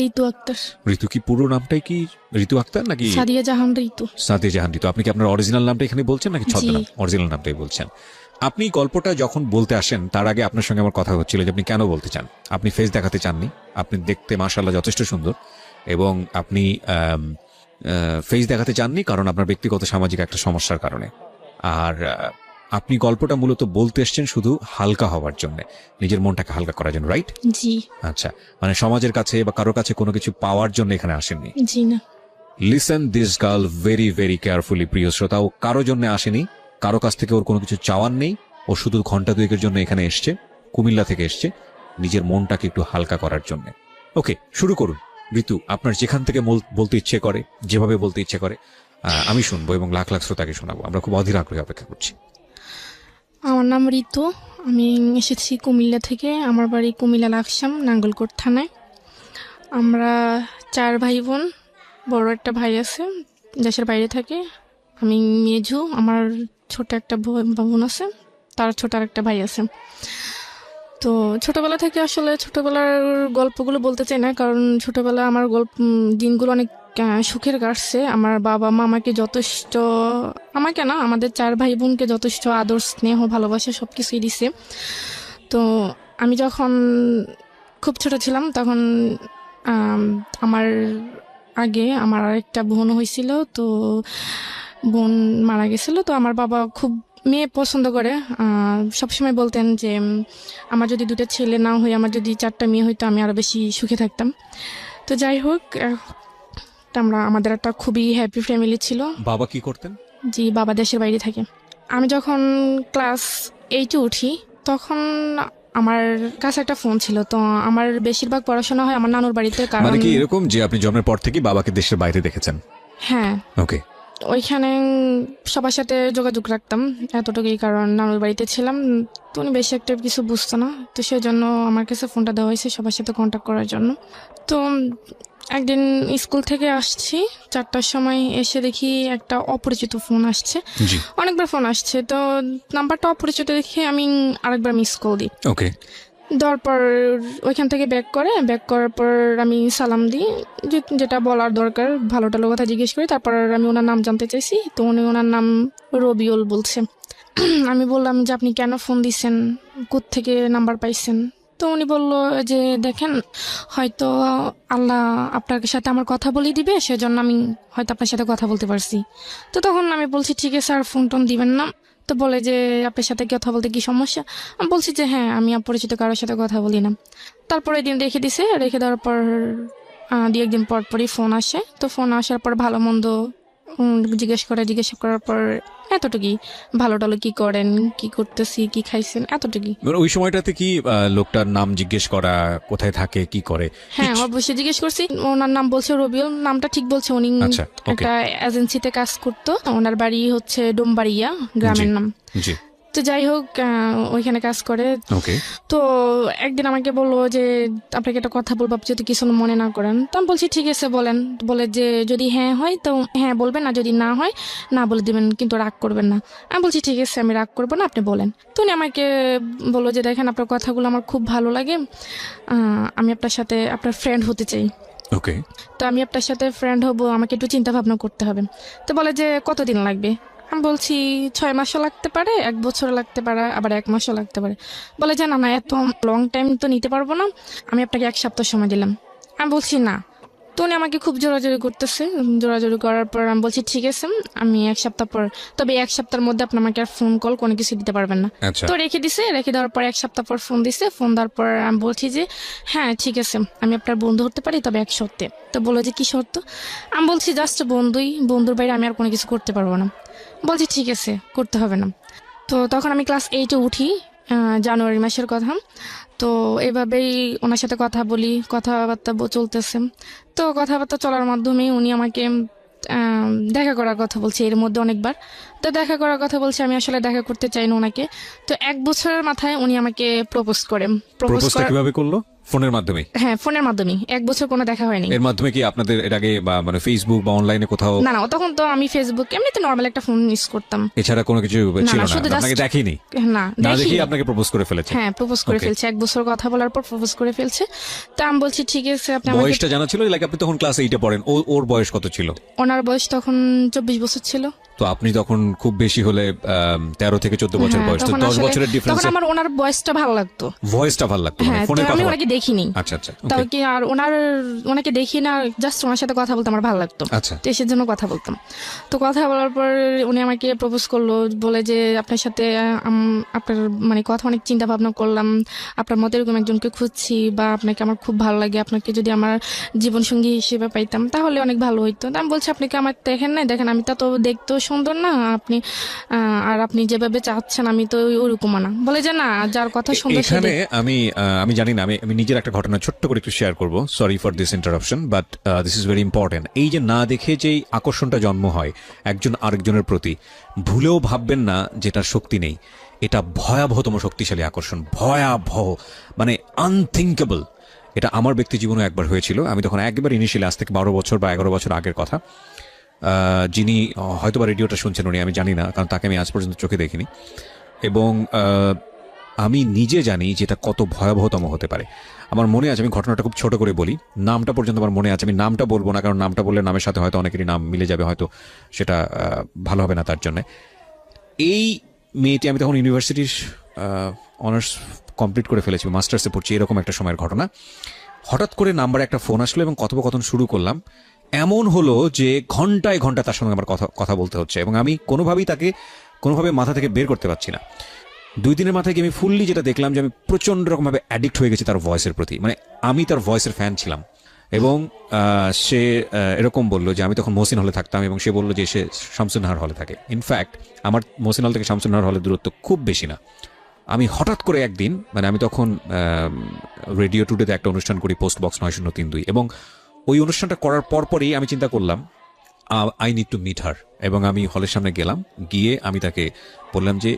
ঋতু আক্তার। ঋতু কি পুরো নামটাই কি ঋতু আক্তার নাকি সাদিয়া জাহান ঋতু? সাদিয়া জাহান ঋতু। আপনি কি আপনার অরিজিনাল নামটা এখানে বলছেন নাকি ছদ্মনাম? অরিজিনাল নামটাই বলছেন। আপনি গল্পটা যখন বলতে আসেন তার আগে আপনার সঙ্গে আমার কথা হচ্ছিল যে আপনি কেন বলতে চান। আপনি ফেস দেখাতে চাননি। আপনি দেখতে মাশাআল্লাহ যথেষ্ট সুন্দর, এবং আপনি ফেস দেখাতে চাননি কারণ আপনার ব্যক্তিগত সামাজিক একটা সমস্যার কারণে। আর আপনি গল্পটা মূলত বলতে এসছেন শুধু হালকা হওয়ার জন্য, নিজের মনটাকে হালকা করার জন্য, রাইট? জি। আচ্ছা, মানে সমাজের কাছে বা কারো কাছে কোনো কিছু পাওয়ার জন্য এখানে আসেননি। জি না। Listen this girl very very carefully, প্রিয় শ্রোতা। ও কারো জন্য আসেনি, কারো কাছ থেকে ওর কোনো কিছু চাওয়ার নেই। ও শুধু ঘন্টা দুয়েকের জন্য এখানে এসছে, কুমিল্লা থেকে এসছে নিজের মনটাকে একটু হালকা করার জন্য। ওকে, শুরু করুন ঋতু, আপনার যেখান থেকে বলতে ইচ্ছে করে, যেভাবে বলতে ইচ্ছে করে আমি শুনবো এবং লাখ লাখ শ্রোতাকে শোনাবো। আমরা খুব অধীর আগ্রহে অপেক্ষা করছি। আমার নাম ঋতু, আমি এসেছি কুমিল্লা থেকে। আমার বাড়ি কুমিল্লা লাকসাম, নাঙ্গলকোট থানায়। আমরা 4 ভাই বোন। বড় একটা ভাই আছে, দেশের বাইরে থাকে। আমি মেজু। আমার ছোট একটা বোন আছে, তার ছোট আর একটা ভাই আছে। তো ছোটবেলা থেকে আসলে ছোটবেলার গল্পগুলো বলতে চাই না, কারণ ছোটবেলা আমার দিনগুলো অনেক সুখের কাটছে। আমার বাবা মা আমাকে যথেষ্ট, আমাকে না, আমাদের 4 ভাই বোনকে যথেষ্ট আদর স্নেহ ভালোবাসা সব কিছুই দিছে। তো আমি যখন খুব ছোট ছিলাম তখন আমার আগে আমার আরেকটা বোন হয়েছিল। তো বোন মারা গেছিল। তো আমার বাবা খুব মেয়ে পছন্দ করে। সবসময় বলতেন যে আমার যদি 2টা ছেলে না হয়ে আমার যদি 4টা মেয়ে হইতো আমি আরো বেশি সুখে থাকতাম। তো যাই হোক, আমাদের একটা খুবই হ্যাপি ফ্যামিলি ছিল। বাবা কি করতেন? জি, বাবা দেশের বাইরে থাকে। আমি যখন ক্লাস 8-এ উঠি তখন আমার কাছে একটা ফোন ছিল। তো আমার বেশিরভাগ পড়াশোনা হয় আমার নানুর বাড়িতে। কারণ মানে কি এরকম যে আপনি জন্মের পর থেকে বাবাকে দেশের বাইরে দেখেছেন? হ্যাঁ। ওকে। ওইখানে সবার সাথে যোগাযোগ রাখতাম এতটুকুই, কারণ নানুর বাড়িতে ছিলাম। তো উনি বেশি একটা কিছু বুঝতো না, তো সেই জন্য আমার কাছে ফোনটা দেওয়া হয়েছে সবার সাথে কন্ট্যাক্ট করার জন্য। তো একদিন স্কুল থেকে আসছি 4টার সময়, এসে দেখি একটা অপরিচিত ফোন আসছে। অনেকবার ফোন আসছে, তো নাম্বারটা অপরিচিত দেখে আমি আরেকবার মিস কল দিই। ওকে। দেওয়ার পর ওইখান থেকে ব্যাক করার পর আমি সালাম দিই, যেটা বলার দরকার, ভালো টালো কথা জিজ্ঞেস করি। তারপর আমি ওনার নাম জানতে চাইছি, তো উনি ওনার নাম রবিউল বলছে। আমি বললাম যে আপনি কেন ফোন দিচ্ছেন, কোত্থেকে নাম্বার পাইছেন? তো উনি বলল যে দেখেন, হয়তো আল্লাহ আপনার সাথে আমার কথা বলে দিবে, সেজন্য আমি হয়তো আপনার সাথে কথা বলতে পারছি। তো তখন আমি বলছি ঠিক আছে, আর ফোন টোন দিবেন না। তো বলে যে আপনার সাথে কথা বলতে কি সমস্যা? আমি বলছি যে হ্যাঁ, আমি অপরিচিত কারোর সাথে কথা বলি না। তারপরে দিন রেখে দিছে, রেখে দেওয়ার পর 2-1 দিন পর পরই ফোন আসে। তো ফোন আসার পর ভালো মন্দ জিজ্ঞেস করার পর এতটুকুই, ভালো টালো কি করেন, কি করতেছি, কি খাইছেন, এতটুকুই। ওই সময়টাতে কি লোকটার নাম জিজ্ঞেস করা, কোথায় থাকে, কি করে? হ্যাঁ, অবশ্যই জিজ্ঞেস করছি। ওনার নাম বলছে রবিউল, নামটা ঠিক বলছে। উনি একটা এজেন্সিতে কাজ করতো, ওনার বাড়ি হচ্ছে ডোমবাড়িয়া গ্রামের নাম। জি। তো যাই হোক, ওইখানে কাজ করে। তো একদিন আমাকে বললো যে আপনাকে একটা কথা বলবো, আপনি যদি কিছু মনে না করেন। তো আমি বলছি ঠিক আছে বলেন। বলে যে যদি হ্যাঁ হয় তো হ্যাঁ বলবেন, আর যদি না হয় না বলে দিবেন, কিন্তু রাগ করবেন না। আমি বলছি ঠিক আছে, আমি রাগ করবো না, আপনি বলেন। তো উনি আমাকে বললো যে দেখেন, আপনার কথাগুলো আমার খুব ভালো লাগে, আমি আপনার সাথে আপনার ফ্রেন্ড হতে চাই। ওকে। তো আমি আপনার সাথে ফ্রেন্ড হব, আমাকে একটু চিন্তা ভাবনা করতে হবে। তো বলে যে কতদিন লাগবে? আমি বলছি 6 মাসও লাগতে পারে, 1 বছর লাগতে পারে, আবার 1 মাসও লাগতে পারে। বলে যে না না, এত লং টাইম তো নিতে পারবো না, আমি আপনাকে 1 সপ্তাহ সময় দিলাম। আমি বলছি না। তো উনি আমাকে খুব জোরাজোরি করতেছে। জোরাজোরি করার পর আমি বলছি ঠিক আছে, আমি 1 সপ্তাহ পর, তবে 1 সপ্তাহের মধ্যে আপনি আমাকে আর ফোন কল কোনো কিছু দিতে পারবেন না। তো রেখে দিছে। রেখে দেওয়ার পর 1 সপ্তাহ পর ফোন দিছে। ফোন দেওয়ার পর আমি বলছি যে হ্যাঁ ঠিক আছে, আমি আপনার বন্ধু হতে পারি, তবে 1 শর্তে। তো বললো যে কি শর্ত? আমি বলছি জাস্ট বন্ধুই, বন্ধুর বাইরে আমি আর কোনো কিছু করতে পারবো না। বলছি ঠিক আছে, করতে হবে না। তো তখন আমি ক্লাস 8-এ উঠি, জানুয়ারি মাসের কথা। তো এভাবেই ওনার সাথে কথা বলি, কথাবার্তা চলতেছে। তো কথাবার্তা চলার মাধ্যমে উনি আমাকে দেখা করার কথা বলছে এর মধ্যে অনেকবার। তো দেখা করার কথা বলছে, আমি আসলে দেখা করতে চাই না ওনাকে। তো 1 বছরের মাথায় উনি আমাকে প্রপোজ করে। কিভাবে করলো? ফোনের মাধ্যমে? হ্যাঁ, ফোনের মাধ্যমে, 1 বছর কোনো দেখা হয়নি। এর মাধ্যমে কি আপনাদের এর আগে বা মানে ফেসবুক বা অনলাইনে কোথাও? না, তখন তো আমি ফেসবুক এমনিতে নর্মাল একটা ফোন ইউজ করতাম। এছাড়া কোনো কিছু ছিল না? শুধু আপনাকে just- দেখেনি? না, না দেখি। দেখেই আপনাকে প্রপোজ করে ফেলেছে? হ্যাঁ, প্রপোজ করে Okay. ফেলছে, 1 বছর কথা বলার পর প্রপোজ করে ফেলছে। তো আমি বলছি ঠিক আছে, আপনি আমাকে। বয়সটা জানা ছিল? লাইক আপনি তখন ক্লাস 8-এ পড়েন, ওর বয়স কত ছিল? ওনার বয়স তখন 24 বছর ছিল। তো আপনি তখন খুব বেশি হলে 13 থেকে 14 বছর হ্যাঁ, বয়স, তো তখন 10 আসলে- বছরের ডিফারেন্স। তখন আমার ওনার বয়সটা ভালো লাগতো। ভয়েসটা ভালো লাগতো, মানে হ্যাঁ, তো ফোনে আমি কথা ওনাকে দেখিনি। আচ্ছা আচ্ছা, তাও okay. কি আর ওনাকে দেখি না, জাস্ট ওনার সাথে কথা বলতে আমার ভালো লাগতো। আচ্ছা। তো এসের জন্য কথা বলতাম। তো কথা বলার পর উনি আমাকে প্রপোজ করলো, বলে যে আপনার সাথে আপনার মানে কথা অনেক চিন্তা ভাবনা করলাম, আপনার মতো এরকম একজনকে খুঁজছি, বা আপনাকে আমার খুব ভালো লাগে, আপনাকে যদি আমার জীবন সঙ্গী হিসেবে পাইতাম তাহলে অনেক ভালো হইতো। তো আমি বলছি আপনি কি আমার দেখেন নাই? দেখেন আমি তো দেখতেও সুন্দর না, আপনি আর আপনি যেভাবে চাচ্ছেন আমি তো ওরকম না। বলে যে না, যার কথা সুন্দর সে এখানে আমি জানি না, আমি নিজের একটা ঘটনা ছোট্ট করে একটু শেয়ার করব। Sorry for this interruption, but this is very important. এই যে না দেখে যেই আকর্ষণটা জন্ম হয় একজন আরেকজনের প্রতি, ভুলেও ভাববেন না যেটার শক্তি নেই। এটা ভয়াবহতম শক্তিশালী আকর্ষণ, ভয়াবহ, মানে আনথিঙ্কেবল। এটা আমার ব্যক্তি জীবনে একবার হয়েছিল। আমি তখন একবার ইনিশিয়ালি, আজ থেকে 12 বছর বা 11 বছর আগের কথা। যিনি হয়তোবা রেডিওটা শুনছেন উনি, আমি জানি না, কারণ তাকে আমি আজ পর্যন্ত চোখে দেখিনি। এবং আমি নিজে জানি যে এটা কত ভয়াবহতম হতে পারে। আমার মনে আছে, আমি ঘটনাটা খুব ছোট করে বলি, নামটা পর্যন্ত আমার মনে আছে। আমি নামটা বলবো না, কারণ নামটা বললে নামের সাথে হয়তো অনেকেরই নাম মিলে যাবে, হয়তো সেটা ভালো হবে না তার জন্য। এই মেয়েটি, আমি তখন ইউনিভার্সিটির অনার্স কমপ্লিট করে ফেলেছি, মাস্টার্সে পড়ছি, এরকম একটা সময়ের ঘটনা। হঠাৎ করে নাম্বারে একটা ফোন আসলো এবং কথোপকথন শুরু করলাম। এমন হলো যে ঘন্টায় ঘন্টা তার সঙ্গে আমার কথা বলতে হচ্ছে, এবং আমি কোনোভাবে মাথা থেকে বের করতে পারছি না। 2 দিনের মাথায় গিয়ে আমি ফুললি যেটা দেখলাম যে আমি প্রচন্ড রকমভাবে অ্যাডিক্ট হয়ে গেছি তার ভয়েসের প্রতি। মানে আমি তার ভয়েসের ফ্যান ছিলাম। এবং সে এরকম বললো যে, আমি তখন মহসিন হলে থাকতাম, এবং সে বললো যে সে শামসুন্নাহার হলে থাকে। ইনফ্যাক্ট আমার মহসিন হল থেকে শামসুন্নাহার হলের দূরত্ব খুব বেশি না। আমি হঠাৎ করে একদিন, মানে আমি তখন রেডিও টুডেতে একটা অনুষ্ঠান করি, পোস্ট বক্স 9032, এবং ওই অনুষ্ঠানটা করার পরপরই আমি চিন্তা করলাম I need to meet her. এবং আমি হলের সামনে গেলাম, গিয়ে আমি তাকে বললাম যে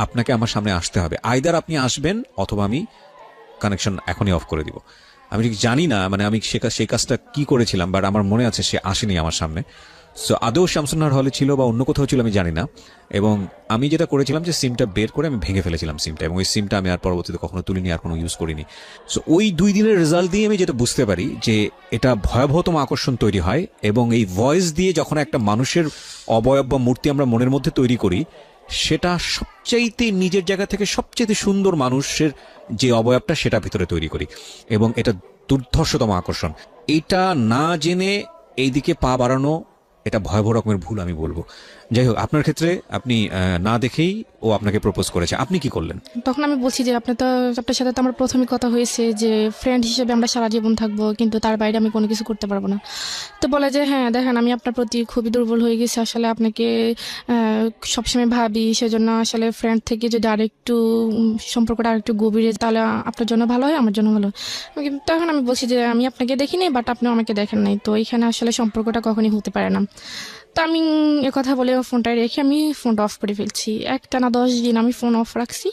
আপনাকে আমার সামনে আসতে হবে, আইদার আপনি আসবেন অথবা আমি কানেকশন এখনই অফ করে দিব। আমি ঠিক জানি না মানে আমি সেই কাজটা কি করেছিলাম, বাট আমার মনে আছে সে আসেনি আমার সামনে। সো আদৌ শামসুন্নাহার হলে ছিল বা অন্য কোথাও ছিল আমি জানি না। এবং আমি যেটা করেছিলাম যে সিমটা বের করে আমি ভেঙে ফেলেছিলাম সিমটা, এবং ওই সিমটা আমি আর পরবর্তীতে কখনো তুলিনি, আর কোনো ইউজ করিনি। সো ওই 2 দিনের রেজাল্ট দিয়ে আমি যেটা বুঝতে পারি যে এটা ভয়াবহতম আকর্ষণ তৈরি হয়, এবং এই ভয়েস দিয়ে যখন একটা মানুষের অবয়ব বা মূর্তি আমরা মনের মধ্যে তৈরি করি, সেটা সবচাইতে নিজের জায়গা থেকে সবচাইতে সুন্দর মানুষের যে অবয়বটা সেটা ভিতরে তৈরি করি, এবং এটা দুর্ধর্ষতম আকর্ষণ। এটা না জেনে এইদিকে পা বাড়ানো, এটা ভয়াবহ রকমের ভুল আমি বলবো। যাই হোক, আপনার ক্ষেত্রে আপনি না দেখেই ও আপনাকে প্রপোজ করেছে, আপনি কি করলেন? তখন আমি বলছি যে আপনার সাথে তো আমার প্রথমে কথা হয়েছে যে ফ্রেন্ড হিসেবে আমরা সারা জীবন থাকবো, কিন্তু তার বাইরে আমি কোনো কিছু করতে পারবো না। তো বলে যে হ্যাঁ দেখেন, আমি আপনার প্রতি খুবই দুর্বল হয়ে গেছি, আসলে আপনাকে সবসময় ভাবি, সেজন্য আসলে ফ্রেন্ড থেকে যদি আরেকটু সম্পর্কটা আরেকটু গভীরে, তাহলে আপনার জন্য ভালো হয়, আমার জন্য ভালো হয়। তখন আমি বলছি যে আমি আপনাকে দেখিনি, বাট আপনিও আমাকে দেখেন নাই, তো এখানে আসলে সম্পর্কটা কখনই হতে পারে না। তো আমি কথা বলে ফোনটা রেখে আমি ফোনটা অফ করে ফেলছি। একটানা 10 দিন আমি ফোন অফ রাখছি।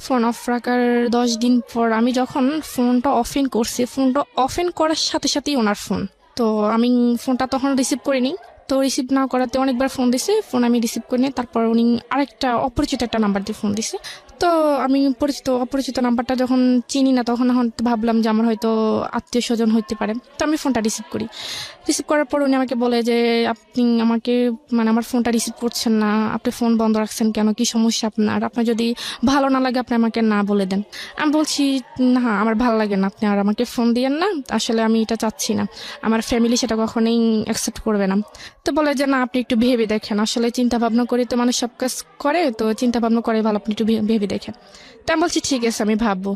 ফোন অফ রাখার 10 দিন পর আমি যখন ফোনটা অফেন করছি, ফোনটা অফেন করার সাথে সাথেই ওনার ফোন। তো আমি ফোনটা তখন রিসিভ করিনি। তো রিসিভ না করাতে অনেকবার ফোন দিছে, ফোন আমি রিসিভ করিনি। তারপর উনি আরেকটা অপরিচিত একটা নাম্বার দিয়ে ফোন দিছে। তো আমি অপরিচিত নাম্বারটা যখন চিনি না, তখন ভাবলাম যে আমার হয়তো আত্মীয় স্বজন হইতে পারে। তো আমি ফোনটা রিসিভ করি। রিসিভ করার পর উনি আমাকে বলে যে আপনি আমাকে মানে আমার ফোনটা রিসিভ করছেন না, আপনি ফোন বন্ধ রাখছেন কেন, কি সমস্যা আপনার যদি ভালো না লাগে আপনি আমাকে না বলে দেন। আমি বলছি না, আমার ভালো লাগে না, আপনি আর আমাকে ফোন দিয়েন না, আসলে আমি এটা চাচ্ছি না, আমার ফ্যামিলি সেটা কখনোই অ্যাকসেপ্ট করবে না। তো বলে যে না, আপনি একটু ভেবে দেখেন, আসলে চিন্তা ভাবনা করে তো মানুষ সব কাজ করে, তো চিন্তা ভাবনা করে ভালো, আপনি একটু ভেবে দেখেন। তো আমি বলছি ঠিক আছে, আমি ভাববো।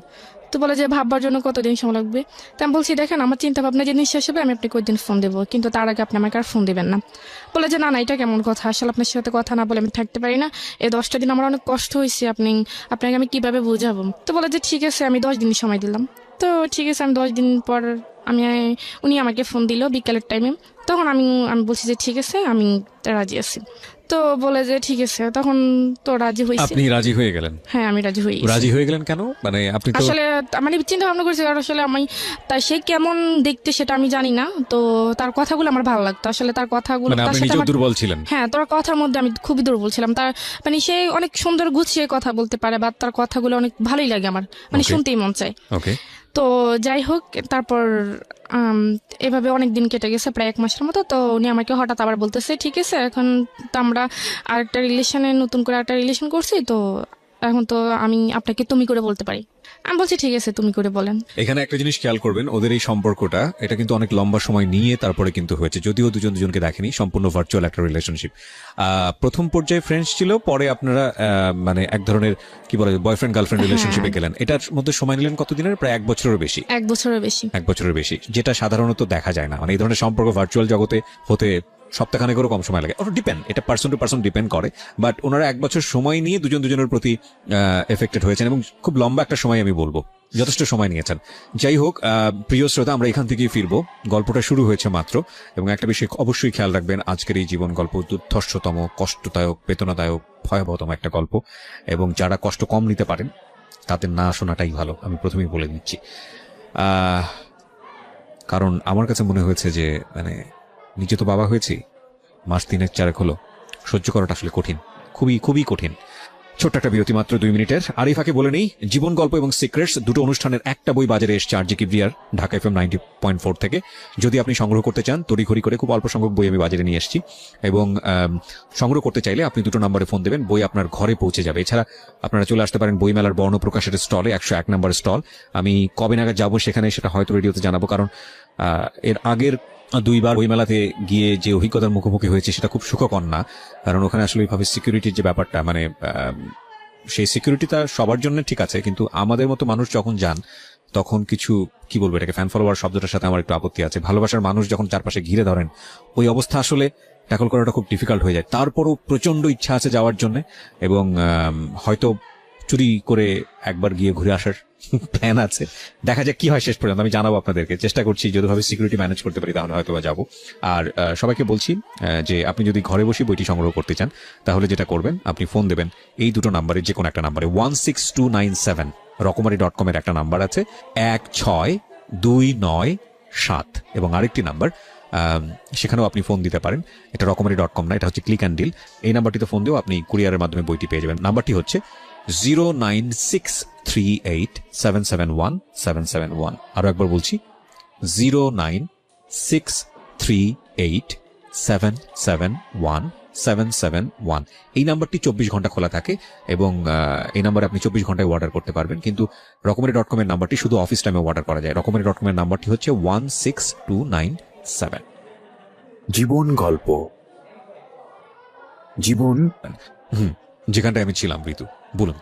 তো বলে যে ভাববার জন্য কতদিন সময় লাগবে? তো আমি বলছি দেখেন, আমার চিন্তা ভাবনা জিনিস হিসেবে আমি আপনাকে কয়েকদিন ফোন দেবো, কিন্তু তার আগে আপনি আমাকে আর ফোন দেবেন না। বলে যে না, এটা কেমন কথা, আসলে আপনার সাথে কথা না বলে আমি থাকতে পারি না, এই 10টা দিন আমার অনেক কষ্ট হয়েছে, আপনাকে আমি কিভাবে বোঝাবো? তো বলে যে ঠিক আছে, আমি 10 দিন সময় দিলাম। তো ঠিক আছে, আমি 10 দিন পর উনি আমাকে ফোন দিল বিকালের টাইমে। তখন আমি বলছি যে ঠিক আছে, আমি রাজি আছি। তো বলে যে ঠিক আছে, তখন তো রাজি হয়েছি। আপনি রাজি হয়ে গেলেন? হ্যাঁ, আমি রাজি হই। রাজি হয়ে গেলেন কেন? মানে আপনি তো আসলে মানে চিন্তা ভাবনা করছি, কারণ আসলে আমি তাই সে কেমন দেখতে সেটা আমি জানি না, তো তার কথাগুলো আমার ভালো লাগতো, আসলে তার কথাগুলো মানে তার আপনি সাথে নিজেও আমার, দুর্বল ছিলেন? হ্যাঁ তোর কথার মধ্যে আমি খুবই দুর্বল ছিলাম। তার মানে সে অনেক সুন্দর গুছিয়ে কথা বলতে পারে, বা তার কথাগুলো অনেক ভালোই লাগে আমার, মানে Okay. শুনতেই মন চায়। ওকে। তো যাই হোক, তারপর এভাবে অনেক দিন কেটে গেছে, প্রায় 1 মাসের মতো। তো উনি আমাকে হঠাৎ আবার বলতেছে ঠিক আছে, এখন তো আমরা আরেকটা রিলেশনে, নতুন করে একটা রিলেশন করছি, তো এখন তো আমি আপনাকে তুমি করে বলতে পারি। আমি বলছি ঠিক আছে, তুমি করে বলেন। এখানে একটা জিনিস খেয়াল করবেন, ওদের এই সম্পর্কটা এটা কিন্তু অনেক লম্বা সময় নিয়ে তারপরে কিন্তু হয়েছে, যদিও দুজন দুজনকে দেখেনি, সম্পূর্ণ ভার্চুয়াল একটা রিলেশনশিপ। প্রথম পর্যায়ে ফ্রেন্ডস ছিল, পরে আপনারা মানে এক ধরনের কি বলে বয়ফ্রেন্ড গার্লফ্রেন্ড রিলেশনশিপে গেলেন। এটার মধ্যে সময় নিলেন কতদিনের? প্রায় 1 বছরের বেশি। 1 বছরের বেশি। 1 বছরের বেশি, যেটা সাধারণত দেখা যায় না। মানে এই ধরনের সম্পর্ক ভার্চুয়াল জগতে হতে সপ্তাহখানেকেরও কম সময় লাগে। ডিপেন্ড, এটা পার্সন টু পার্সন ডিপেন্ড করে। বাট ওনারা 1 বছর সময় নিয়ে দুজন দুজনের প্রতি এফেক্টেড হয়েছেন, এবং খুব লম্বা একটা সময় আমি বলবো, যথেষ্ট সময় নিয়েছেন। যাই হোক, প্রিয় শ্রোতা, আমরা এখান থেকেই ফিরবো। গল্পটা শুরু হয়েছে মাত্র, এবং একটা বিষয় অবশ্যই খেয়াল রাখবেন, আজকের এই জীবন গল্প দুর্ধর্ষতম, কষ্টদায়ক, বেদনাদায়ক, ভয়াবহতম একটা গল্প, এবং যারা কষ্ট কম নিতে পারেন তাদের না শোনাটাই ভালো, আমি প্রথমেই বলে দিচ্ছি। কারণ আমার কাছে মনে হয়েছে যে মানে নিজে তো বাবা হয়েছি, মাস 3-4 হলো, সহ্য করাটা আসলে কঠিন, খুবই খুবই কঠিন। ছোট্ট একটা বিরতি, মাত্র 2 মিনিটের। আরিফাকে বলে নেই, জীবন গল্প এবং সিক্রেটস দুটো অনুষ্ঠানের একটা বই বাজারে এসছে RJ কিবরিয়ার ঢাকা FM 90.4 থেকে। যদি আপনি সংগ্রহ করতে চান, তড়িঘড়ি করে খুব অল্প সংখ্যক বই আমি বাজারে নিয়ে এসেছি, এবং সংগ্রহ করতে চাইলে আপনি দুটো নম্বরে ফোন দেবেন, বই আপনার ঘরে পৌঁছে যাবে। এছাড়া আপনারা চলে আসতে পারেন বইমেলার বর্ণ প্রকাশের স্টলে, 101 নম্বর স্টল। আমি কবে নাগাদ যাবো সেখানে সেটা হয়তো রেডিওতে জানাবো, কারণ এর আগের 2বার বইমেলাতে গিয়ে যে অভিজ্ঞতার মুখোমুখি হয়েছে সেটা খুব সুখকর না। কারণ ওখানে আসলে ওইভাবে সিকিউরিটির যে ব্যাপারটা, মানে সেই সিকিউরিটিটা সবার জন্য ঠিক আছে, কিন্তু আমাদের মতো মানুষ যখন যান তখন কিছু, কি বলবো এটাকে, ফ্যান ফলোয়ার শব্দটার সাথে আমার একটু আপত্তি আছে। ভালোবাসার মানুষ যখন চারপাশে ঘিরে ধরেন, ওই অবস্থা আসলে ট্যাকল করাটা খুব ডিফিকাল্ট হয়ে যায়। তারপরও প্রচন্ড ইচ্ছা আছে যাওয়ার জন্য, এবং হয়তো চুরি করে একবার গিয়ে ঘুরে আসার প্ল্যান আছে। দেখা যাক কি হয় শেষ পর্যন্ত, আমি জানাবো আপনাদেরকে। চেষ্টা করছি যতভাবে সিকিউরিটি ম্যানেজ করতে পারি তাহলে হয়তো বা যাবো। আর সবাইকে বলছি যে আপনি যদি ঘরে বসে বইটি সংগ্রহ করতে চান, তাহলে যেটা করবেন, আপনি ফোন দেবেন এই দুটো নাম্বারে, যে কোনো একটা নাম্বারে, 16297 রকমারি.com এর একটা নাম্বার আছে, 16297, এবং আরেকটি নাম্বার, সেখানেও আপনি ফোন দিতে পারেন। এটা রকমারি.com না, এটা হচ্ছে ক্লিক অ্যান্ড ডিল। এই নাম্বারটিতে ফোন দিয়েও আপনি কুরিয়ারের মাধ্যমে বইটি পেয়ে যাবেন। নাম্বারটি হচ্ছে 09638771771। আরো একবার বলছি, 09638771771। এই নাম্বারটি 24 ঘন্টা খোলা থাকে, এবং এই নাম্বারে আপনি 24 ঘন্টায় অর্ডার করতে পারবেন। কিন্তু রকমারি.com এর নাম্বারটি শুধু অফিস টাইমে অর্ডার করা যায়। রকমারি.com এর নাম্বারটি হচ্ছে 16297। জীবন গল্প, জীবন যেখানটায় আমি ছিলাম, ঋতু বলুন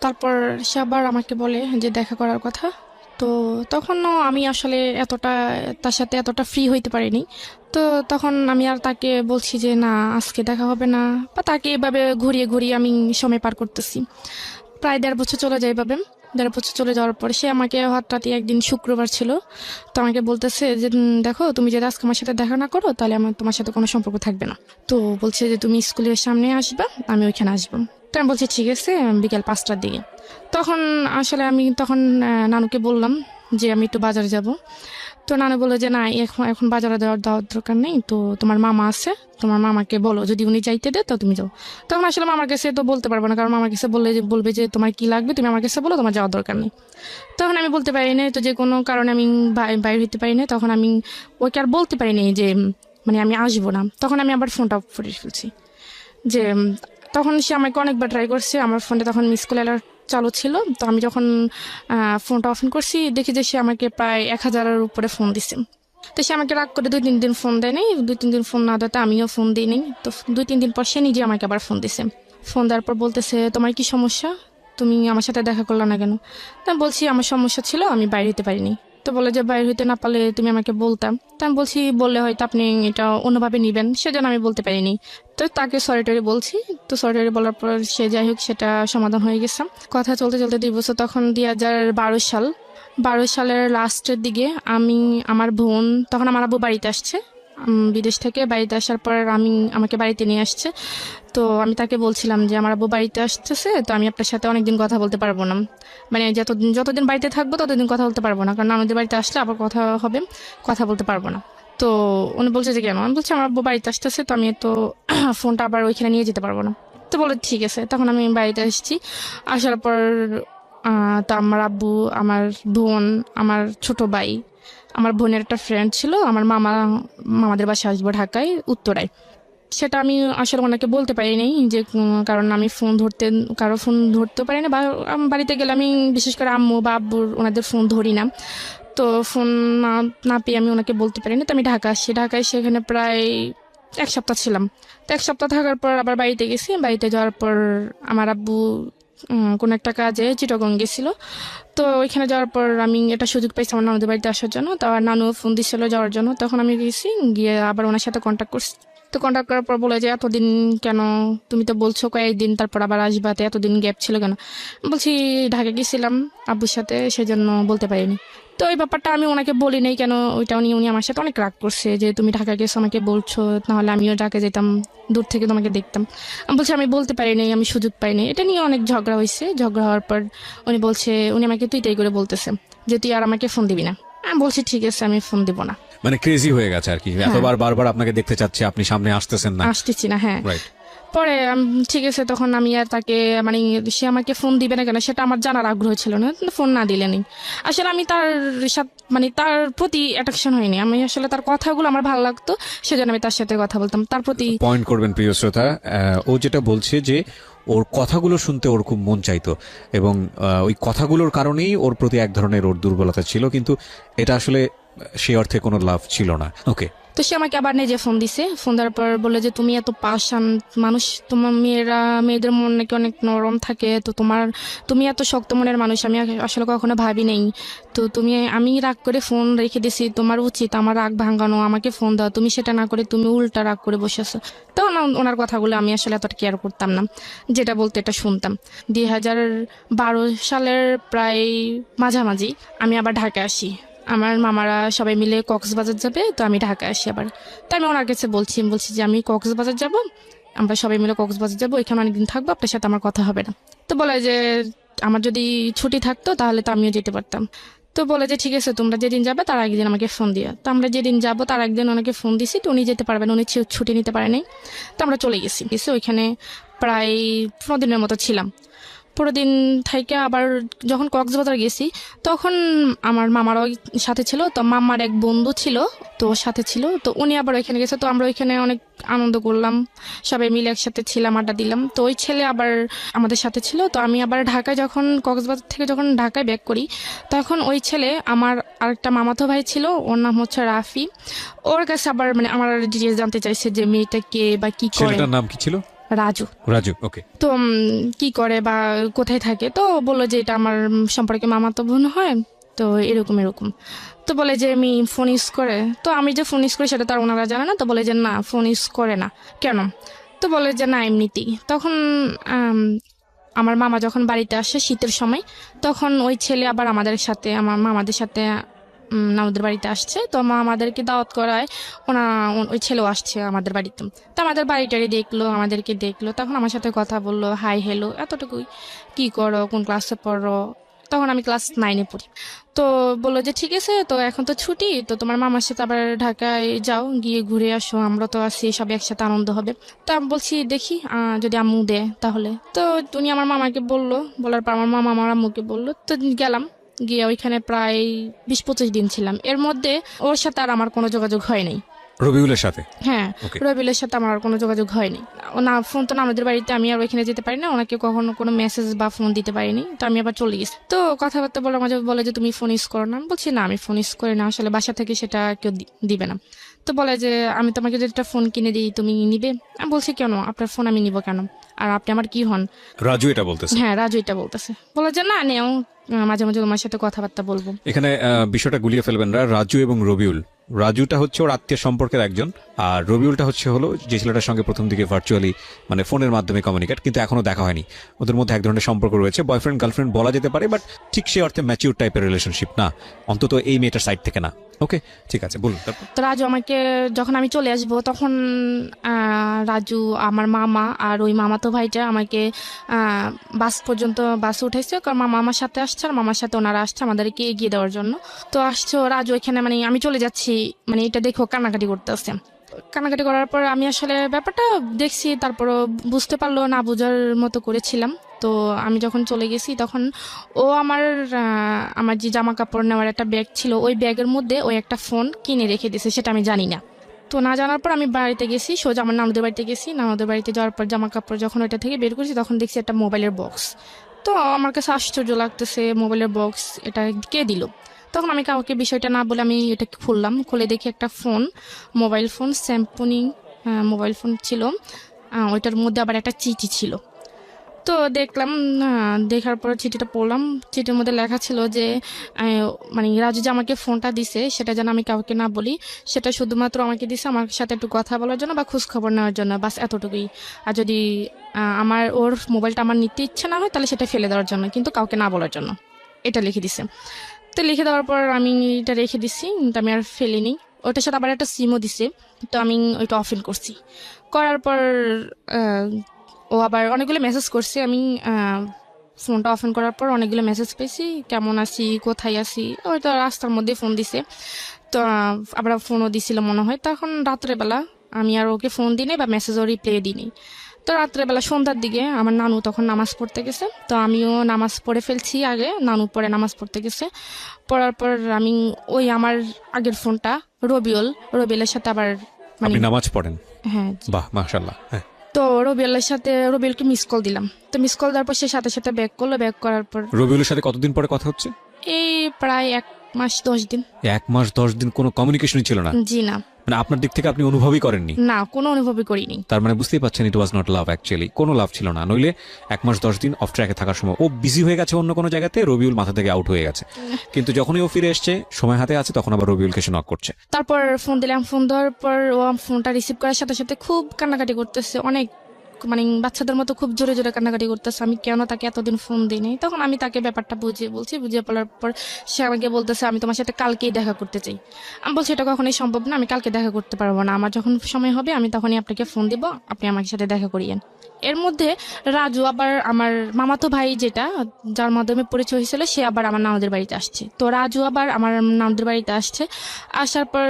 তারপর সে আবার আমাকে বলে যে দেখা করার কথা। তো তখনও আমি আসলে এতটা তার সাথে এতটা ফ্রি হইতে পারিনি। তো তখন আমি আর তাকে বলছি যে না, আজকে দেখা হবে না, বা তাকে এভাবে ঘুরিয়ে ঘুরিয়ে আমি সময় পার করতেছি। প্রায় 1.5 বছর চলে যায় এভাবে। 1.5 বছর চলে যাওয়ার পরে সে আমাকে হঠাৎ একদিন শুক্রবার ছিল, তো আমাকে বলতেছে যে দেখো, তুমি যদি আজকে আমার সাথে দেখা না করো তাহলে আমার তোমার সাথে কোনো সম্পর্ক থাকবে না। তো বলছে যে তুমি স্কুলের সামনে আসবা, আমি ওইখানে আসবো। তো আমি বলছি ঠিক আছে, বিকেল 5টার দিকে। তখন আসলে আমি নানুকে বললাম যে আমি একটু বাজারে যাব। তো নানু বললো যে না, এখন বাজারে দেওয়ার দরকার নেই, তো তোমার মামা আছে, তোমার মামাকে বলো, যদি উনি যাইতে দেয় তো তুমি যাও। তখন আসলে মামার কাছে তো বলতে পারবো না, কারণ মামার কাছে বলবে যে তোমার কি লাগবে, তুমি আমার কাছে বলো, তোমার যাওয়ার দরকার নেই। তখন আমি বলতে পারি না, তো যে কোনো কারণে আমি বাইরে হইতে পারি না। তখন আমি ওকে আর বলতে পারি না যে মানে আমি আসবো না। তখন আমি আবার ফোনটা অফ করে ফেলছি। যে তখন সে আমাকে অনেকবার ট্রাই করছে, আমার ফোনে তখন মিস কল অ্যালার্ট চালু ছিল। তো আমি যখন ফোনটা অফ করছি, দেখি যে সে আমাকে প্রায় 1000-এর উপরে ফোন দিছে। তো সে আমাকে রাগ করে 2-3 দিন ফোন দেয় নাই। 2-3 দিন ফোন না দেওয়াতে আমিও ফোন দিই নি। তো 2-3 দিন পর সে নিজে আমাকে আবার ফোন দিছে। ফোন দেওয়ার পর বলতেছে তোমার কি সমস্যা, তুমি আমার সাথে দেখা করলা না কেন? তা আমি বলছি আমার সমস্যা ছিল, আমি বাইরে হতে পারিনি। তো বলে যে বাইরে হইতে না পারলে তুমি আমাকে বলতাম। তা আমি বলছি বললে হয়তো আপনি এটা অন্যভাবে নিবেন, সেজন্য আমি বলতে পারিনি। তো তাকে সরি টরি বলছি। তো সরি টরি বলার পর সে যাই হোক সেটা সমাধান হয়ে গেছে। কথা চলতে চলতে 2 বছর, তখন 2012 সাল। 12 সালের লাস্টের দিকে আমার বোন, তখন আমার আব্বু বাড়িতে আসছে। বিদেশ থেকে বাড়িতে আসার পর আমাকে বাড়িতে নিয়ে আসছে। তো আমি তাকে বলছিলাম যে আমার আব্বু বাড়িতে আসতেছে, তো আমি আপনার সাথে অনেকদিন কথা বলতে পারবো না, মানে যতদিন বাড়িতে থাকবো ততদিন কথা বলতে পারবো না, কারণ আমাদের বাড়িতে আসলে আবার কথা হবে, কথা বলতে পারবো না। তো উনি বলছে যে কেন, আমি বলছি আমার আব্বু বাড়িতে আসতেছে, তো আমি তো ফোনটা আবার ওইখানে নিয়ে যেতে পারবো না। তো বলে ঠিক আছে। তখন আমি বাড়িতে এসেছি, আসার পর তো আমার আব্বু, আমার বোন, আমার ছোট ভাই, আমার বোনের একটা ফ্রেন্ড ছিল, আমার মামাদের বাসায় আসবো ঢাকায় উত্তরায়। সেটা আমি আসলে ওনাকে বলতে পারিনি যে কারণ আমি কারো ফোন ধরতে পারি না, বা বাড়িতে গেলে আমি বিশেষ করে আম্মু বা আব্বুর ওনাদের ফোন ধরি না। তো ফোন না না পেয়ে আমি ওনাকে বলতে পারিনি। তো আমি ঢাকায় সেখানে প্রায় 1 সপ্তাহ ছিলাম। তো 1 সপ্তাহ থাকার পর আবার বাড়িতে গেছি। বাড়িতে যাওয়ার পর আমার আব্বু কোনো একটা কাজে চিটাগং গেছিল। তো ওইখানে যাওয়ার পর আমি একটা সুযোগ পাইছি আমার নানুদের বাড়িতে আসার জন্য। তো আমার নানু ফোন দিচ্ছিল যাওয়ার জন্য, তখন আমি গেছি, গিয়ে আবার ওনার সাথে কন্ট্যাক্ট করছি। তো কন্ট্যাক্ট করার পর বলে যে এতদিন কেন, তুমি তো বলছো কয়েকদিন তারপর আবার আসবা, তো এতদিন গ্যাপ ছিল কেন? বলছি ঢাকা গেছিলাম আব্বুর সাথে, সেজন্য বলতে পারিনি। তো এই ব্যাপারটা আমি ওনাকে বলি নাই কেন, ওইটা উনি আমার সাথে অনেক রাগ করছে যে তুমি ঢাকা গেছো আমাকে বলছো, নাহলে আমিও ঢাকা যেতাম, দূর থেকে তোমাকে দেখতাম। আমি বলছি আমি বলতে পারি নাই, আমি সুযোগ পাইনি। এটা নিয়ে অনেক ঝগড়া হয়েছে। ঝগড়া হওয়ার পর উনি আমাকে তুই করে বলতেছে যে তুই আর আমাকে ফোন দিবি না। আমি বলছি ঠিক আছে, আমি ফোন দিব না। মানে ক্রেজি হয়ে গেছে আর কি, এতবার বারবার আপনাকে দেখতে চাচ্ছে, আপনি সামনে আসতেছেন না। আসতেছি না, হ্যাঁ। রাইট। পরে ঠিক আছে, তখন আমি আর তাকে, মানে সে আমাকে ফোন দিবে না কেন সেটা আমার জানার আগ্রহ ছিল না, ফোন না দিলে নেই। আসলে আমি তার সাথে, মানে তার প্রতি অ্যাট্রাকশন হয়নি, আমি আসলে তার কথাগুলো আমার ভালো লাগতো, সেজন্য আমি তার সাথে কথা বলতাম, তার প্রতি। পয়েন্ট করবেন প্রিয় শ্রোতা, ও যেটা বলছে যে ওর কথাগুলো শুনতে ওর খুব মন চাইতো, এবং ওই কথাগুলোর কারণেই ওর প্রতি এক ধরনের ওর দুর্বলতা ছিল, কিন্তু এটা আসলে সে অর্থে কোনো লাভ ছিল না। ওকে। তো সে আমাকে আবার নিজে ফোন দিছে। ফোন দেওয়ার পর বলে যে তুমি এত পাষাণ মানুষ, তোমার মেয়েদের মন নাকি অনেক নরম থাকে, তো তুমি এত শক্ত মনের মানুষ, আমি আসলে কখনো ভাবি নেই। তো আমি রাগ করে ফোন রেখে দিছি, তোমার উচিত আমার রাগ ভাঙানো, আমাকে ফোন দাও, তুমি সেটা না করে তুমি উল্টা রাগ করে বসেছো। তখন ওনার কথাগুলো আমি আসলে এতটা কেয়ার করতাম না, যেটা বলতে এটা শুনতাম। 2012 সালের প্রায় মাঝামাঝি আমি আবার ঢাকা আসি। আমার মামারা সবাই মিলে কক্সবাজার যাবে, তো আমি ঢাকা আসি আবার। তো আমি ওনার কাছে বলছি যে আমি কক্সবাজার যাব, আমরা সবাই মিলে কক্সবাজার যাবো, এখানে অনেকদিন থাকবো, আপনার সাথে আমার কথা হবে না। তো বলে যে আমার যদি ছুটি থাকতো তাহলে তো আমিও যেতে পারতাম। তো বলে যে ঠিক আছে, তোমরা যেদিন যাবে তার একদিন আমাকে ফোন দিও। তো আমরা যেদিন যাবো তার একদিন ওনাকে ফোন দিছি, তো উনি যেতে পারবেন, উনি ছুটি নিতে পারে নাই। তো আমরা চলে গেছি ওইখানে প্রায় 15 দিনের মতো ছিলাম। পুরো দিন থেকে আবার যখন কক্সবাজার গেছি, তখন আমার মামারও সাথে ছিল, তো মামার এক বন্ধু ছিল, তো ওর সাথে ছিল, তো উনি আবার ওইখানে গেছে। তো আমরা ওইখানে অনেক আনন্দ করলাম, সবাই মিলে একসাথে ছিলাম, আড্ডা দিলাম। তো ওই ছেলে আবার আমাদের সাথে ছিল। তো আমি আবার কক্সবাজার থেকে যখন ঢাকায় ব্যাক করি, তখন ওই ছেলে আমার আরেকটা মামাতো ভাই ছিল, ওর নাম হচ্ছে রাফি। ওর কাছে আবার মানে আমার ডিটেলস জানতে চাইছে যে মেয়েটা কে বা কি করে। ছেলেটার নাম কি ছিল? রাজু। ওকে। তো কি করে বা কোথায় থাকে, তো বললো যে এটা আমার সম্পর্কে মামাতো বোন হয়, তো এরকম এরকম। তো বলে যে আমি ফোন ইউজ করে, তো আমি যে ফোন ইউজ করি সেটা তার ওনারা জানে না। তো বলে যে না, ফোন ইউজ করে না কেন? তো বলে যে না, এমনিতেই। তখন আমার মামা যখন বাড়িতে আসে শীতের সময়, তখন ওই ছেলে আবার আমার মামাদের সাথে আমাদের বাড়িতে আসছে। তো আমাদেরকে দাওয়াত করায়, ওই ছেলেও আসছে আমাদের বাড়িতে। তো আমাদের বাড়িটারি দেখলো, আমাদেরকে দেখলো, তখন আমার সাথে কথা বললো, হাই হ্যালো, এতটুকুই। কি করো, কোন ক্লাসে পড়ো? তখন আমি ক্লাস 9-এ পড়ি। তো বললো যে ঠিক আছে, তো এখন তো ছুটি, তো তোমার মামার সাথে আবার ঢাকায় যাও, গিয়ে ঘুরে আসো, আমরা তো আছি, সব একসাথে আনন্দ হবে। তো আমি বলছি দেখি যদি আম্মু দেয় তাহলে। তো উনি আমার মামাকে বললো, বলার পর আমার মামা আমার আম্মুকে বললো। তো গেলাম, গিয়ে ওইখানে প্রায় 20-25 দিন ছিলাম। এর মধ্যে ওর সাথে আর আমার কোনো যোগাযোগ হয় নাই। রবিউলের সাথে? হ্যাঁ, Okay. রবিউলের সাথে আমার আর কোনো যোগাযোগ হয়নি। ও না ফোন তো না আমাদের বাড়িতে, আমি আর ওইখানে যেতে পারি না, ওনাকে কখনো কোনো মেসেজ বা ফোন দিতে পারিনি। তো আমি আবার চলে গেছি। তো কথাবার্তা বলে মাঝে বলে যে তুমি ফোন ইউজ করো না। আমি বলছি না, আমি ফোন ইউজ করি না, আসলে বাসা থেকে সেটা কেউ দিবে না। তো বলে যে আমি তোমাকে যদি একটা ফোন কিনে দিই তুমি নিবে? আমি বলছি কেন, আপনার ফোন আমি নিব কেন, আর আপনি আমার কি হন? রাজু এটা বলতেছে? হ্যাঁ, রাজু এটা বলতেছে। বলে যে না নেও, মাঝে মাঝে তোমার সাথে কথাবার্তা বলবো। এখানে বিষয়টা গুলিয়ে ফেলবেন না, রাজু এবং রবিউল রাজুটা হচ্ছে ওর আত্মীয় সম্পর্কের একজন, আর রবিউলটা হলো যে ছেলেটার সঙ্গে প্রথম দিকে ভার্চুয়ালি মানে ফোনের মাধ্যমে কমিউনিকেট, কিন্তু এখনো দেখা হয়নি। ওদের মধ্যে এক ধরনের সম্পর্ক রয়েছে, বয়ফ্রেন্ড গার্লফ্রেন্ড বলা যেতে পারে, বাট ঠিক সে অর্থে ম্যাচিউর টাইপের রিলেশনশিপ না, অন্তত এই মেয়েটার সাইড থেকে না। ওকে, ঠিক আছে, বলুন তারপর। তো রাজু আমাকে যখন আমি চলে আসবো তখন রাজু আমার মামা আর ওই মামাতো ভাইটা আমাকে বাস পর্যন্ত বাস উঠেছে, কারণ মামা আমার সাথে আসছে আর মামার সাথে ওনারা আসছে আমাদেরকে এগিয়ে দেওয়ার জন্য। তো আসছে রাজু এখানে, মানে আমি চলে যাচ্ছি, মানে এটা দেখো কান্নাকাটি করতে আসছে। কান্নাকাটি করার পর আমি আসলে ব্যাপারটা দেখছি, তারপরও বুঝতে পারলো না, বোঝার মতো করেছিলাম। তো আমি যখন চলে গেছি তখন ও আমার যে জামা কাপড় নেওয়ার একটা ব্যাগ ছিল, ওই ব্যাগের মধ্যে ওই একটা ফোন কিনে রেখে দিয়েছে, সেটা আমি জানি না। তো না জানার পর আমি বাড়িতে গেছি, সোজা আমার নানুদের বাড়িতে গেছি। নানুদের বাড়িতে যাওয়ার পর জামা কাপড় যখন ওইটা থেকে বের করেছি তখন দেখছি একটা মোবাইলের বক্স। তো আমার কাছে আশ্চর্য লাগতেছে, মোবাইলের বক্স এটা কে দিল। তখন আমি কাউকে বিষয়টা না বলে আমি এটা খুললাম, খুলে দেখি একটা phone, mobile phone, Samsung mobile phone ছিল। ওইটার মধ্যে আবার একটা চিঠি ছিল। তো দেখলাম, দেখার পর চিঠিটা পড়লাম। চিঠির মধ্যে লেখা ছিল যে মানে রাজু যে আমাকে ফোনটা দিছে সেটা যেন আমি কাউকে না বলি, সেটা শুধুমাত্র আমাকে দিছে আমার সাথে একটু কথা বলার জন্য বা খোঁজ খবর নেওয়ার জন্য, বাস এতটুকুই। আর যদি ওর মোবাইলটা আমার নিতে ইচ্ছা না হয় তাহলে সেটা ফেলে দেওয়ার জন্য, কিন্তু কাউকে না বলার জন্য, এটা লিখে দিছে। তো লিখে দেওয়ার পর আমি এটা রেখে দিছি, কিন্তু আমি আর ফেলিনি। ওটার সাথে আবার একটা সিমও দিছে, তো আমি ওইটা অফ করছি। করার পর ও আবার অনেকগুলো মেসেজ করছে। আমি ফোনটা অফ করার পর অনেকগুলো মেসেজ পেয়েছি, কেমন আছি, কোথায় আছি, হয়তো রাস্তার মধ্যে ফোন দিছে। তো আবার ফোনও দিছিল মনে হয়। তখন রাত্রেবেলা আমি আর ওকে ফোন দিই বা মেসেজও রিপ্লাই দিই। তো রাত্রেবেলা সন্ধ্যার দিকে আমার নানু তখন নামাজ পড়তে গেছে, তো আমিও নামাজ পড়ে ফেলছি আগে, নানু পরে নামাজ পড়তে গেছে। পড়ার পর আমি ওই আমার আগের ফোনটা রবিউলের সাথে আবার আপনি নামাজ পড়েন? হ্যাঁ। বাহ, মাশাআল্লাহ। হ্যাঁ। তো রবিউলকে মিস কল দিলাম। তো মিস কল দেওয়ার পর সে সাথে সাথে ব্যাক করলো। ব্যাক করার পর রবিউলের সাথে কতদিন পরে কথা হচ্ছে? এই প্রায় 1 মাস 10 দিন। 1 মাস 10 দিন কোনো কমিউনিকেশনই ছিল না? জি না। মানে আপনার দিক থেকে আপনি অনুভবই করেননি? না, কোনো অনুভবই করিনি। তার মানে বুঝতেই পাচ্ছেন ইট ওয়াজ নট লাভ, অ্যাকচুয়ালি কোনো লাভ ছিল না। নইলে 1 মাস 10 দিন অফ ট্র্যাকে থাকার সময় ও বিজি হয়ে গেছে অন্য কোনো জায়গাতে, রবিউল মাথা থেকে আউট হয়ে গেছে, কিন্তু যখনই ও ফিরে এসছে সময় হাতে আছে তখন আবার রবিউলকে সে নক করছে। তারপর ফোন দিলাম, ফোন দেওয়ার পর ও ফোনটা রিসিভ করার সাথে সাথে খুব কান্নাকাটি করতেছে, অনেক, মানে বাচ্চাদের মতো খুব জোরে জোরে কান্নাকাটি করতেছে। আমি কেন তাকে এতদিন ফোন দিইনি। তখন আমি তাকে ব্যাপারটা বুঝিয়ে বলার পর সে আমাকে বলতেছে আমি তোমার সাথে কালকেই দেখা করতে চাই। আমি বলছি এটা কখনোই সম্ভব না, আমি কালকে দেখা করতে পারবো না, আমার যখন সময় হবে আমি তখনই আপনাকে ফোন দিব, আপনি আমার সাথে দেখা করিয়েন। এর মধ্যে রাজু আবার আমার মামাতো ভাই যার মাধ্যমে পরিচয় হয়েছিল, সে আবার আমার নানুদের বাড়িতে আসছে। তো রাজু আবার আমার নানুদের বাড়িতে আসছে। আসার পর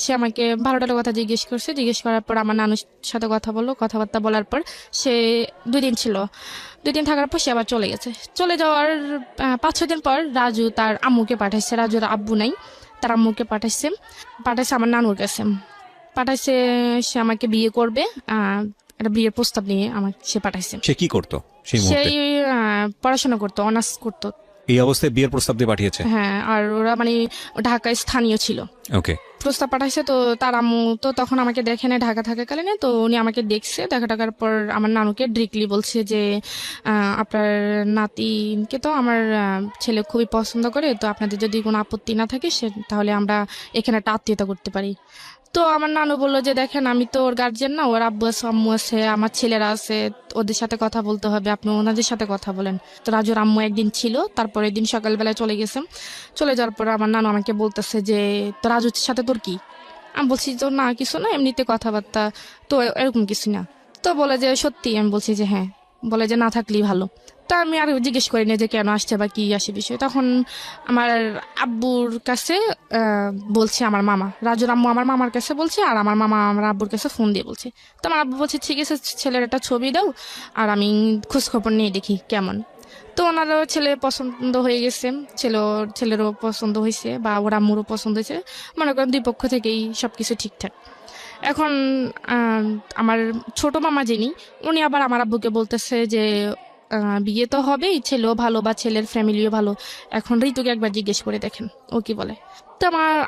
সে আমাকে ভালোটার কথা জিজ্ঞেস করছে। জিজ্ঞেস করার পর আমার নানুর সাথে কথা বললো। কথাবার্তা বলার পর সে 2 দিন ছিল। 2 দিন থাকার পর সে আবার চলে গেছে। চলে যাওয়ার 5-6 দিন পর রাজু তার আম্মুকে পাঠাইছে। রাজুর আব্বু নাই, তার আম্মুকে পাঠাইছে আমার নানুর কাছে। পাঠাইছে সে আমাকে বিয়ে করবে, একটা বিয়ের প্রস্তাব নিয়ে আমাকে সে পাঠাইছে। সে কি করতো সেই মুহূর্তে? সেই পড়াশোনা করতো, অনার্স করতো। এই অবস্থায় বিয়ের প্রস্তাব দিয়ে পাঠিয়েছে? হ্যাঁ, আর ওরা মানে ঢাকায় স্থানীয় ছিল। ওকে। প্রস্তাব পাঠাইছে। তো তার আম্মু তো তখন আমাকে দেখে না ঢাকা থাকাকালীন, তো উনি আমাকে দেখছে। টাকার পর আমার নানুকে ডিরেক্টলি বলছে যে আপনার নাতিকে তো আমার ছেলে খুবই পছন্দ করে, তো আপনাদের যদি কোনো আপত্তি না থাকে তাহলে আমরা এখানে একটা আত্মীয়তা করতে পারি। তো আমার নানু বললো যে দেখেন আমি তো ওর গার্জিয়ান না, ওর আব্বু আছে, আম্মু আছে, আমার ছেলেরা আছে, ওদের সাথে কথা বলতে হবে, আপনি ওনাদের সাথে কথা বলেন। তো রাজুর আম্মু একদিন ছিল, তারপরের দিন সকালবেলায় চলে গেছে। চলে যাওয়ার পর আমার নানু আমাকে বলতেছে যে তো রাজুর সাথে তোর কি? আমি বলছি তো না কিছু না, এমনিতে কথাবার্তা, তো এরকম কিছু না। তো বলে যে সত্যি? আমি বলছি যে হ্যাঁ। বলে যে না থাকলেই ভালো। তা আমি আর জিজ্ঞেস করি না যে কেন আসছে বা কি আসে বিষয়। তখন আমার আব্বুর কাছে বলছে আমার মামা, রাজুর আম্মু আমার মামার কাছে বলছে, আর আমার মামা আমার আব্বুর কাছে ফোন দিয়ে বলছে। তো আমার আব্বু বলছে ঠিক আছে, ছেলের একটা ছবি দাও আর আমি খোঁজখবর নিয়ে দেখি কেমন। তো ওনারও ছেলে পছন্দ হয়ে গেছে, ছেলেরও পছন্দ হয়েছে বা ওর আম্মুরও পছন্দ হয়েছে। মনে করেন 2 পক্ষ থেকেই সবকিছু ঠিকঠাক। এখন আমার ছোট মামা যিনি, উনি আবার আমার আব্বুকে বলতেছে যে বিয়ে তো হবেই, ছেলেও ভালো বা ছেলের ফ্যামিলিও ভালো, এখন ঋতুকে একবার জিজ্ঞেস করে দেখেন ও কি বলে। তো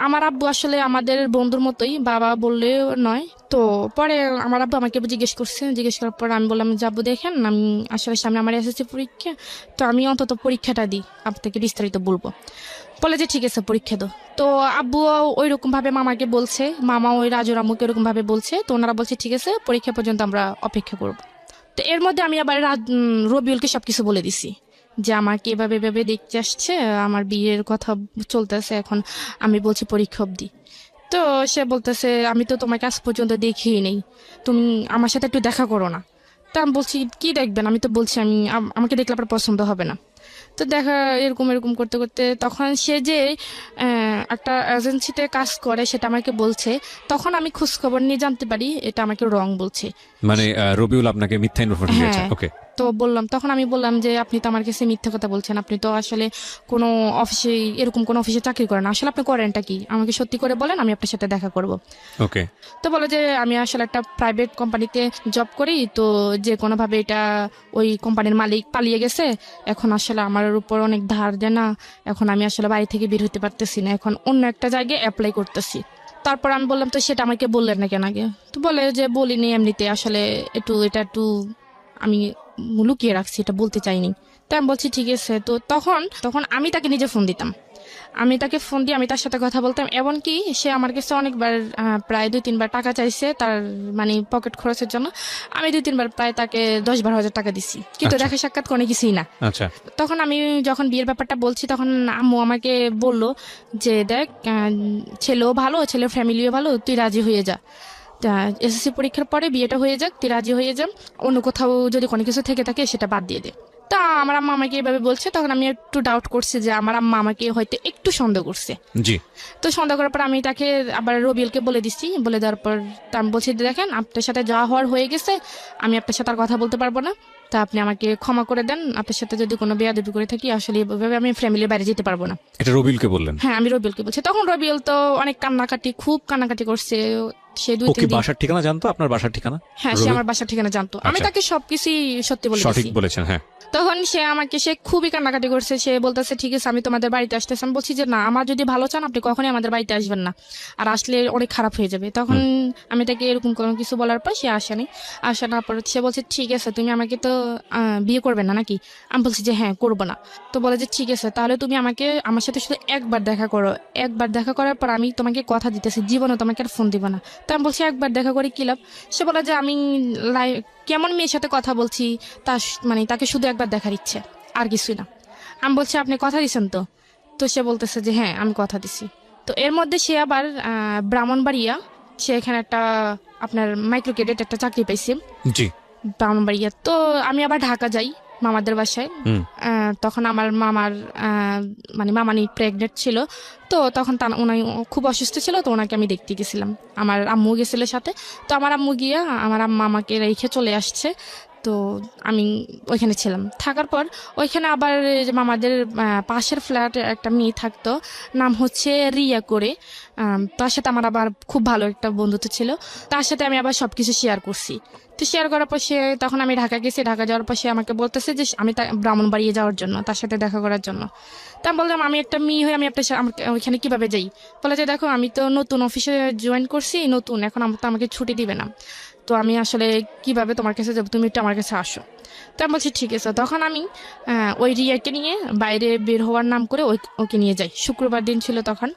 আমার আব্বু আসলে আমাদের বন্ধুর মতোই, বাবা বললেও নয়। তো পরে আমার আব্বু আমাকে জিজ্ঞেস করার পর আমি বললাম যে আব্বু দেখেন, আমি আসলে সামনে আমার এসএসসি পরীক্ষা, তো আমি অন্তত পরীক্ষাটা দিই, আপনাকে বিস্তারিত বলবো। বলে যে ঠিক আছে পরীক্ষা দাও। তো আব্বু ওই রকম ভাবে মামাকে বলছে, মামা ওই রাজুর আম্মুকে এরকম ভাবে বলছে, তো ওনারা বলছে ঠিক আছে পরীক্ষা পর্যন্ত আমরা অপেক্ষা করব। তো এর মধ্যে আমি আবার রবিউলকে সবকিছু বলে দিছি যে আমাকে এভাবে এভাবে দেখতে আসছে, আমার বিয়ের কথা চলতেছে, এখন আমি বলছি পরীক্ষা অবধি। তো সে বলতেছে আমি তো তোমাকে আজ পর্যন্ত দেখিই নেই, তুমি আমার সাথে একটু দেখা করো না। তা আমি বলছি কি দেখবেন, আমি তো বলছি আমি আমাকে দেখলে আপনার পছন্দ হবে না। তো দেখা এরকম এরকম করতে করতে তখন সে যে একটা এজেন্সিতে কাজ করে সেটা আমাকে বলছে, তখন আমি খোঁজ খবর নিয়ে জানতে পারি এটা আমাকে রং বলছে। মানে রবিউল আপনাকে মিথ্যা ইনফরমেশন দিয়েছে? হ্যাঁ। ওকে। তো বললাম, তখন আমি বললাম যে আপনি তো আমার কাছে মিথ্যা কথা বলছেন, আপনি তো আসলে কোনো অফিসে এরকম কোনো অফিসে চাকরি করেন না, আসলে আপনি করেনটা কি আমাকে সত্যি করে বলেন, আমি আপনার সাথে দেখা করব। ওকে। তো বলে যে আমি আসলে একটা প্রাইভেট কোম্পানিতে জব করি, তো যে কোনোভাবে এটা ওই কোম্পানির মালিক পালিয়ে গেছে, এখন আসলে আমার উপর অনেক ধার দেনা, এখন আমি আসলে বাড়ি থেকে বের হতে পারতেছি না, এখন অন্য একটা জায়গায় অ্যাপ্লাই করতেছি। তারপর আমি বললাম তো সেটা আমাকে বললেন না কেন আগে? তো বলে যে বলিনি, এমনিতে আসলে এটা একটু আমি লুকিয়ে রাখছি, এটা বলতে চাইনি। তো আমি বলছি ঠিক আছে। তো তখন তখন আমি তাকে নিজে ফোন দিতাম, আমি তাকে ফোন দিয়ে আমি তার সাথে কথা বলতাম, এমনকি সে আমার কাছে অনেকবার প্রায় 2-3 বার টাকা চাইছে তার মানে পকেট খরচের জন্য। আমি 2-3 বার প্রায় তাকে 10-12 হাজার টাকা দিছি, কিন্তু আচ্ছা। দেখা সাক্ষাৎ কোনো কিছুই না। আচ্ছা। তখন আমি যখন বিয়ের ব্যাপারটা বলছি তখন আম্মু আমাকে বলল যে দেখ ছেলেও ভালো, ছেলের ফ্যামিলিও ভালো, তুই রাজি হয়ে যা, এসএসসি পরীক্ষার পরে বিয়েটা হয়ে যাক, তুই রাজি হয়ে যা, অন্য কোথাও যদি কোনো কিছু থেকে থাকে সেটা বাদ দিয়ে দে। তা আমার আম্মা আমাকে এভাবে বলছে, তখন আমি একটু ডাউট করছি যে আমার আম্মা আমাকে হয়তো একটু সন্দেহ করছে। জি। তো সন্দেহ করার পর আমি তাকে আবার রবিউলকে বলে দিচ্ছি, বলে দেওয়ার পর তা আমি বলছি দেখেন আপনার সাথে যা হওয়ার হয়ে গেছে, আমি আপনার সাথে আর কথা বলতে পারবো না, তা আপনি আমাকে ক্ষমা করে দেন, আপনার সাথে যদি কোনো বেয়াদবি করে থাকি আসলে এভাবে আমি ফ্যামিলির বাইরে যেতে পারবো না। এটা রবিউলকে বললেন? হ্যাঁ আমি রবিউলকে বলছি। তখন রবিউল তো অনেক কান্নাকাটি, খুব কান্নাকাটি করছে, সে ওকে 2-3 দিন। বাসার ঠিকানা জানতো? আপনার বাসার ঠিকানা? হ্যাঁ সে রবিউল আমার বাসার ঠিকানা জানতো, আমি আচ্ছা। তাকে সবকিছুই সত্যি বলে সঠিক দিয়েছি। বলেছেন, হ্যাঁ। তখন সে খুবই কান্নাকাটি করছে, সে বলতেছে ঠিক আছে আমি তোমাদের বাড়িতে আসতেছি। আমি বলছি যে না, আমার যদি ভালো চান আপনি কখনোই আমাদের বাড়িতে আসবেন না, আর আসলে অনেক খারাপ হয়ে যাবে। তখন আমি তাকে এরকম কোনো কিছু বলার পর সে আসেনি। আসার পর সে বলছে ঠিক আছে তুমি আমাকে তো বিয়ে করবে না নাকি? আমি বলছি যে হ্যাঁ করবো না। তো বলে যে ঠিক আছে তাহলে তুমি আমার সাথে শুধু একবার দেখা করো, একবার দেখা করার পর আমি তোমাকে কথা দিতেছি জীবনে তোমাকে আর ফোন দিব না। তো আমি বলছি একবার দেখা করে কি লাভ? সে বলে যে আমি কেমন মেয়ের সাথে কথা বলছি, মানে তাকে শুধু একবার দেখার ইচ্ছে, আর কিছুই না। আমি বলছি আপনি কথা দিছেন তো? তো সে বলতেছে যে হ্যাঁ আমি কথা দিছি। তো এর মধ্যে সে আবার ব্রাহ্মণবাড়িয়া, সে এখানে একটা আপনার মাইক্রো ক্রেডিট একটা চাকরি পাইছে জি। ব্রাহ্মণবাড়িয়া। তো আমি আবার ঢাকা যাই মামাদের বাসায়। হুম। তখন আমার মামার মানে মামানি প্রেগনেন্ট ছিল, তো তখন উনি খুব অসুস্থ ছিল, তো ওনাকে আমি দেখতে গেছিলাম, আমার আম্মু গেছিল সাথে। তো আমার আম্মু গিয়া আমার আম্মা আমাকে রেখে চলে আসছে। তো আমি ওইখানে ছিলাম, থাকার পর ওইখানে আবার এই যে মামাদের পাশের ফ্ল্যাটে একটা মেয়ে থাকতো, নাম হচ্ছে রিয়া করে। তার সাথে আমার আবার খুব ভালো একটা বন্ধুত্ব ছিল, তার সাথে আমি আবার সবকিছু শেয়ার করছি। তো শেয়ার করার পর তখন আমি ঢাকা গেছি, ঢাকা যাওয়ার পর সে আমাকে বলতেছে যে আমি ব্রাহ্মণবাড়িয়ে যাওয়ার জন্য, তার সাথে দেখা করার জন্য। তা আমি বললাম আমি একটা মেয়ে হয়ে আমি ওইখানে কিভাবে যাই? বলে যে দেখো আমি তো নতুন অফিসে জয়েন করছি, নতুন, এখন আমাকে ছুটি দিবে না, তো আমি আসলে কিভাবে তোমার কাছে যাবো, তুমি একটু আমার কাছে আসো। তো আমি বলছি ঠিক আছে। তখন আমি ওই রিয়াকে নিয়ে বাইরে বের হওয়ার নাম করে ওকে নিয়ে যাই, শুক্রবার দিন ছিল তখন।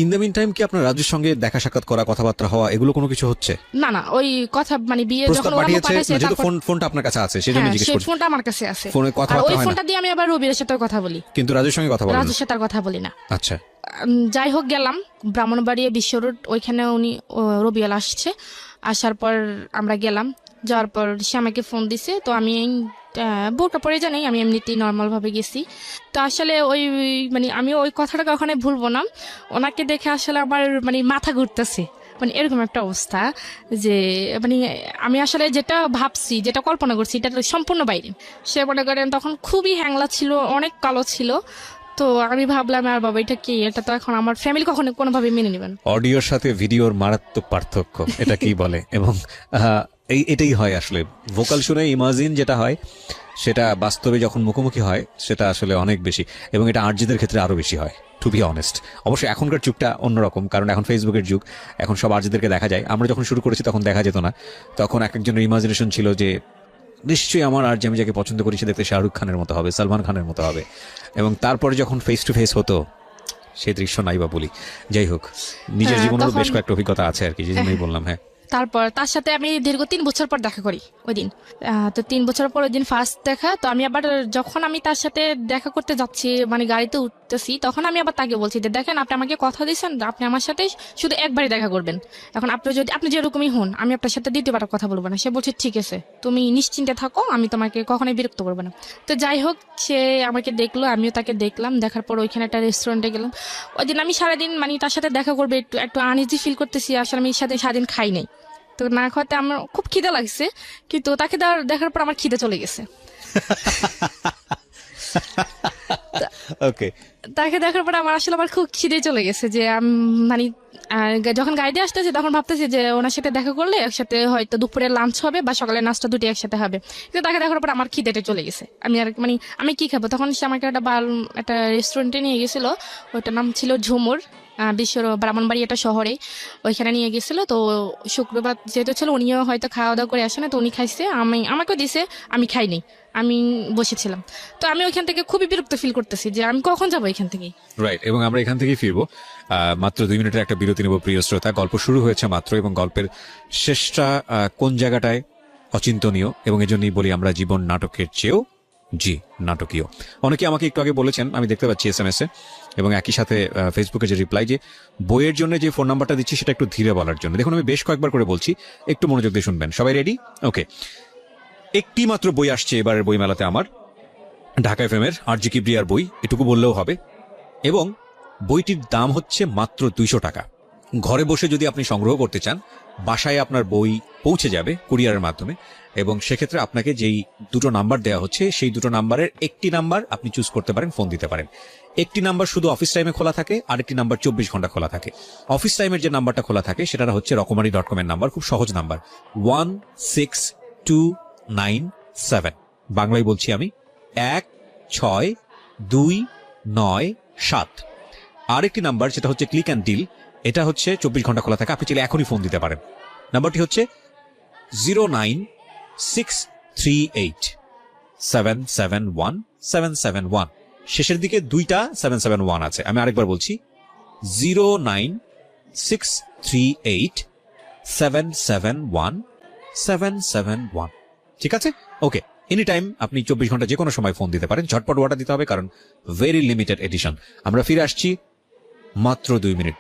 ইন দ্য মিন টাইম কি আপনার রাজুর সঙ্গে দেখা সাক্ষাৎ করা, কথাবার্তা হওয়া, এগুলো কোনো কিছু হচ্ছে? না না, ওই কথা মানে বিয়ে যখন প্রস্তাব ওরা পাঠিয়েছে, পাঠাইছে যেহেতু তারপর ফোনটা আপনার কাছে আছে সেজন্য হ্যাঁ জিজ্ঞেস সেই করছি। ফোনটা আমার কাছে আছে, ফোনে আর কথাবার্তা ওই হয় না, ফোনটা দিয়ে আমি আবার রবির সাথে কথা বলি, কিন্তু রাজুর সঙ্গে কথা বলেন না? রাজুর সাথে আর কথা বলি না। আচ্ছা। যাই হোক গেলাম ব্রাহ্মণবাড়িয়া বিশ্ব রোড, ওইখানে রবিয়াল আসছে। আসার পর আমরা গেলাম, যাওয়ার পর সে আমাকে ফোন দিছে। তো আমি বোরকা পরে জানি, আমি এমনিতেই নর্মাল ভাবে গেছি। তো আসলে ওই মানে আমি ওই কথাটা কখনোই ভুলবো না, ওনাকে দেখে আসলে আমার মানে মাথা ঘুরতেছে, মানে এরকম একটা অবস্থা যে মানে আমি আসলে যেটা ভাবছি, যেটা কল্পনা করছি, এটা সম্পূর্ণ বাইরে। সে মনে করেন তখন খুবই হ্যাংলা ছিল, অনেক কালো ছিল। তো আমি ভাবলাম আর বাবা এটা কি, এটা তো এখন আমার ফ্যামিলি কখনো কোনোভাবে মেনে নেবেন। অডিওর সাথে ভিডিওর মারাত্মক পার্থক্য, এটা কি বলে? এবং এটাই হয় আসলে, ভোকাল শুনে ইমাজিন যেটা হয় সেটা বাস্তবে যখন মুখোমুখি হয় সেটা আসলে অনেক বেশি, এবং এটা আরজিদের ক্ষেত্রে আরো বেশি হয়, টু বি অনেস্ট। অবশ্যই এখনকার যুগটা অন্যরকম, কারণ এখন ফেসবুকের যুগ, এখন সব আরজিদেরকে দেখা যায়। আমরা যখন শুরু করেছি তখন দেখা যেত না, তখন এক একজনের ইমাজিনেশন ছিল যে নিশ্চয়ই আমার আরজি, আমি যাকে পছন্দ করি সে দেখতে শাহরুখ খানের মতো হবে, সালমান খানের মতো হবে, এবং তারপরে যখন ফেস টু ফেস হতো সেই দৃশ্য নাই বা বলি। যাই হোক, নিজের হ্যাঁ, জীবনেরও বেশ তখন- কয়েকটা অভিজ্ঞতা আছে আর কি, যে জন্যই বললাম। হ্যাঁ, তারপর তার সাথে আমি দীর্ঘ 3 বছর পর দেখা করি ওই দিন। তো 3 বছর পর ওই দিন ফার্স্ট দেখা। তো আমি আবার যখন আমি তার সাথে দেখা করতে যাচ্ছি, মানে গাড়িতে উঠতেছি, তখন আমি আবার তাকে বলছি যে দেখেন, আপনি আমাকে কথা দিয়েছেন আপনি আমার সাথে শুধু একবারই দেখা করবেন। এখন আপনি যেরকমই হন, আমি আপনার সাথে দ্বিতীয়বার কথা বলবো না। সে বলছে ঠিক আছে, তুমি নিশ্চিন্তে থাকো, আমি তোমাকে কখনোই বিরক্ত করবো না। তো যাই হোক, সে আমাকে দেখলো, আমিও তাকে দেখলাম। দেখার পর ওইখানে একটা রেস্টুরেন্টে গেলাম। ওই দিন আমি সারাদিন মানে তার সাথে দেখা করবে একটু একটু আনইজি ফিল করতেছি। আসলে আমি সারাদিন খাই নাই। তো না খাওয়াতে আমার খুব খিদে লাগছে, কিন্তু তাকে দেখার পর আমার খিদে চলে গেছে। ওকে। তাকে দেখার পর আমার খুব খিদে চলে গেছে, যে আমি মানে যখন গাড়ি দিয়ে আসতেছে তখন ভাবতেছি যে ওনার সাথে দেখা করলে একসাথে হয়তো দুপুরে লাঞ্চ হবে বা সকালে নাস্তা দুটি একসাথে হবে। কিন্তু তাকে দেখার পর আমার খিদেটা চলে গেছে। আমি আর মানে আমি কি খাবো? তখন সে আমাকে একটা রেস্টুরেন্টে নিয়ে গেছিল। ওইটার নাম ছিল ঝুমুর, বিশ্বর ব্রাহ্মণবাড়ি একটা শহরে। ওইখানে নিয়ে গেছিল। তো শুক্রবার যেহেতু ছিল, উনিও হয়তো খাওয়া দাওয়া করে আসে না, তো উনি খাইছে, আমাকেও দিছে, আমি খাইনি, আমি বসেছিলাম। তো আমি ওইখান থেকে খুবই বিরক্ত ফিল করতেছি যে আমি কখন যাবো এখান থেকে। রাইট, এবং আমরা এখান থেকেই ফিরবো। মাত্র 2 মিনিটের একটা বিরতি নেব প্রিয় শ্রোতা। গল্প শুরু হয়েছে মাত্র, এবং গল্পের শেষটা কোন জায়গাটায় অচিন্তনীয়, এবং এজন্যই বলি আমরা জীবন নাটকের চেয়েও নাটকীয়। অনেকে আমাকে একটু আগে বলেছেন, আমি দেখতে পাচ্ছি SMS এ, এবং একই সাথে ফেসবুকে যে রিপ্লাই, যে বইয়ের জন্য যে ফোন নাম্বারটা দিচ্ছি সেটা একটু ধীরে বলার জন্য। দেখুন, আমি বেশ কয়েকবার করে বলছি, একটু মনোযোগ দিয়ে শুনবেন। সবাই রেডি? ওকে। একটি মাত্র বই আসছে এবারের বইমেলাতে আমার, ঢাকা FM এর আরজি কিবরিয়ার বই, এটুকু বললেও হবে। এবং বইটির দাম হচ্ছে মাত্র 200 টাকা। ঘরে বসে যদি আপনি সংগ্রহ করতে চান, বাসায় আপনার বই পৌঁছে যাবে কুরিয়ারের মাধ্যমে, এবং সেক্ষেত্রে আপনাকে যেই দুটো নাম্বার দেওয়া হচ্ছে, সেই দুটো নাম্বারের একটি নাম্বার আপনি চুজ করতে পারেন, ফোন দিতে পারেন। একটি নাম্বার শুধু অফিস টাইমে খোলা থাকে, আরেকটি নাম্বার 24 ঘন্টা খোলা থাকে। অফিস টাইমের যে নাম্বারটা খোলা থাকে সেটা হচ্ছে রকমারি.com এর নাম্বার, খুব সহজ নাম্বার, 16297। বাংলায় বলছি আমি, 16297। আরেকটি নাম্বার যেটা হচ্ছে ক্লিক অ্যান্ড ডিল, এটা হচ্ছে 24 ঘন্টা খোলা থাকে, আপনি চাইলে এখনই ফোন দিতে পারেন। নাম্বারটি হচ্ছে 09638771771। শেষের দিকে 2টা 771 আছে। আমি আরেকবার বলছি, 09638771771। ঠিক আছে? ওকে। এনি টাইম আপনি 24 ঘন্টা যে কোনো সময় ফোন দিতে পারেন। ঝটপট অর্ডার দিতে হবে, কারণ ভেরি লিমিটেড এডিশন। আমরা ফিরে আসছি মাত্র 2 মিনিট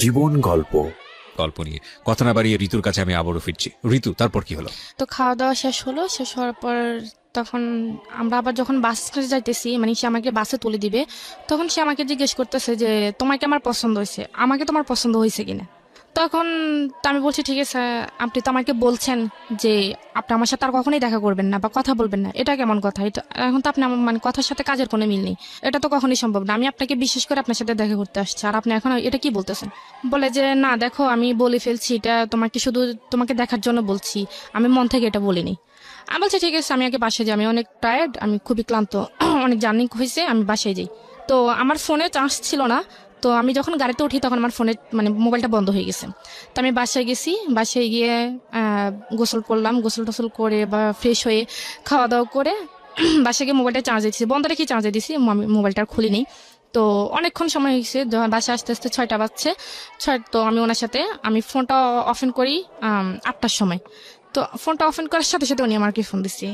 জীবন গল্প। গল্প নিয়ে। কথা না বাড়িয়ে ঋতুর কাছে আমি আবারও ফিরছি। ঋতু, তারপর কি হলো? তো খাওয়া দাওয়া শেষ হলো। শেষ হওয়ার পর তখন আমরা আবার যখন বাস স্ট্যান্ডে যাইতেছি, মানে সে আমাকে বাসে তুলে দিবে, তখন সে আমাকে জিজ্ঞেস করতেছে যে তোমাকে আমার পছন্দ হয়েছে, আমাকে তোমার পছন্দ হয়েছে কিনা। তখন তো আমি বলছি ঠিক আছে, আপনি তো আমাকে বলছেন যে আপনি আমার সাথে আর কখনোই দেখা করবেন না বা কথা বলবেন না, এটা কেমন কথা? এটা এখন তো আপনি আমার মানে কথার সাথে কাজের কোনো মিল নেই, এটা তো কখনোই সম্ভব না। আমি আপনাকে বিশেষ করে আপনার সাথে দেখা করতে আসছি, আর আপনি এখন এটা কি বলতেছেন? বলে যে না দেখো, আমি বলে ফেলছি, এটা শুধু তোমাকে দেখার জন্য বলছি, আমি মন থেকে এটা বলিনি। আমি বলছি ঠিক আছে, আমি আগে বাসায় যাই, আমি অনেক টায়ার্ড, আমি খুবই ক্লান্ত, অনেক জার্নি হয়েছে, আমি বাসায় যাই। তো আমার ফোনে চার্জ ছিল না। তো আমি যখন গাড়িতে উঠি তখন আমার ফোনে মানে মোবাইলটা বন্ধ হয়ে গেছে। তো আমি বাসায় গেছি, বাসায় গিয়ে গোসল করলাম, গোসল টোসল করে বা ফ্রেশ হয়ে খাওয়া দাওয়া করে বাসায় গিয়ে মোবাইলটা চার্জে দিছি, বন্ধ রেখে চার্জে দিছি, আমি মোবাইলটা আর খুলিনি। তো অনেকক্ষণ সময় হয়েছে, যখন বাসায় আস্তে আস্তে 6টা বাজছে। তো আমি ওনার সাথে আমি ফোনটা অফেন করি 8টার সময়। তো ফোনটা অফেন করার সাথে সাথে উনি আমাকে ফোন দিচ্ছে।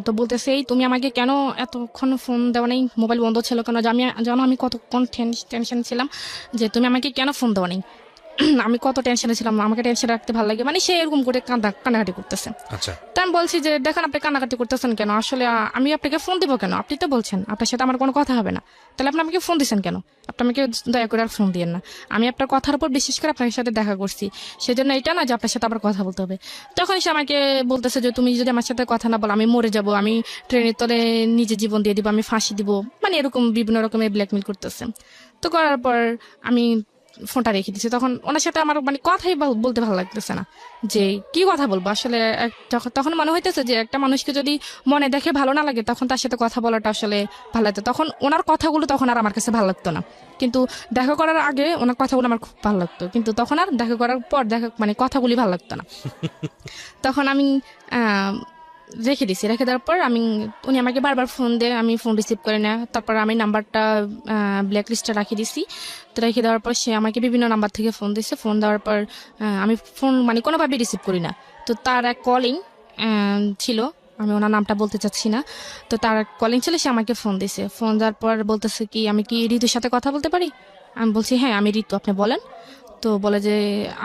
তো বলতেছে, এই তুমি আমাকে কেন এতক্ষণ ফোন দেওয়া নেই, মোবাইল বন্ধ ছিল কেন? জানো আমি কতক্ষণ টেনশন ছিলাম যে তুমি আমাকে কেন ফোন দেওয়া নেই। আমি কত টেনশনে ছিলাম, আমাকে টেনশন রাখতে ভালো লাগে, মানে সে এরকম করে কান্নাকাটি করতেছে। আচ্ছা। তা আমি বলছি যে দেখেন, আপনি কান্নাকাটি করতেছেন কেন? আসলে আমি আপনাকে ফোন দিব কেন? আপনি তো বলছেন আপনার সাথে আমার কোনো কথা হবে না, তাহলে আপনি আমাকে ফোন দিচ্ছেন কেন? আপনি আমাকে দয়া করে আর ফোন দিয়েন না। আমি আপনার কথার উপর বিশেষ করে আপনার সাথে দেখা করছি, সেজন্য এটা না যে আপনার সাথে আবার কথা বলতে হবে। তখন সে আমাকে বলতেছে যে তুমি যদি আমার সাথে কথা না বলো, আমি মরে যাব, আমি ট্রেনের তলে নিজে জীবন দিয়ে দিব, আমি ফাঁসি দিব, মানে এরকম বিভিন্ন রকমের ব্ল্যাকমেল করতেছে। তো করার পর আমি ফোনটা রেখে দিচ্ছি। তখন ওনার সাথে আমার মানে কথাই বলতে ভালো লাগতেছে না, যে কি কথা বলবো আসলে। তখন মনে হইতেছে যে একটা মানুষকে যদি মনে দেখে ভালো না লাগে, তখন তার সাথে কথা বলাটা আসলে ভালো লাগতো। তখন ওনার কথাগুলো তখন আর আমার কাছে ভালো লাগতো না, কিন্তু দেখা করার আগে ওনার কথাগুলো আমার খুব ভালো লাগতো, কিন্তু তখন আর দেখা করার পর মানে কথাগুলি ভালো লাগতো না। তখন আমি রেখে দিছি। রেখে দেওয়ার পর উনি আমাকে বারবার ফোন দেয়, আমি ফোন রিসিভ করে না। তারপর আমি নাম্বারটা ব্ল্যাক লিস্টে রাখি দিছি। তো রেখে দেওয়ার পর সে আমাকে বিভিন্ন নাম্বার থেকে ফোন দিছে। ফোন দেওয়ার পর আমি ফোন কোনোভাবেই রিসিভ করি না। তো তার এক কলিং ছিল, আমি ওনার নামটা বলতে চাচ্ছি না। তো তার কলিং ছিল, সে আমাকে ফোন দিছে। ফোন দেওয়ার পর বলতেছে কি, আমি কি ঋতুর সাথে কথা বলতে পারি? আমি বলছি হ্যাঁ আমি ঋতু, আপনি বলেন। তো বলে যে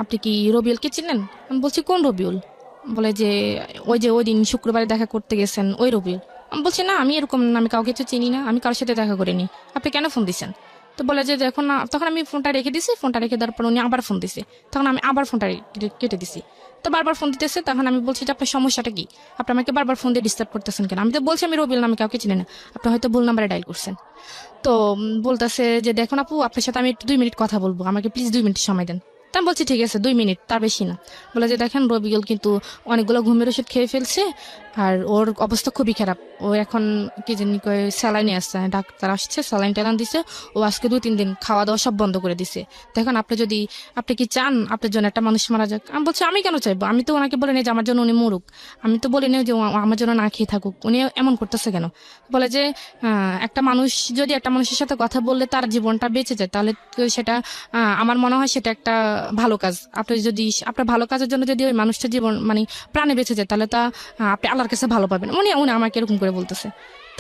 আপনি কি রবিউলকে চিনেন? আমি বলছি কোন রবিউল? বলে যে ওই দিন শুক্রবারে দেখা করতে গেছেন ওই রবিউল। আমি বলছি না, আমি এরকম আমি কাউকে তো চিনি না, আমি কারোর সাথে দেখা করিনি, আপনি কেন ফোন দিছেন? তো বলে যে দেখুন না, তখন আমি ফোনটা রেখে দিছি। ফোনটা রেখে দেওয়ার পর উনি আবার ফোন দিছে। তখন আমি আবার ফোনটা কেটে দিছি। তো বারবার ফোন দিতেছে। তখন আমি বলছি যে আপনার সমস্যাটা কি, আপনি আমাকে বারবার ফোন দিয়ে ডিস্টার্ব করতেছেন কেন? আমি তো বলছি আমি রবিউল নামে কাউকে চিনি না, আপনি হয়তো ভুল নাম্বারে ডায়াল করছেন। তো বলতেছে যে দেখুন আপু, আপনার সাথে আমি একটু 2 মিনিট কথা বলবো, আমাকে প্লিজ 2 মিনিট সময় দেন। তা আমি বলছি ঠিক আছে 2 মিনিট, তার বেশি না। বলে যে দেখেন রবিউল কিন্তু অনেকগুলো ঘুমের ওষুধ খেয়ে ফেলছে, আর ওর অবস্থা খুবই খারাপ। ও এখন কি জানি কয় স্যালাইনে আসছে, ডাক্তার আসছে, স্যালাইন ট্যালাইন দিছে। ও আজকে 2-3 দিন খাওয়া দাওয়া সব বন্ধ করে দিছে। দেখেন আপনি কি চান আপনার জন্য একটা মানুষ মারা যাক? আমি বলছি আমি কেন চাইবো, আমি তো ওনাকে বলিনি যে আমার জন্য উনি মরুক, আমি তো বলিনি যে ও আমার জন্য না খেয়ে থাকুক, উনি এমন করতেছে কেন? বলে যে একটা মানুষ যদি একটা মানুষের সাথে কথা বললে তার জীবনটা বেঁচে যায়, তাহলে তো সেটা আমার মনে হয় সেটা একটা ভালো কাজ। আপনি যদি আপনার ভালো কাজের জন্য যদি ওই মানুষটার জীবন প্রাণে বেঁচে যায়, তাহলে তা আপনি আল্লাহর কাছে ভালো পাবেন। উনি উনি আমাকে এরকম করে বলতেছে।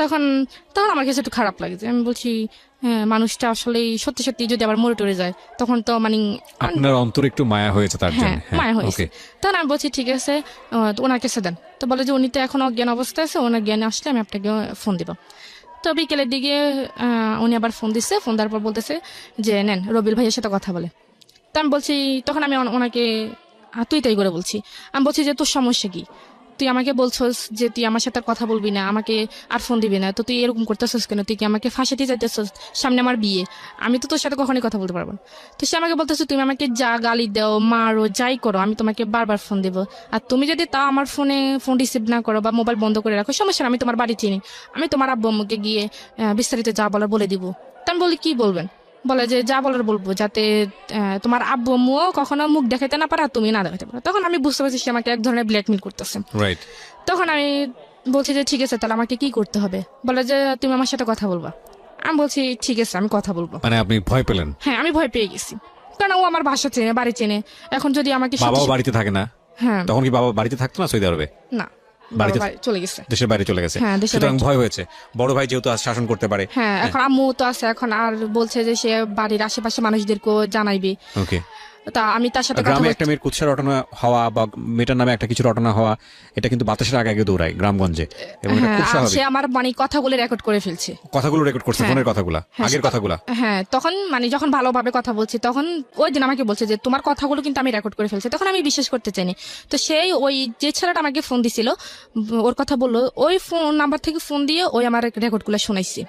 তখন তখন আমার কাছে একটু খারাপ লাগছে। আমি বলছি হ্যাঁ, মানুষটা আসলে সত্যি সত্যি যদি আবার মরে টরে যায়, তখন তো আপনার অন্তরে একটু মায়া হয়েছে তার হ্যাঁ জন্য। মায়া হয়েছে। ওকে। তখন আমি বলছি ঠিক আছে, তো ওনার কাছে দেন। তো বলে যে উনি তো এখন অজ্ঞান অবস্থায় আছে, ওনার জ্ঞানে আসলে আমি আপনাকে ফোন দিব। তো বিকেলের দিকে উনি আবার ফোন দিচ্ছে। ফোন দেওয়ার পর বলতেছে যে নেন রবিউল ভাইয়ের সাথে কথা বলে। তো আমি বলছি, তখন আমি ওনাকে তুই তাই করে বলছি। আমি বলছি যে তোর সমস্যা কি, তুই আমাকে বলছস যে তুই আমার সাথে আর কথা বলবি না, আমাকে আর ফোন দিবি না, তো তুই এরকম করতেছস কেন? তুই কি আমাকে ফাঁসাতে চাইতেছস? সামনে আমার বিয়ে, আমি তো তোর সাথে কখনোই কথা বলতে পারবো না। তো সে আমাকে বলতেছে তুমি আমাকে যা গালি দাও, মারো, যাই করো, আমি তোমাকে বারবার ফোন দেবো। আর তুমি যদি তাও আমার ফোন রিসিভ না করো বা মোবাইল বন্ধ করে রাখো, সমস্যা না, আমি তোমার বাড়ি চিনি, আমি তোমার আব্বু আম্মুকে গিয়ে বিস্তারিত যা বলার বলে দিব। তা আমি বলি কি বলবেন? বলে যে যা বলার বলবো, যাতে তোমার আব্বু আম্মুও কখনো মুখ দেখাতে না পারে আর তুমি না দেখাতে পারো। তখন আমি বুঝতে পারছি সে আমাকে এক ধরনের ব্ল্যাকমেল করতেছে। রাইট। তখন আমি বলছি যে ঠিক আছে, তাহলে আমাকে কি করতে হবে? বলে যে তুমি আমার সাথে কথা বলবা। আমি বলছি ঠিক আছে, আমি কথা বলবো। মানে আপনি ভয় পেলেন? হ্যাঁ আমি ভয় পেয়ে গেছি, কারণ ও আমার বাসা চেনে, বাড়ি চেনে। এখন যদি আমাকে বাবাও বাড়িতে থাকে না? হ্যাঁ তখন কি বাবা বাড়িতে থাকতো না সৌদি আরবে? না, বাড়িতে বাবা চলে গেছে। দেশের বাইরে চলে গেছে। হ্যাঁ, দেশের সুতরাং বাইরে। ভয় হয়েছে, বড় ভাই যেহেতু আজ শাসন করতে পারে। হ্যাঁ, এখন আম্মু তো আছে, এখন আর বলছে যে সে বাড়ির আশেপাশে মানুষদেরকেও জানাইবে। ওকে। তা আমি তার সাথে কথা গ্রামে বলছি। একটা মেয়ের কুৎসা রটনা হওয়া বা মেয়েটার নামে একটা কিছু রটনা হওয়া, এটা কিন্তু বাতাসের আগে আগে দৌড়ায় গ্রামগঞ্জে, এবং এটা হ্যাঁ, খুব আর স্বাভাবিক। সে আমার কথাগুলো রেকর্ড করে ফেলছে। কথাগুলো রেকর্ড করছে, হ্যাঁ। ফোনের কথাগুলা, হ্যাঁ, আগের কথাগুলা। হ্যাঁ, তখন যখন ভালোভাবে কথা বলছি, তখন ওই দিন আমাকে বলছে যে তোমার কথাগুলো কিন্তু আমি রেকর্ড করে ফেলছি। তখন আমি বিশ্বাস করতে চাইনি। তো সেই ওই যে ছেলেটা আমাকে ফোন দিছিল, ওর কথা বললো, ওই ফোন নাম্বার থেকে ফোন দিয়ে ওই আমার রেকর্ডগুলো শোনাইছে।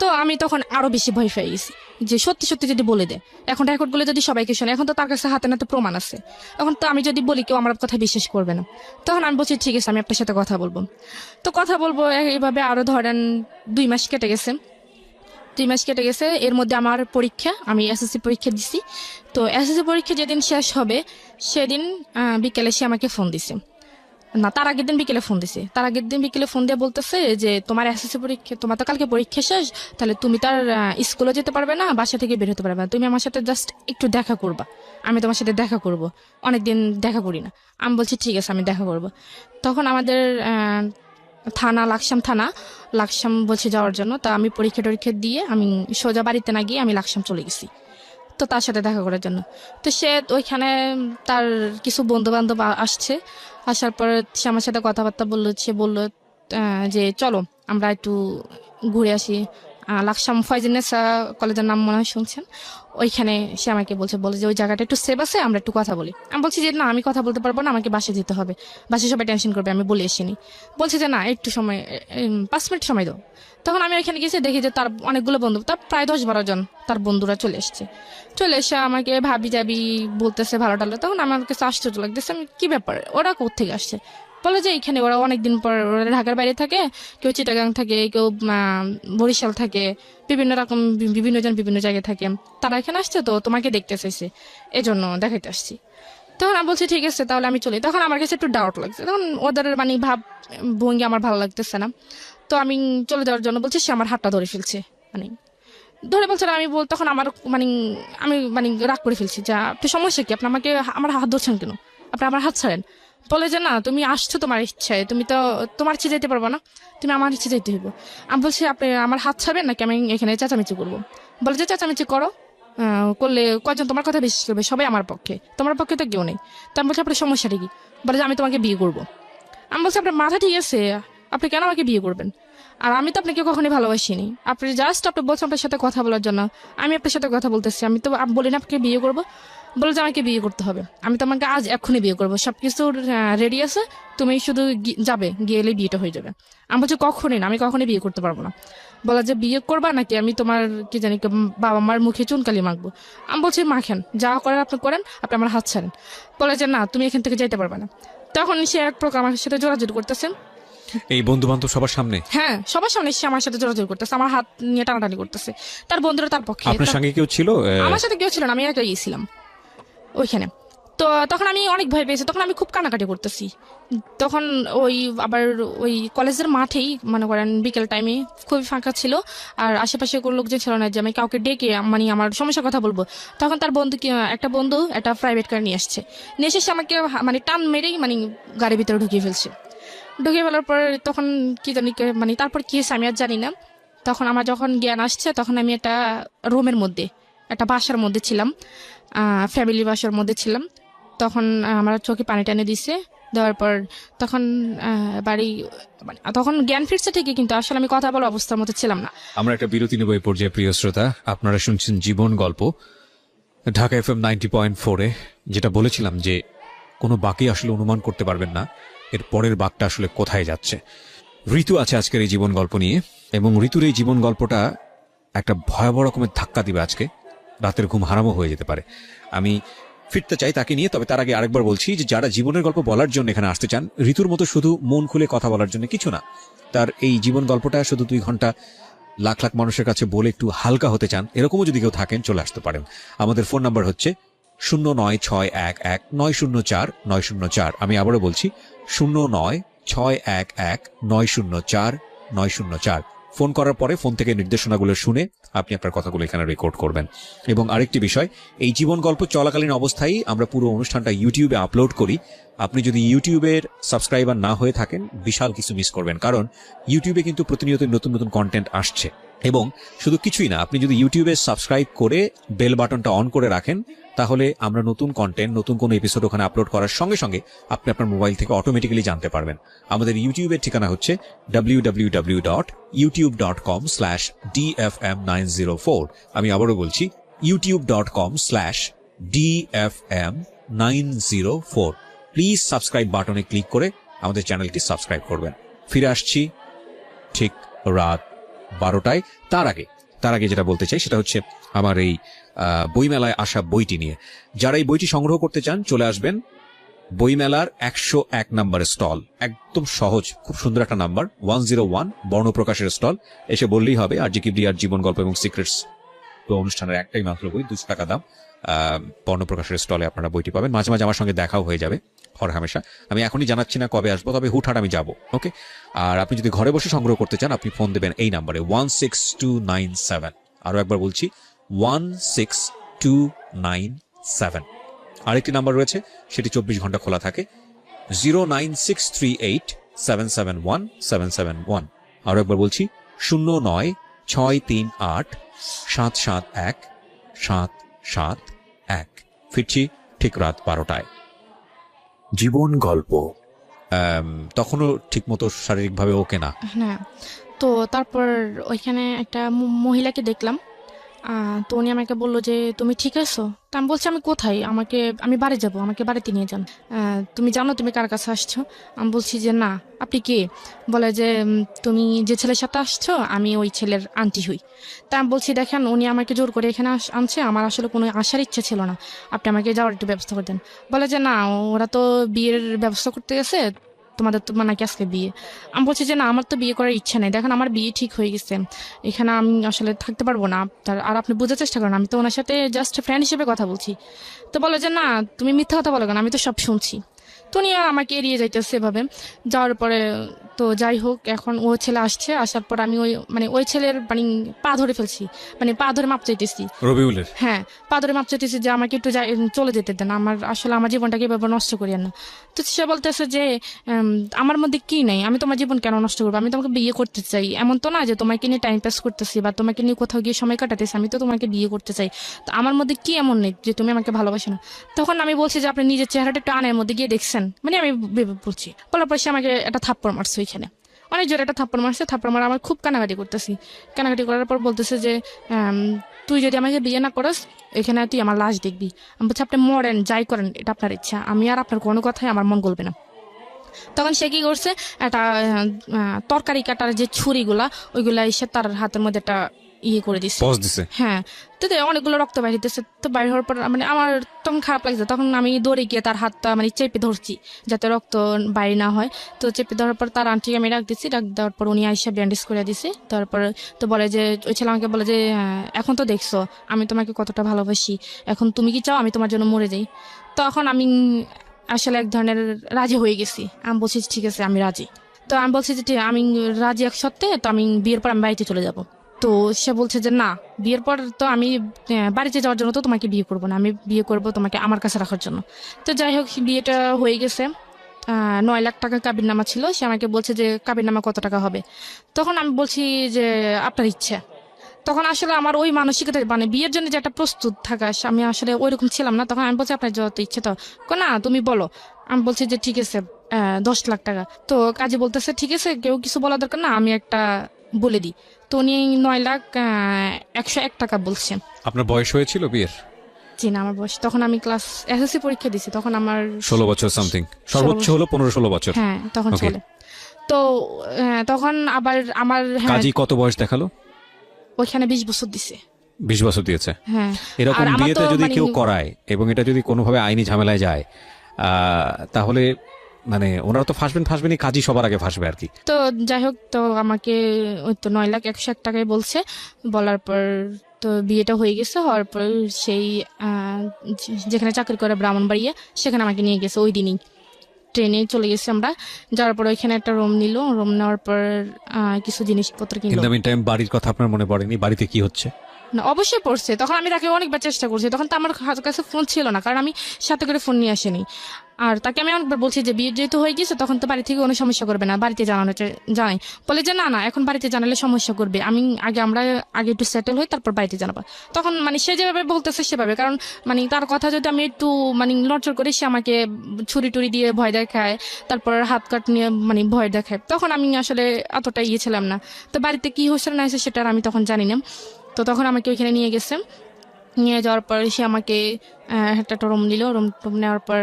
তো আমি তখন আরো বেশি ভয় পেয়ে গেছি যে সত্যি সত্যি যদি বলে দেয়, এখন রেকর্ডগুলো যদি সবাইকে শোনে, এখন তো তার কাছে হাতে নাতে প্রমাণ আছে, এখন তো আমি যদি বলি কেউ আমার কথা বিশ্বাস করবে না। তখন আমি বলছি ঠিক আছে, আমি আপনার সাথে কথা বলবো। তো কথা বলবো এইভাবে আরো ধরেন 2 মাস কেটে গেছে। 2 মাস কেটে গেছে, এর মধ্যে আমার পরীক্ষা, আমি এসএসসি পরীক্ষা দিছি। তো এসএসসি পরীক্ষা যেদিন শেষ হবে সেদিন বিকেলে সে আমাকে ফোন দিছে। না, তার আগের দিন বিকেলে ফোন দিছে। তার আগের দিন বিকেলে ফোন দিয়ে বলতেছে যে তোমার এসএসসি পরীক্ষা, তোমার তো কালকে পরীক্ষা শেষ, তাহলে তুমি তার স্কুলে যেতে পারবে না, বাসা থেকে বের হতে পারবে না, তুমি আমার সাথে জাস্ট একটু দেখা করবা, আমি তোমার সাথে দেখা করব, অনেকদিন দেখা করি না। আমি বলছি ঠিক আছে, আমি দেখা করব। তখন আমাদের থানা লাকসাম বলছে যাওয়ার জন্য। তা আমি পরীক্ষা দিয়ে আমি সোজা বাড়িতে না গিয়ে আমি লাকসাম চলে গেছি, তো তার সাথে দেখা করার জন্য। তো সে ওইখানে তার কিছু বন্ধু বান্ধব আসছে, আসার পর সে আমার সাথে কথাবার্তা বললো। সে বললো যে চলো আমরা একটু ঘুরে আসি। লাকসাম ফয়জিনেসা কলেজের নাম মনে হয় শুনছেন, ওইখানে সে আমাকে বলে যে ওই জায়গাটা একটু সেভ আছে, আমরা একটু কথা বলি। আমি বলছি যে না, আমি কথা বলতে পারবো না, আমাকে বাসে যেতে হবে, বাসে সবাই টেনশন করবে, আমি বলে আসিনি। বলছে যে না, একটু সময় 5 মিনিট সময় দাও। তখন আমি ওইখানে গেছি, দেখি যে তার অনেকগুলো বন্ধু, তার প্রায় 10-12 জন তার বন্ধুরা চলে এসে আমাকে ভাবি যাবি বলতেছে, ভালো টালো। তখন আমার কাছে আশ্চর্য লাগতেছে, আমি কি ব্যাপার, ওরা কোত্থেকে আসছে? বলে যে এখানে ওরা অনেকদিন পর, ওরা ঢাকার বাইরে থাকে, কেউ চিটাগাং থাকে, কেউ বরিশাল থাকে, বিভিন্ন রকম বিভিন্ন জন বিভিন্ন জায়গায় থাকে, তারা এখানে আসছে, তো তোমাকে দেখতে চাইছে, এজন্য দেখাইতে আসছি। তখন আমি বলছি ঠিক আছে তাহলে আমি চলি। তখন আমার কাছে একটু ডাউট লাগছে, তখন ওদের মানে ভাব ভঙ্গি আমার ভালো লাগতেছে না। তো আমি চলে যাওয়ার জন্য বলছি, সে আমার হাতটা ধরে ফেলছে, মানে ধরে বলছে না। তখন আমার মানে আমি মানে রাগ করে ফেলছি, যা আপনি সমস্যা কি, আপনি আমাকে আমার হাত ধরছেন কেন, আপনি আমার হাত ছাড়েন। বলে যে না তুমি আসছো তোমার ইচ্ছায়, তুমি তো তোমার ইচ্ছে যেতে পারবো না, তুমি আমার ইচ্ছে যেতে হইব। আমি বলছি আপনি আমার হাত ছাড়বেন নাকি আমি এখানে চেঁচামেচি করবো। বলে যে চেঁচামেচি করো, করলে কয়জন তোমার কথা বিশ্বাস করবে, সবাই আমার পক্ষে, তোমার পক্ষে তো কেউ নেই। তো আমি বলছি আপনার সমস্যাটা কি। বলে যে আমি তোমাকে বিয়ে করবো। আমি বলছি আপনার মাথা ঠিক আছে, আপনি কেন আমাকে বিয়ে করবেন, আর আমি তো আপনাকে কখনোই ভালোবাসিনি, আপনি জাস্ট আপনি বলছেন আপনার সাথে কথা বলার জন্য, আমি আপনার সাথে কথা বলতেছি, আমি তো বলি না আপনাকে বিয়ে করবো। বলে যে আমাকে বিয়ে করতে হবে, আমি তোমাকে আজ এক্ষুনি বিয়ে করবো, সবকিছু রেডি আছে, তুমি শুধু যাবে, গেলে বিয়েটা হয়ে যাবে। আমি বলছি কখনই না, আমি কখনোই বিয়ে করতে পারবো না। বলা যে বিয়ে করবা নাকি আমি তোমার কি জানি বাবা মার মুখে চুনকালি মাখবো। আমি বলছি মাখেন, যা করেন আপনি করেন, আপনি আমার হাত ছাড়েন। বলে যে না তুমি এখান থেকে যাইতে পারবে না। তখন সে এক প্রকার আমার সাথে জোরাজোরি করতেছেন। এই বন্ধু বান্ধব সবার সামনে? হ্যাঁ, সবার সামনে সে আমার সাথে জোরাজোরি করতেছে, আমার হাত নিয়ে টানাটানি করতেছে, তার বন্ধুরা তার পক্ষে। আপনার সঙ্গে কেউ ছিল? আমার সাথে কেউ ছিল না, আমি একাই গিয়েছিলাম ওইখানে। তো তখন আমি অনেক ভয় পেয়েছি, তখন আমি খুব কানাকাটি করতেছি। তখন আবার ওই কলেজের মাঠেই মনে করেন বিকেল টাইমে খুবই ফাঁকা ছিল, আর আশেপাশে কোনো লোকজন ছিল না যে আমি কাউকে ডেকে মানে আমার সমস্যার কথা বলবো। তখন তার বন্ধু একটা বন্ধু একটা প্রাইভেট কার নিয়ে আসছে, নিয়ে এসে সে আমাকে মানে টান মেরেই মানে গাড়ির ভিতরে ঢুকিয়ে ফেলছে। ঢুকিয়ে ফেলার পর তখন কি জানি মানে তারপর কি হয়েছে আমি আর জানি না। তখন আমার যখন জ্ঞান আসছে তখন আমি একটা রুমের মধ্যে, একটা বাসার মধ্যে ছিলাম, ফ্যামিলি বাসার মধ্যে ছিলাম। তখন আমার চোখে পানি টানে দিছে, দেওয়ার পর তখন বাড়ি মানে তখন জ্ঞান ফিরছে ঠিকই, কিন্তু আসলে আমি কথা বলার অবস্থার মধ্যে ছিলাম না। আমরা একটা বিরতি নেব এই পর্যায়ে। প্রিয় শ্রোতা, আপনারা শুনছেন জীবন গল্প ঢাকা FM 90.4-এ। যেটা বলেছিলাম যে কোনো বাকি আসলে অনুমান করতে পারবেন না এর পরের বাকটা আসলে কোথায় যাচ্ছে। ঋতু আছে আজকের এই জীবন গল্প নিয়ে, এবং ঋতুর এই জীবন গল্পটা একটা ভয়াবহ রকমের ধাক্কা দিবে আজকে, রাতের ঘুম হারামও হয়ে যেতে পারে। আমি ফিরতে চাই তাকে নিয়ে, তবে তার আগে আরেকবার বলছি যে যারা জীবনের গল্প বলার জন্য এখানে আসতে চান, ঋতুর মতো শুধু মন খুলে কথা বলার জন্য কিছু না, তার এই জীবন গল্পটা শুধু 2 ঘন্টা লাখ লাখ মানুষের কাছে বলে একটু হালকা হতে চান, এরকমও যদি কেউ থাকেন চলে আসতে পারেন। আমাদের ফোন নাম্বার হচ্ছে 09611904 আমি আবারও বলছি 09611904 ফোন করার পরে ফোন থেকে নির্দেশনাগুলো শুনে আপনি আপনার কথাগুলো এখানে রেকর্ড করবেন। এবং আরেকটি বিষয়, এই জীবন গল্প চলাকালীন অবস্থায় আমরা পুরো অনুষ্ঠানটা ইউটিউবে আপলোড করি। আপনি যদি ইউটিউবের সাবস্ক্রাইবার না হয়ে থাকেন বিশাল কিছু মিস করবেন, কারণ ইউটিউবে কিন্তু প্রতিনিয়ত নতুন নতুন কন্টেন্ট আসছে। এবং শুধু কিছুই না, আপনি যদি ইউটিউবে সাবস্ক্রাইব করে বেল বাটনটা অন করে রাখেন, তাহলে আমরা নতুন কন্টেন্ট, নতুন কোনো এপিসোড ওখানে আপলোড করার সঙ্গে সঙ্গে আপনি আপনার মোবাইল থেকে অটোমেটিক্যালি জানতে পারবেন। আমাদের ইউটিউবের ঠিকানা হচ্ছে www.youtube.com/dfm904। আমি আবারও বলছি youtube.com/dfm904। প্লিজ সাবস্ক্রাইব বাটনে ক্লিক করে আমাদের চ্যানেলটি সাবস্ক্রাইব করবেন। ফিরে আসছি ঠিক রাত 12টায়। তার আগে যেটা বলতে চাই সেটা হচ্ছে আমার এই বইমেলায় আসা বইটি নিয়ে। যারা এই বইটি সংগ্রহ করতে চান চলে আসবেন বইমেলার 101 নম্বরের স্টল। একদম সহজ, খুব সুন্দর একটা নাম্বার, 101 বর্ণপ্রকাশের স্টল। এসে বললেই হবে আর জি কিবরিয়ার জীবন গল্প এবং সিক্রেটস তো অনুষ্ঠানের একটাই মাত্র বই, 200 টাকা দাম। বর্ণপ্রকাশের স্টলে আপনারা বইটি পাবেন। মাঝে মাঝে আমার সঙ্গে দেখাও হয়ে যাবে হর হামেশা। আমি এখনই জানাচ্ছি না কবে আসবো, তবে হুটহাট আমি যাবো। ওকে, আর আপনি যদি ঘরে বসে সংগ্রহ করতে চান আপনি ফোন দেবেন এই নাম্বারে 16297। আরো একবার বলছি 16297। আরেকটি নাম্বার রয়েছে, সেটি 24 ঘন্টা খোলা থাকে, 09638771771। আরো একবার বলছি 09638771771। ফিরছি ঠিক রাত 12টায়। জীবন গল্প। তখনও ঠিকমতো শারীরিকভাবে ওকে না। হ্যাঁ, তো তারপর ওইখানে একটা মহিলাকে দেখলাম। তো উনি আমাকে বললো যে তুমি ঠিক আছো? তা আমি বলছি আমি কোথায়, আমি বাড়ি যাব, আমাকে বাড়িতে নিয়ে যান। তুমি জানো তুমি কার কাছে আসছো? আমি বলছি যে না। আপনি কে? বলে যে তুমি যে ছেলের সাথে আসছো আমি ওই ছেলের আন্টি হই। তা আমি বলছি দেখেন উনি আমাকে জোর করে এখানে আনছে, আমার আসলে কোনো আসার ইচ্ছে ছিল না, আপনি আমাকে যাওয়ার একটু ব্যবস্থা করে দেন। বলে যে না, ওরা তো বিয়ের ব্যবস্থা করতে গেছে, তোমাদের তো নাকি আজকে বিয়ে। আমি বলছি যে না, আমার তো বিয়ে করার ইচ্ছা নেই, দেখেন আমার বিয়ে ঠিক হয়ে গেছে, এখানে আমি আসলে থাকতে পারবো না। আর আপনি বোঝার চেষ্টা করেন, আমি তো ওনার সাথে জাস্ট ফ্রেন্ড হিসেবে কথা বলছি। তো বলে যে না, তুমি মিথ্যা কথা বলো কেন, আমি তো সব শুনছি। তো নিয়ে আমাকে এড়িয়ে যাইতেছে এভাবে। যাওয়ার পরে তো যাই হোক, এখন ও ছেলে আসছে, আসার পর আমি ওই ছেলের পা ধরে ফেলছি, পা ধরে মাপ চাইতেছি। রবিউলের হ্যাঁ, পা ধরে মাপ চাইতেছি যে আমাকে একটু চলে যেতে দেন, আমার জীবনটাকে এভাবে নষ্ট করিয়েন না। তো সে বলতেছে যে আমার মধ্যে কি নাই, আমি তোমার জীবন কেন নষ্ট করবো, আমি তোমাকে বিয়ে করতে চাই, এমন তো না যে তোমাকে নিয়ে টাইম পাস করতেছি বা তোমাকে নিয়ে কোথাও গিয়ে সময় কাটাতেছি, আমি তো তোমাকে বিয়ে করতে চাই। তো আমার মধ্যে কি এমন নেই যে তুমি আমাকে ভালোবাসো না? তখন আমি বলছি যে আপনি নিজের চেহারাটা একটু আয়নার মধ্যে গিয়ে দেখছেন, আমি বলছি। বলার পর সে আমাকে একটা থাপ্পড় মারছে ওইখানে, অনেক জোরে একটা থাপ্পড় মারছে। থাপ্পড় মারা আমার খুব কানাকাটি করতেছি। কানাকাটি করার পর বলতেছে যে তুই যদি আমাকে বিয়ে না করস, এখানে তুই আমার লাশ দেখবি। আমি বলছি আপনি মরেন, যাই করেন, এটা আপনার ইচ্ছা, আমি আর আপনার কোনো কথাই আমার মন গলবে না। তখন সে কি করছে, একটা তরকারি কাটার যে ছুরিগুলা, ওইগুলা এসে তার হাতের মধ্যে একটা করে দিচ্ছে। পজ দিছে। হ্যাঁ, তো অনেকগুলো রক্ত বাইরে দিতেছে। তো বাইরে হওয়ার পর আমার তখন খারাপ লাগছে, তখন আমি দৌড়ে গিয়ে তার হাতটা চেপে ধরছি যাতে রক্ত বাইরে না হয়। তো চেপে ধরার পর তার আন্টিকে আমি ডাক দিচ্ছি, ডাক দেওয়ার পর উনি আইসা ব্যান্ডেজ করে দিছে। তারপর তো বলে যে ওই ছেলে আমাকে বলে যে এখন তো দেখছো আমি তোমাকে কতটা ভালোবাসি, এখন তুমি কি চাও আমি তোমার জন্য মরে যাই? তখন আমি আসলে এক ধরনের রাজি হয়ে গেছি। আমি বলছি ঠিক আছে, আমি রাজি। তো আমি বলছি যে আমি রাজি এক সত্ত্বে, তো আমি বিয়ের পর আমি বাড়িতে চলে যাব। তো সে বলছে যে না, বিয়ের পর তো আমি বাড়িতে যাওয়ার জন্য তো তোমাকে বিয়ে করবো না, আমি বিয়ে করবো তোমাকে আমার কাছে রাখার জন্য। তো যাই হোক, বিয়েটা হয়ে গেছে। 9 লাখ টাকা কাবির নামা ছিল। সে আমাকে বলছে যে কাবির নামা কত টাকা হবে? তখন আমি বলছি যে আপনার ইচ্ছা। তখন আসলে আমার ওই মানসিকতা বিয়ের জন্য যে একটা প্রস্তুত থাকা, আমি আসলে ওইরকম ছিলাম না। তখন আমি বলছি আপনার যত ইচ্ছে, তো না তুমি বলো। আমি বলছি যে ঠিক আছে 10 লাখ টাকা। তো কাজী বলতেছে ঠিক আছে, কেউ কিছু বলা দরকার না, আমি একটা বলে দিই। তো উনি 9,01,01 টাকা বলছেন। আপনার বয়স হয়েছিল বিয়ের? জি না, আমার বয়স তখন আমি ক্লাস এসএসসি পরীক্ষা দিছি, তখন আমার 16 বছর সামথিং, সর্বোচ্চ হলো 15-16 বছর। হ্যাঁ, তখন Okay. চলে। তো তখন আবার আমার কাজী কত বয়স দেখালো? ওইখানে 20 বছর দিছে। 20 বছর দিয়েছে। হ্যাঁ, এরকম আর আমার বিয়েতে তো যদি কেউ করায় এবং এটা যদি কোনোভাবে আইনি ঝামেলায় যায়, তাহলে ওনারা তো ফাঁসবেনই, কাজী সবার আগে ফাঁসবে আর কি। তো যাই হোক, তো আমাকে ওই তো 9,01,01 টাকায় বলছে। বলার পর তো বিয়েটা হয়ে গেছে। হওয়ার পর সেই যেখানে চাকরি করে ব্রাহ্মণবাড়িয়া, সেখানে আমাকে নিয়ে গেছে ওই দিনই। ট্রেনে চলে গেছি আমরা। যাওয়ার পর ওইখানে একটা রুম নিল। রুম নেওয়ার পর কিছু জিনিসপত্র কিনলো। কিন্তু টাইম বাড়ির কথা আপনার মনে পড়েনি? বাড়িতে কি হচ্ছে? না, অবশ্যই পড়ছে। তখন আমি তাকে অনেকবার চেষ্টা করছি, তখন তো আমার কাছে ফোন ছিল না, কারণ আমি সাথে করে ফোন নিয়ে আসিনি। আর তাকে আমি অনেকবার বলছি যে বিয়ে যেহেতু হয়ে গেছে, তখন তো বাড়ি থেকে কোনো সমস্যা করবে না, বাড়িতে জানাই। বলে যে না, এখন বাড়িতে জানালে সমস্যা করবে, আমরা আগে একটু সেটেল হই, তারপর বাড়িতে জানাবো। তখন সে যেভাবে বলতেছে সেভাবে, কারণ তার কথা যদি আমি একটু নড়চড় করি, সে আমাকে ছুরি টুরি দিয়ে ভয় দেখায়, তারপর হাত কাট নিয়ে ভয় দেখায়। তখন আমি আসলে এতটা ছিলাম না। তো বাড়িতে কি হচ্ছে না হয়েছে সেটা আমি তখন জানি না। তো তখন আমাকে ওইখানে নিয়ে গেছে। নিয়ে যাওয়ার পর সে আমাকে একটা রুম নিল। রুম নেওয়ার পর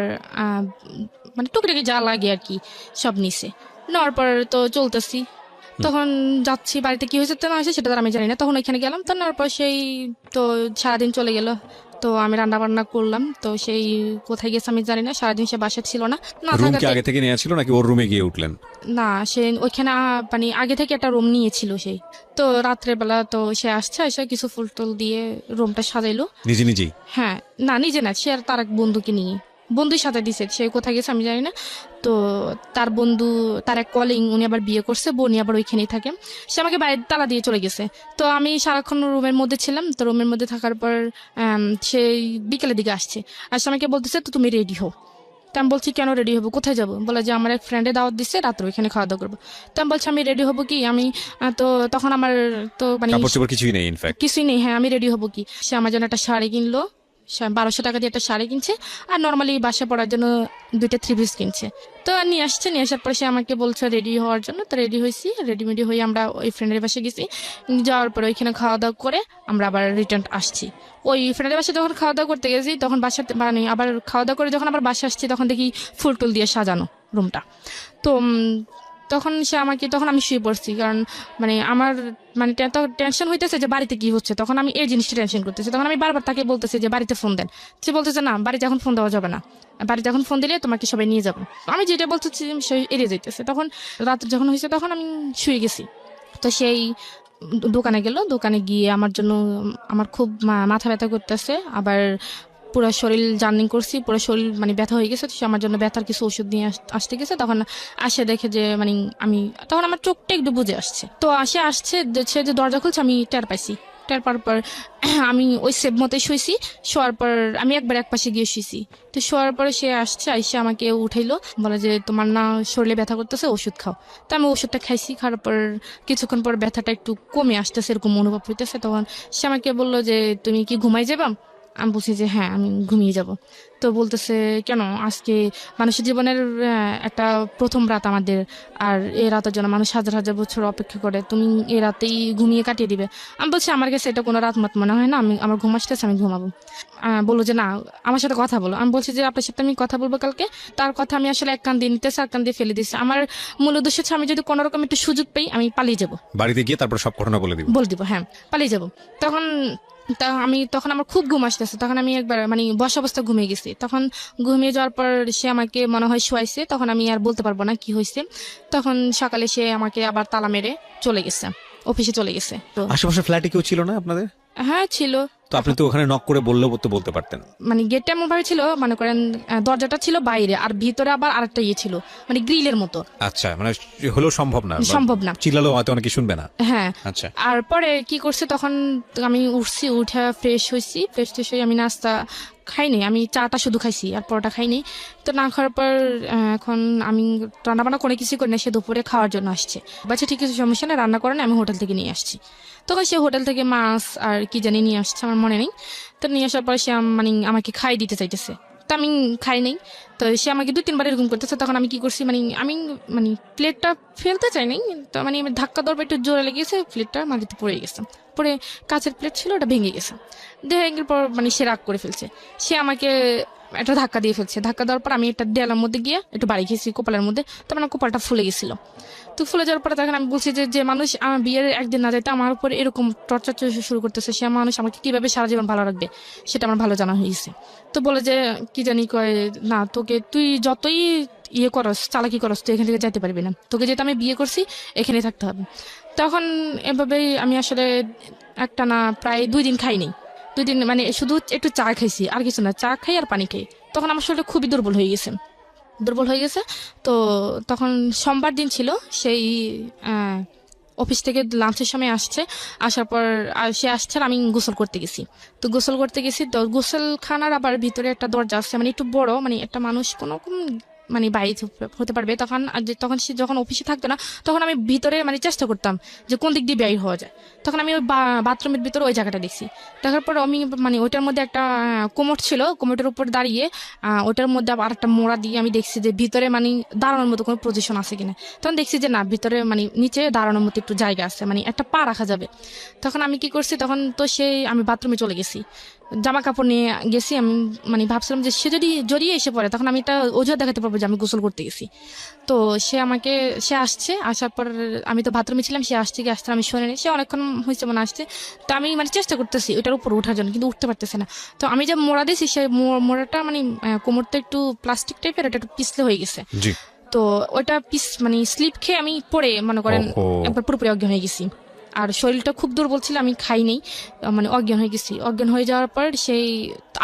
টুকটাকি যা লাগে আর কি সব নিছে। নেওয়ার পর তো চলতেছি। তখন যাচ্ছি, বাড়িতে কি হয়েছে না হয়েছে সেটা তো আমি জানি না। তখন ওইখানে গেলাম। তো নেওয়ার পর সেই তো সারাদিন চলে গেল। তো আমি রান্না বান্না করলাম। তো সেই কোথায় গেছে আমি জানি না। সারাদিন সে বাসা ছিল না। রুম কি আগে থেকে নেওয়া ছিল নাকি ওর রুমে গিয়ে উঠলেন? না, সে ওইখানে আগে থেকে একটা রুম নিয়েছিল সেই। তো রাত্রের বেলা তো সে আসছে, এসে কিছু ফুল টুল দিয়ে রুমটা সাজাইলো নিজেই। হ্যাঁ, না নিজে না, সে আর তার এক বন্ধুকে নিয়ে, বন্ধুর সাথে দিছে। সে কোথায় গেছে আমি জানি না। তো তার বন্ধু, তার এক কলিং, উনি আবার বিয়ে করছে, বোনই আবার ওইখানেই থাকে। সে আমাকে বাইরে তালা দিয়ে চলে গেছে। তো আমি সারাক্ষণ রুমের মধ্যে ছিলাম। তো রুমের মধ্যে থাকার পর সে বিকেলের দিকে আসছে। আমাকে বলতেছে তো তুমি রেডি হও। তো আমি বলছি কেন রেডি হবো, কোথায় যাবো? বলে যে আমার এক ফ্রেন্ডে দাওয়াত দিচ্ছে, রাত্রে ওইখানে খাওয়া দাওয়া করবো। তো আমি বলছি আমি রেডি হবো কি, আমি তো তখন আমার তো কিছুই নেই, ইনফ্যাক্ট কিছুই নেই। হ্যাঁ, আমি রেডি হবো কি? সে আমার জন্য একটা শাড়ি কিনলো। 1200 টাকা দিয়ে একটা শাড়ি কিনছে। আর নর্মালি বাসা পড়ার জন্য 2টা 3 পিস কিনছে। তো নিয়ে আসছে। নিয়ে আসার পরে সে আমাকে বলছে রেডি হওয়ার জন্য। তো রেডি হয়েছি। রেডিমেডি হয়ে আমরা ওই ফ্রেন্ডের বাসে গেছি। যাওয়ার পরে ওইখানে খাওয়া দাওয়া করে আমরা আবার রিটার্ন আসছি। ওই ফ্রেন্ডের বাসায় যখন খাওয়া দাওয়া করতে গেছি, তখন বাসাতে আবার খাওয়া দাওয়া করে যখন আবার বাসা আসছি, তখন দেখি ফুল টুল দিয়ে সাজানো রুমটা। তো তখন সে আমাকে, তখন আমি শুয়ে পড়ছি, কারণ মানে আমার মানে টেনশন হইতেছে যে বাড়িতে কি হচ্ছে, তখন আমি এই জিনিসটা টেনশন করতেছি। তখন আমি বারবার তাকে বলতেছি যে বাড়িতে ফোন দেন, সে বলতেছে না বাড়িতে এখন ফোন দেওয়া যাবে না, বাড়িতে এখন ফোন দিলে তোমাকে সবাই নিয়ে যাবে। আমি যেটা বলতেছি সে এড়িয়ে যাইতেছে। তখন রাত যখন হয়েছে তখন আমি শুয়ে গেছি। তো সেই দোকানে গেল, দোকানে গিয়ে আমার জন্য, আমার খুব মাথা ব্যথা করতেছে, আবার পুরো শরীর জার্নি করছি, পুরো শরীর মানে ব্যথা হয়ে গেছে। সে আমার জন্য ব্যথার কিছু ওষুধ নিয়ে আসতে গেছে। তখন আসে দেখে যে মানে আমি, তখন আমার চোখটা একটু বুঝে আসছে। তো আসছে সে যে দরজা খুলছে আমি টের পাইছি। টের পাওয়ার পর আমি ওই সেভ মতে শুয়েছি। শোয়ার পর আমি একবার এক পাশে গিয়ে শুয়েছি। তো শোয়ার পরে সে আসছে, আইসে আমাকে উঠাইলো, বলে যে তোমার না শরীরে ব্যথা করতেছে, ওষুধ খাও। তো আমি ওষুধটা খাইছি। খাওয়ার পর কিছুক্ষণ পর ব্যথাটা একটু কমে আসতেছে, এরকম অনুভব হইতেছে। তখন সে আমাকে বললো যে তুমি কি ঘুমাই যাবা? আমি বলছি যে হ্যাঁ আমি ঘুমিয়ে যাব। তো বলতেছে কেন, আজকে মানুষের জীবনের একটা প্রথম রাত আমাদের, আর এই রাতের জন্য মানুষ হাজার হাজার বছর অপেক্ষা করে, তুমি এই রাতেই ঘুমিয়ে কাটিয়ে দিবে? আমি বলছি আমার কাছে এটা কোনো রাত মত মনে হয় না, আমি আমার ঘুম আসতেছে, আমি ঘুমাবো। বললো যে না আমার সাথে কথা বলো। আমি বলছি যে আপনার সাথে আমি কথা বলবো কালকে। তার কথা আমি আসলে এক কান দিয়ে নিতেছি, এক কান দিয়ে ফেলে দিচ্ছি। আমার মূল উদ্দেশ্য হচ্ছে আমি যদি কোনো রকম একটু সুযোগ পাই আমি পালিয়ে যাবো, বাড়িতে গিয়ে তারপর সব ঘটনা বলে দিব। বলে দিব, হ্যাঁ পালিয়ে যাব। তখন তখন আমার খুব ঘুম আসতেছে। তখন আমি একবার মানে বসা অবস্থা ঘুমিয়ে গেছি। তখন ঘুমিয়ে যাওয়ার পর সে আমাকে মনে হয় শোয়াইছে। তখন আমি আর বলতে পারবো না কি হয়েছে। তখন সকালে সে আমাকে আবার তালা মেরে চলে গেছে, অফিসে চলে গেছে। তো আশেপাশে ফ্ল্যাটে কেউ ছিল না আপনাদের? হ্যাঁ ছিল। তো আপনি তো ওখানে নক করে বললেও তো বলতে পারতেন। মানে গেটটা এমন ভাবে ছিল, মনে করেন দরজাটা ছিল বাইরে, আর ভিতরে আবার আরেকটা ইয়ে ছিল, মানে গ্রিলের মতো। আচ্ছা, মানে হলেও সম্ভব না, সম্ভব না, চিল্লালেও হয়তো অনেকে শুনবে না। হ্যাঁ। আচ্ছা, আর পরে কি করছে, তখন আমি উঠছি, উঠে ফ্রেশ হয়েছি। ফ্রেশ হয়ে আমি নাস্তা খাইনি, আমি চাটা শুধু খাইছি, আর পরোটা খাইনি। তো না খাওয়ার পর এখন আমি রান্না বান্না কোনো কিছু করি না, সে দুপুরে খাওয়ার জন্য আসছে। বাচ্চা ঠিক আছে, সমস্যা নেই, রান্না করেন, আমি হোটেল থেকে নিয়ে আসছি। তখন সে হোটেল থেকে মাছ আর কি জানি নিয়ে আসছে, আমার মনে নেই। তো নিয়ে আসার পর সে মানে আমাকে খাই দিতে চাইতেছে, তো আমি খাই নেই। তো সে আমাকে 2-3 বার এরকম করতেছে। তখন আমি কি করছি, আমি মানে প্লেটটা ফেলতে চাই নাই, তো মানে আমি ধাক্কা দেওয়ার একটু জোরে লেগেছে, প্লেটটা মাটিতে পড়ে গেছে। পরে কাঁচের প্লেট ছিল, ওটা ভেঙে গেছে। ভেঙে পর মানে সে রাগ করে ফেলছে, সে আমাকে একটা ধাক্কা দিয়ে ফেলছে। ধাক্কা দেওয়ার পর আমি একটা দেয়ালের মধ্যে গিয়ে একটু বাড়ি খেয়েছি কপালের মধ্যে। তার মানে কপালটা ফুলে গেছিল। তো ফুলে যাওয়ার পরে তখন আমি বলছি যে মানুষ আমার বিয়ের একদিন না যাইতে আমার উপর এরকম টর্চার শুরু করতেছে, সে মানুষ আমাকে কিভাবে সারা জীবন ভালো রাখবে সেটা আমার ভালো জানা হয়েছে। তো বলে যে কি জানি কয়, না তোকে তুই যতই ইয়ে করস, চালাকি করস, তুই এখান থেকে যাইতে পারবি না, তোকে যেহেতু আমি বিয়ে করছি এখানে থাকতে হবে। তখন এভাবেই আমি আসলে একটা না প্রায় 2 দিন খাইনি। 2 দিন মানে শুধু একটু চা খাইছি, আর কিছু না, চা খাই আর পানি খাই। তখন আমার শরীরটা খুবই দুর্বল হয়ে গেছে। তো তখন সোমবার দিন ছিল, সেই অফিস থেকে লাঞ্চের সময় আসছে। আসার পর সে আসছে আর আমি গোসল করতে গেছি। তো গোসলখানার আবার ভিতরে একটা দরজা আছে, মানে একটু বড়, মানে একটা মানুষ কোনো মানে বাইরে হতে পারবে। তখন সে যখন অফিসে থাকতো না, তখন আমি ভিতরে মানে চেষ্টা করতাম যে কোন দিক দিয়ে বের হওয়া যায়। তখন আমি ওই বাথরুমের ভিতরে ওই জায়গাটা দেখছি। দেখার পর আমি মানে ওইটার মধ্যে একটা কোমর ছিল, কোমরটার উপর দাঁড়িয়ে ওইটার মধ্যে আবার একটা মোড়া দিয়ে আমি দেখছি যে ভিতরে মানে দাঁড়ানোর মতো কোনো পজিশন আছে কিনা। তখন দেখছি যে না, ভিতরে মানে নিচে দাঁড়ানোর মতো একটু জায়গা আছে, মানে একটা পা রাখা যাবে। তখন আমি কি করছি, তখন তো আমি বাথরুমে চলে গেছি, জামা কাপড় নিয়ে গেছি। আমি মানে ভাবছিলাম যে সে যদি জড়িয়ে এসে পড়ে, তখন আমি এটা অজুহাত দেখাতে পারবো যে আমি গোসল করতে গেছি। তো সে আসছে, আসার পর আমি তো বাথরুমে ছিলাম, সে আসছে আমি শুনিনি, সে অনেকক্ষণ হয়েছে মনে আসছে। তো আমি মানে চেষ্টা করতেছি ওইটার উপর ওঠার জন্য, কিন্তু উঠতে পারতেছে না। তো আমি যে মোড়া দিয়েছি, সেই মোড়াটা মানে কোমরটা একটু প্লাস্টিক টাইপের, ওটা একটু পিছলে হয়ে গেছে। তো ওইটা মানে স্লিপ খেয়ে আমি পড়ে মনে করেন একবার পুরোপুরি অজ্ঞান হয়ে গেছি। আর শরীরটা খুব দুর্বল ছিল, আমি খাই নেই, মানে অজ্ঞান হয়ে গেছি। অজ্ঞান হয়ে যাওয়ার পর সেই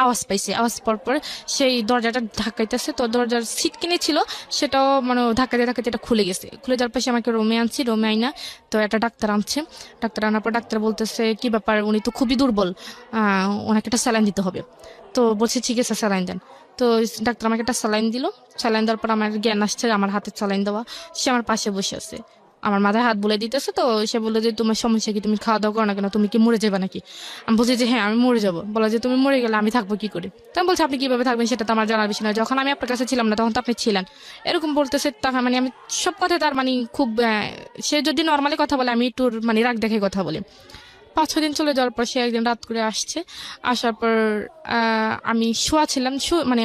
আওয়াজ পাইছে, আওয়াজ পাওয়ার পর সেই দরজাটা ধাক্কাইতেছে। তো দরজার সিট কিনে ছিল, সেটাও মানে ধাক্কাতে এটা খুলে গেছে। খুলে যাওয়ার পর আমাকে রুমে আইনা তো একটা ডাক্তার আনছে। ডাক্তার আনার পর ডাক্তার বলতেছে কি ব্যাপার, উনি তো খুবই দুর্বল, ওনাকে একটা স্যালাইন দিতে হবে। তো বলছি ঠিক আছে স্যালাইন দেন। তো ডাক্তার আমাকে একটা স্যালাইন দিল। স্যালাইন দেওয়ার পর আমার জ্ঞান আসছে, আমার হাতে স্যালাইন দেওয়া। সে আমার পাশে বসে আছে, আমার মাথায় হাত বলে দিতেছে। তো সে বললো যে তোমার সমস্যা কি, তুমি খাওয়া দাওয়া করো না কেন, তুমি কি মরে যাবে নাকি? আমি বলছি যে হ্যাঁ আমি মরে যাবো। বলা যে তুমি মরে গেলে আমি থাকবো কি করে? তো আমি বলছি আপনি কিভাবে থাকবেন সেটা তো আমার জানার বিষয় না, যখন আমি আপনার কাছে ছিলাম না তখন তো আপনি ছিলেন, এরকম বলতেছে। তখন মানে আমি সব কথা তার মানে খুব সে যদি নর্মালি কথা বলে আমি একটু মানে রাগ দেখে কথা বলি। 5-6 দিন চলে যাওয়ার পর সে একদিন রাত করে আসছে। আসার পর আমি শোয়া ছিলাম, মানে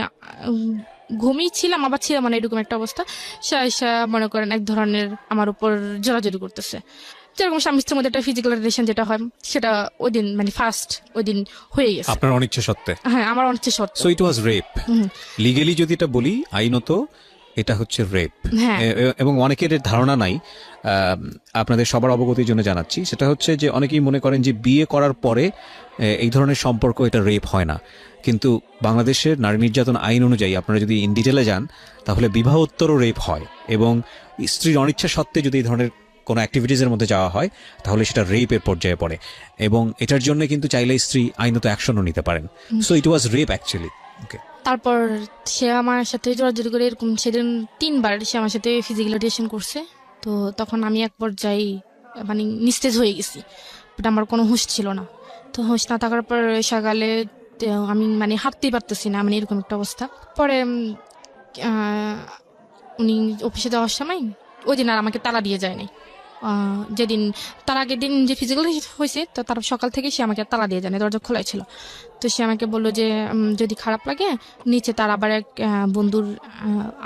ঘুমিয়ে ছিলাম আবার ছিলাম মানে এরকম একটা অবস্থা। সে আইসা মনে করেন এক ধরনের আমার উপর জোরাজোরি করতেছে, যেরকম স্বামী স্ত্রীর মধ্যে একটা ফিজিক্যাল রিলেশন যেটা হয় সেটা ওই দিন মানে ফার্স্ট ওই দিন হয়ে গেছে। আপনার অনিচ্ছা সত্ত্বে? হ্যাঁ, আমার অনিচ্ছা সত্ত্বে। So it was rape. Legally যদি এটা বলি, আইনত এটা হচ্ছে রেপ। হ্যাঁ। এবং অনেকের ধারণা নাই, আপনাদের সবার অবগতির জন্য জানাচ্ছি, সেটা হচ্ছে যে অনেকেই মনে করেন যে বিয়ে করার পরে এই ধরনের সম্পর্ক এটা রেপ হয় না, কিন্তু বাংলাদেশের নারী নির্যাতন আইন অনুযায়ী আপনারা যদি ইন ডিটেলে যান তাহলে বিবাহোত্তরও রেপ হয়, এবং স্ত্রীর অনিচ্ছা সত্ত্বে যদি এই ধরনের কোনো অ্যাক্টিভিটিসের মধ্যে যাওয়া হয় তাহলে সেটা রেপের পর্যায়ে পড়ে, এবং এটার জন্য কিন্তু চাইলে স্ত্রী আইনত অ্যাকশনও নিতে পারেন। So it was rape actually. Okay. তারপর সে আমার সাথে জোরাজোরি করে এরকম সেদিন 3বার সে আমার সাথে ফিজিক্যাল রিলেশন করছে। তো তখন আমি এক পর্যায়ে মানে নিস্তেজ হয়ে গেছি, বাট আমার কোনো হুঁশ ছিল না। তো হুঁশ না থাকার পর সকালে আমি মানে হাঁটতেই পারতেছি না, মানে এরকম একটা অবস্থা। পরে উনি অফিসে যাওয়ার সময় ওই দিন আর আমাকে তালা দিয়ে যায় নাই। যেদিন তার আগের দিন যে ফিজিক্যাল হয়েছে তো তার সকাল থেকে সে আমাকে তালা দিয়ে যায় না, দরজা খোলাই ছিল। তো সে আমাকে বললো যে যদি খারাপ লাগে নিচে তার আবার এক বন্ধুর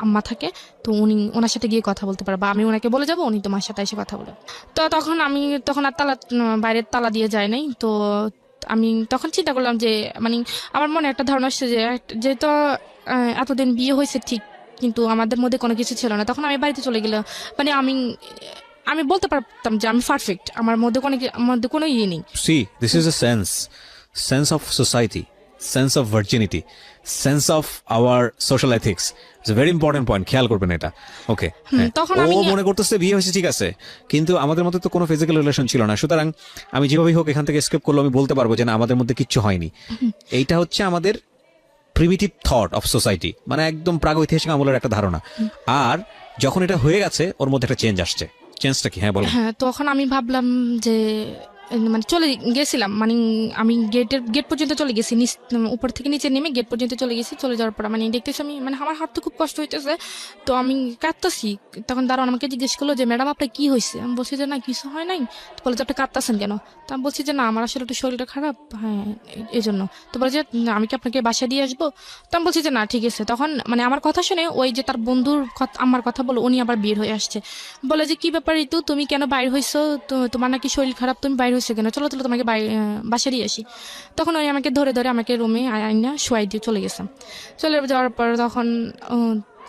আম্মা থাকে, তো উনি ওনার সাথে গিয়ে কথা বলতে পারে, বা আমি ওনাকে বলে যাবো, উনি তোমার সাথে এসে কথা বলে। তো তখন আর তালা বাইরের তালা দিয়ে যায় নাই। তো আমি তখন চিন্তা করলাম যে মানে আমার মনে একটা ধারণা আসছে যে যেহেতু এতদিন বিয়ে হয়েছে ঠিক, কিন্তু আমাদের মধ্যে কোনো কিছু ছিল না। তখন আমি বাড়িতে চলে গেলাম, মানে আমি বলতে পারতাম যে আমি পারফেক্ট, আমার মধ্যে কোনো ইয়ে নেই। See, this is a sense of society, sense of virginity, sense of our social ethics. It's a very important point. খেয়াল করবেন এটা। ওকে। তখন ও আমি মনে করতেছে বিয়ে হয়েছে ঠিক আছে, কিন্তু আমাদের মধ্যে তো কোনো ফিজিক্যাল রিলেশন ছিল না, সুতরাং আমি যেভাবেই হোক এখান থেকে এসকেপ করলে আমি বলতে পারবো যে না, আমাদের মধ্যে কিচ্ছু হয়নি। এইটা হচ্ছে আমাদের প্রিমিটিভ থট অফ সোসাইটি, মানে একদম প্রাগৈতিহাসিক আমলের একটা ধারণা। আর যখন এটা হয়ে গেছে ওর মধ্যে একটা চেঞ্জ আসছে। চেঞ্জটা কি? হ্যাঁ বলো। হ্যাঁ, তখন আমি ভাবলাম যে মানে চলে গেছিলাম, মানে আমি গেট পর্যন্ত চলে গেছি, উপর থেকে নিচে নেমে গেট পর্যন্ত চলে গেছি। চলে যাওয়ার পর মানে দেখতেছি আমি মানে আমার হাত তো খুব কষ্ট হইতেছে, তো আমি কাঁদতেছি। তখন দারোয়ান আমাকে জিজ্ঞেস করলো যে ম্যাডাম আপনার কি হয়েছে? আমি বলছি যে না কিছু হয় নাই। তো বলে যে আপনি কাঁদতেছেন কেন? তো আমি বলছি যে না আমার আসলে একটু শরীরটা খারাপ, হ্যাঁ এই জন্য। তো বলে যে না, আমি কি আপনাকে বাসা দিয়ে আসবো? তো আমি বলছি যে না ঠিক আছে। তখন মানে আমার কথা শুনে ওই যে তার বন্ধুর আমার কথা বলো, উনি আবার বের হয়ে আসছে। বলে যে কি ব্যাপার ঋতু, তুমি কেন বাইর হয়েছো? তো তোমার নাকি শরীর খারাপ, তুমি বাইর হয়েছো কেন? চলো চলো তোমাকে বাসা দিয়ে আসি। তখন ওই আমাকে ধরে ধরে আমাকে রুমে আইনা শোয়াই দিয়ে চলে গেছে। চলে যাওয়ার পর তখন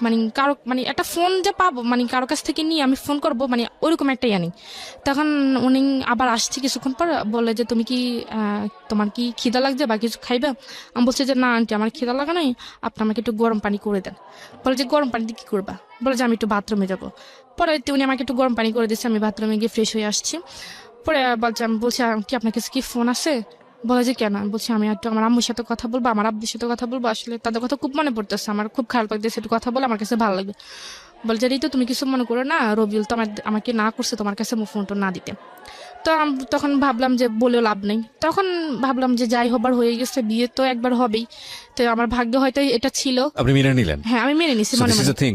মানে কারো মানে একটা ফোন যে পাবো, মানে কারো কাছ থেকে নিয়ে আমি ফোন করবো, মানে ওইরকম একটা নেই। তখন উনি আবার আসছে কিছুক্ষণ পর, বলে যে তুমি কি তোমার কি খিদা লাগছে বা কিছু খাইবে? আমি বলছি যে না আন্টি আমার খিদা লাগা নাই, আপনি আমাকে একটু গরম পানি করে দেন। বলে যে গরম পানি দিয়ে কি করবা? বলে যে আমি একটু বাথরুমে যাবো। পরে উনি আমাকে একটু গরম পানি করে দিচ্ছে, আমি বাথরুমে গিয়ে ফ্রেশ হয়ে আসছি। পরে আমি বলছি কি আপনার কাছে কি ফোন আছে? বলে যে কেন? আমি বলছি আমি একটু আমার আম্মুর সাথে কথা বলবো, আমার আব্বুর সাথে কথা বলবো, আসলে তাদের কথা খুব মনে পড়তেছে, আমার খুব খারাপ লাগতেছে, একটু কথা বলে আমার কাছে ভালো লাগবে। বলে যে ঋতু তুমি কিছু মনে করো না, রবিউল তো আমাকে না করছে তোমার কাছে ফোনটা না দিতে। তো আমি তখন ভাবলাম যে বলেও লাভ নেই, তখন ভাবলাম যে যাই হবার হয়ে গেছে, বিয়ে তো একবার হবেই, তো আমার ভাগ্য হয়তো এটা ছিল। আপনি মেনে নিলেন? হ্যাঁ আমি মেনে নিছি মনে মনে।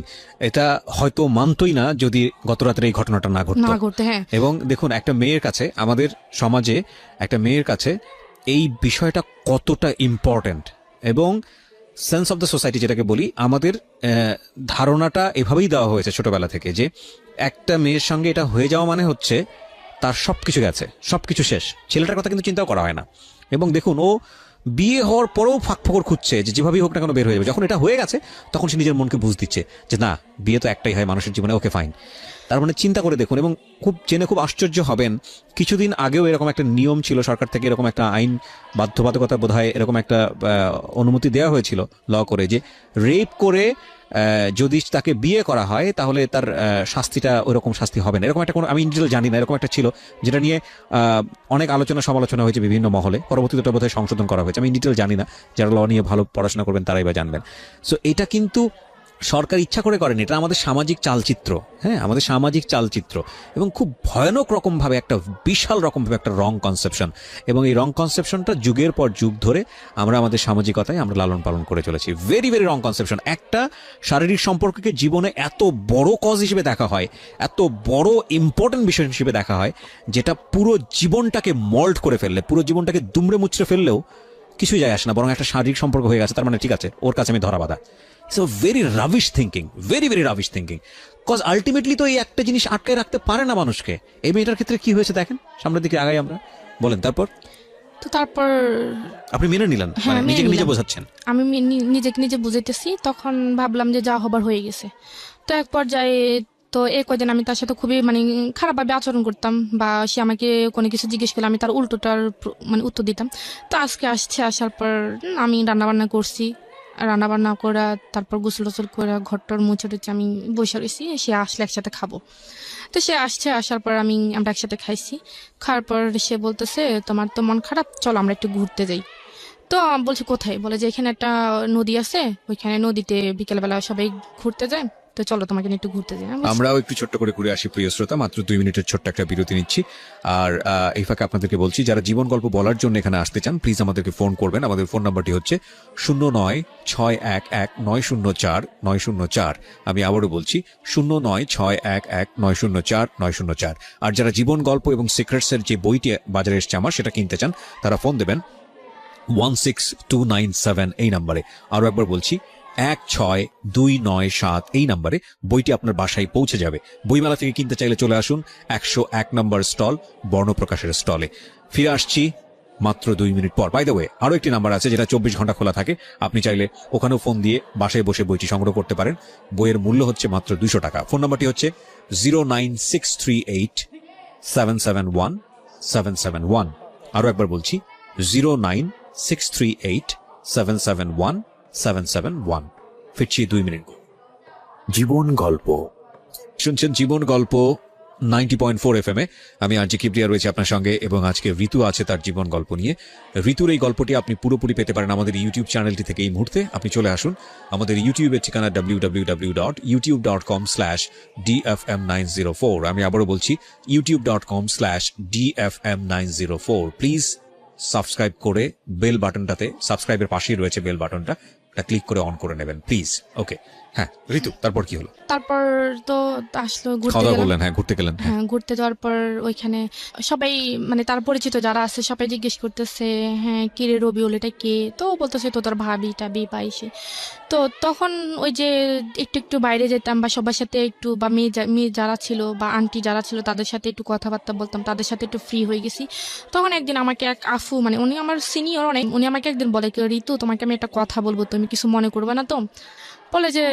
এটা হয়তো মানতই না যদি গত রাতের এই ঘটনাটা না ঘটতো। হ্যাঁ। এবং দেখুন, একটা মেয়ের কাছে, আমাদের সমাজে একটা মেয়ের কাছে এই বিষয়টা কতটা ইম্পর্টেন্ট, এবং সেন্স অফ দ্য সোসাইটি যেটাকে বলি, আমাদের ধারণাটা এভাবেই দেওয়া হয়েছে ছোটবেলা থেকে যে একটা মেয়ের সঙ্গে এটা হয়ে যাওয়া মানে হচ্ছে তার সবকিছু গেছে, সবকিছু শেষ। ছেলেটার কথা কিন্তু চিন্তাও করা হয় না। এবং দেখুন, ও বিয়ে হওয়ার পরেও ফাঁকফোকর খুঁজছে যে যেভাবেই হোক না কেন বের হয়ে যাবে। যখন এটা হয়ে গেছে তখন সে নিজের মনকে বুঝ দিচ্ছে যে না, বিয়ে তো একটাই হয় মানুষের জীবনে, ওকে ফাইন। তার মানে চিন্তা করে দেখুন, এবং জেনে খুব আশ্চর্য হবেন, কিছুদিন আগেও এরকম একটা নিয়ম ছিল সরকার থেকে, এরকম একটা আইন বাধ্যবাধকতা বোধহয় এরকম একটা অনুমতি দেওয়া হয়েছিল ল করে, যে রেপ করে যদি তাকে বিয়ে করা হয় তাহলে তার শাস্তিটা ওইরকম শাস্তি হবে না। এরকম একটা কোনো, আমি ইন্ডিভিজুয়াল জানি না, এরকম একটা ছিল যেটা নিয়ে অনেক আলোচনা সমালোচনা হয়েছে বিভিন্ন মহলে। পরবর্তীতে ওটা বোধহয় সংশোধন করা হয়েছে, আমি ডিটেল জানি না, যারা ল নিয়ে ভালো পড়াশোনা করবেন তারাই বা জানবেন। সো এটা কিন্তু সরকার ইচ্ছা করে করেনি, এটা আমাদের সামাজিক চালচিত্র। হ্যাঁ, আমাদের সামাজিক চালচিত্র, এবং খুব ভয়ানক রকমভাবে একটা বিশাল রকমভাবে একটা রং কনসেপশন, এবং এই রং কনসেপশনটা যুগের পর যুগ ধরে আমরা আমাদের সামাজিকতায় আমরা লালন পালন করে চলেছি। Very very wrong conception. একটা শারীরিক সম্পর্ককে জীবনে এত বড় কজ হিসেবে দেখা হয়, এত বড় ইম্পর্টেন্ট বিষয় হিসেবে দেখা হয়, যেটা পুরো জীবনটাকে মল্ড করে ফেললে, পুরো জীবনটাকে দুমড়ে মুচড়ে ফেললেও কিছুই যায় আসে না, বরং একটা শারীরিক সম্পর্ক হয়ে গেছে, তার মানে ঠিক আছে, ওর কাছে আমি ধরা বাঁধা। It's a very rubbish thinking, very very rubbish thinking. Cause ultimately তো এই একটা জিনিস আটকায় রাখতে পারে না মানুষকে। এই মেয়েটার ক্ষেত্রে কি হয়েছে দেখেন, সামনের দিকে আগাই আমরা, বলেন তারপর। তো তারপর আপনি মেনে নিলেন, হ্যাঁ, মেনে নিজেকে নিজে নিলাম। বোঝাচ্ছেন। আমি নিজেকে নিজে বুঝাইতেছি, তখন ভাবলাম যে যা হবার হয়ে গেছে। তো এক পর্যায়ে তো এই কয়দিন আমি তার সাথে খুবই মানে খারাপভাবে আচরণ করতাম, বা সে আমাকে কোনো কিছু জিজ্ঞেস করলে আমি তার উল্টোটার মানে উত্তর দিতাম। তো আজকে আসার পর আমি রান্না বান্না করছি, রান্না বান্না করা, তারপর গোসল টোসল করে ঘরটার মুছে টুছে আমি বসে রয়েছি, সে আসলে একসাথে খাবো। তো সে আসার পর আমরা একসাথে খাইছি। খাওয়ার পর সে বলতেছে, তোমার তো মন খারাপ, চলো আমরা একটু ঘুরতে যাই। তো আমি বলছি কোথায়, বলে যে এখানে একটা নদী আছে, ওইখানে নদীতে বিকেলবেলা সবাই ঘুরতে যায়, তো চলো তোমাকে নিয়ে একটু ঘুরতে যাই। আমি বলছি, আমরাও একটু ছোট্ট করে ঘুরে আসি প্রিয় শ্রোতা, মাত্র 2 মিনিটের ছোট্ট একটা বিরতি নিচ্ছি। আর এই ফাঁকে আপনাদেরকে বলছি, যারা জীবন গল্প বলার জন্য এখানে আসতে চান প্লিজ আমাদেরকে ফোন করবেন। আমাদের ফোন নাম্বারটি হচ্ছে 09611904 আমি আবারও বলছি 09611904। আর যারা জীবন গল্প এবং সিক্রেটসের যে বইটি বাজারে এসছে আমার, সেটা কিনতে চান, তারা ফোন দেবেন 16297 এই নাম্বারে। আরো একবার বলছি 16297 এই নাম্বারে বইটি আপনার বাসায় পৌঁছে যাবে। বইমেলা থেকে কিনতে চাইলে চলে আসুন 101 নম্বর স্টল, বর্ণপ্রকাশের স্টলে। ফিরে আসছি মাত্র 2 মিনিট পর। বাই দ্য ওয়ে, আরো একটি নাম্বার আছে যেটা 24 ঘন্টা খোলা থাকে, আপনি চাইলে ওখানেও ফোন দিয়ে বাসায় বসে বইটি সংগ্রহ করতে পারেন। বইয়ের মূল্য হচ্ছে মাত্র 200 টাকা। ফোন নাম্বারটি হচ্ছে 09638771771। আরো একবার বলছি 09638771771। ফিরছি 2 মিনিট। জীবন গল্প। শুনছেন জীবন গল্প 90.4 FM এ। আমি আরজি কিবরিয়া রয়েছে আপনার সঙ্গে, এবং আজকে ঋতু আছে তার জীবন গল্প নিয়ে। ঋতুর এই গল্পটি আপনি পুরোপুরি পেতে পারেন আমাদের ইউটিউব চ্যানেলটি থেকে। এই মুহূর্তে আপনি চলে আসুন আমাদের ইউটিউবের ঠিকানা www.youtube.com/dfm904। আমি আবারও বলছি youtube.com/dfm904। প্লিজ সাবস্ক্রাইব করে বেল বাটনটাতে, সাবস্ক্রাইবের পাশেই রয়েছে বেল বাটনটা, এটা ক্লিক করে অন করে নেবেন প্লিজ। ওকে, হ্যাঁ ঋতু, তারপর কি হলো? তারপর তো আসলো ঘুরতে খাওয়া দাওয়া গেলাম। করলেন? হ্যাঁ, ঘুরতে গেলেন। হ্যাঁ, হ্যাঁ, ঘুরতে যাওয়ার পর ওইখানে সবাই মানে তার পরিচিত যারা আছে সবাই জিজ্ঞেস করতেছে, হ্যাঁ কি রে রবিউল, এটা কে? তো ও বলতেছে তো তোর ভাবি টাবি পাইছে। তো তখন ওই যে একটু একটু বাইরে যেতাম, বা সবার সাথে একটু, বা মেয়ে যারা ছিল বা আন্টি যারা ছিল তাদের সাথে একটু কথাবার্তা বলতাম, তাদের সাথে একটু ফ্রি হয়ে গেছি। তখন একদিন আমাকে এক আফু, মানে উনি আমার সিনিয়র অনেক, উনি আমাকে একদিন বলে, ঋতু তোমাকে আমি একটা কথা বলবো, তুমি কিছু মনে করবে না তো? বলে যে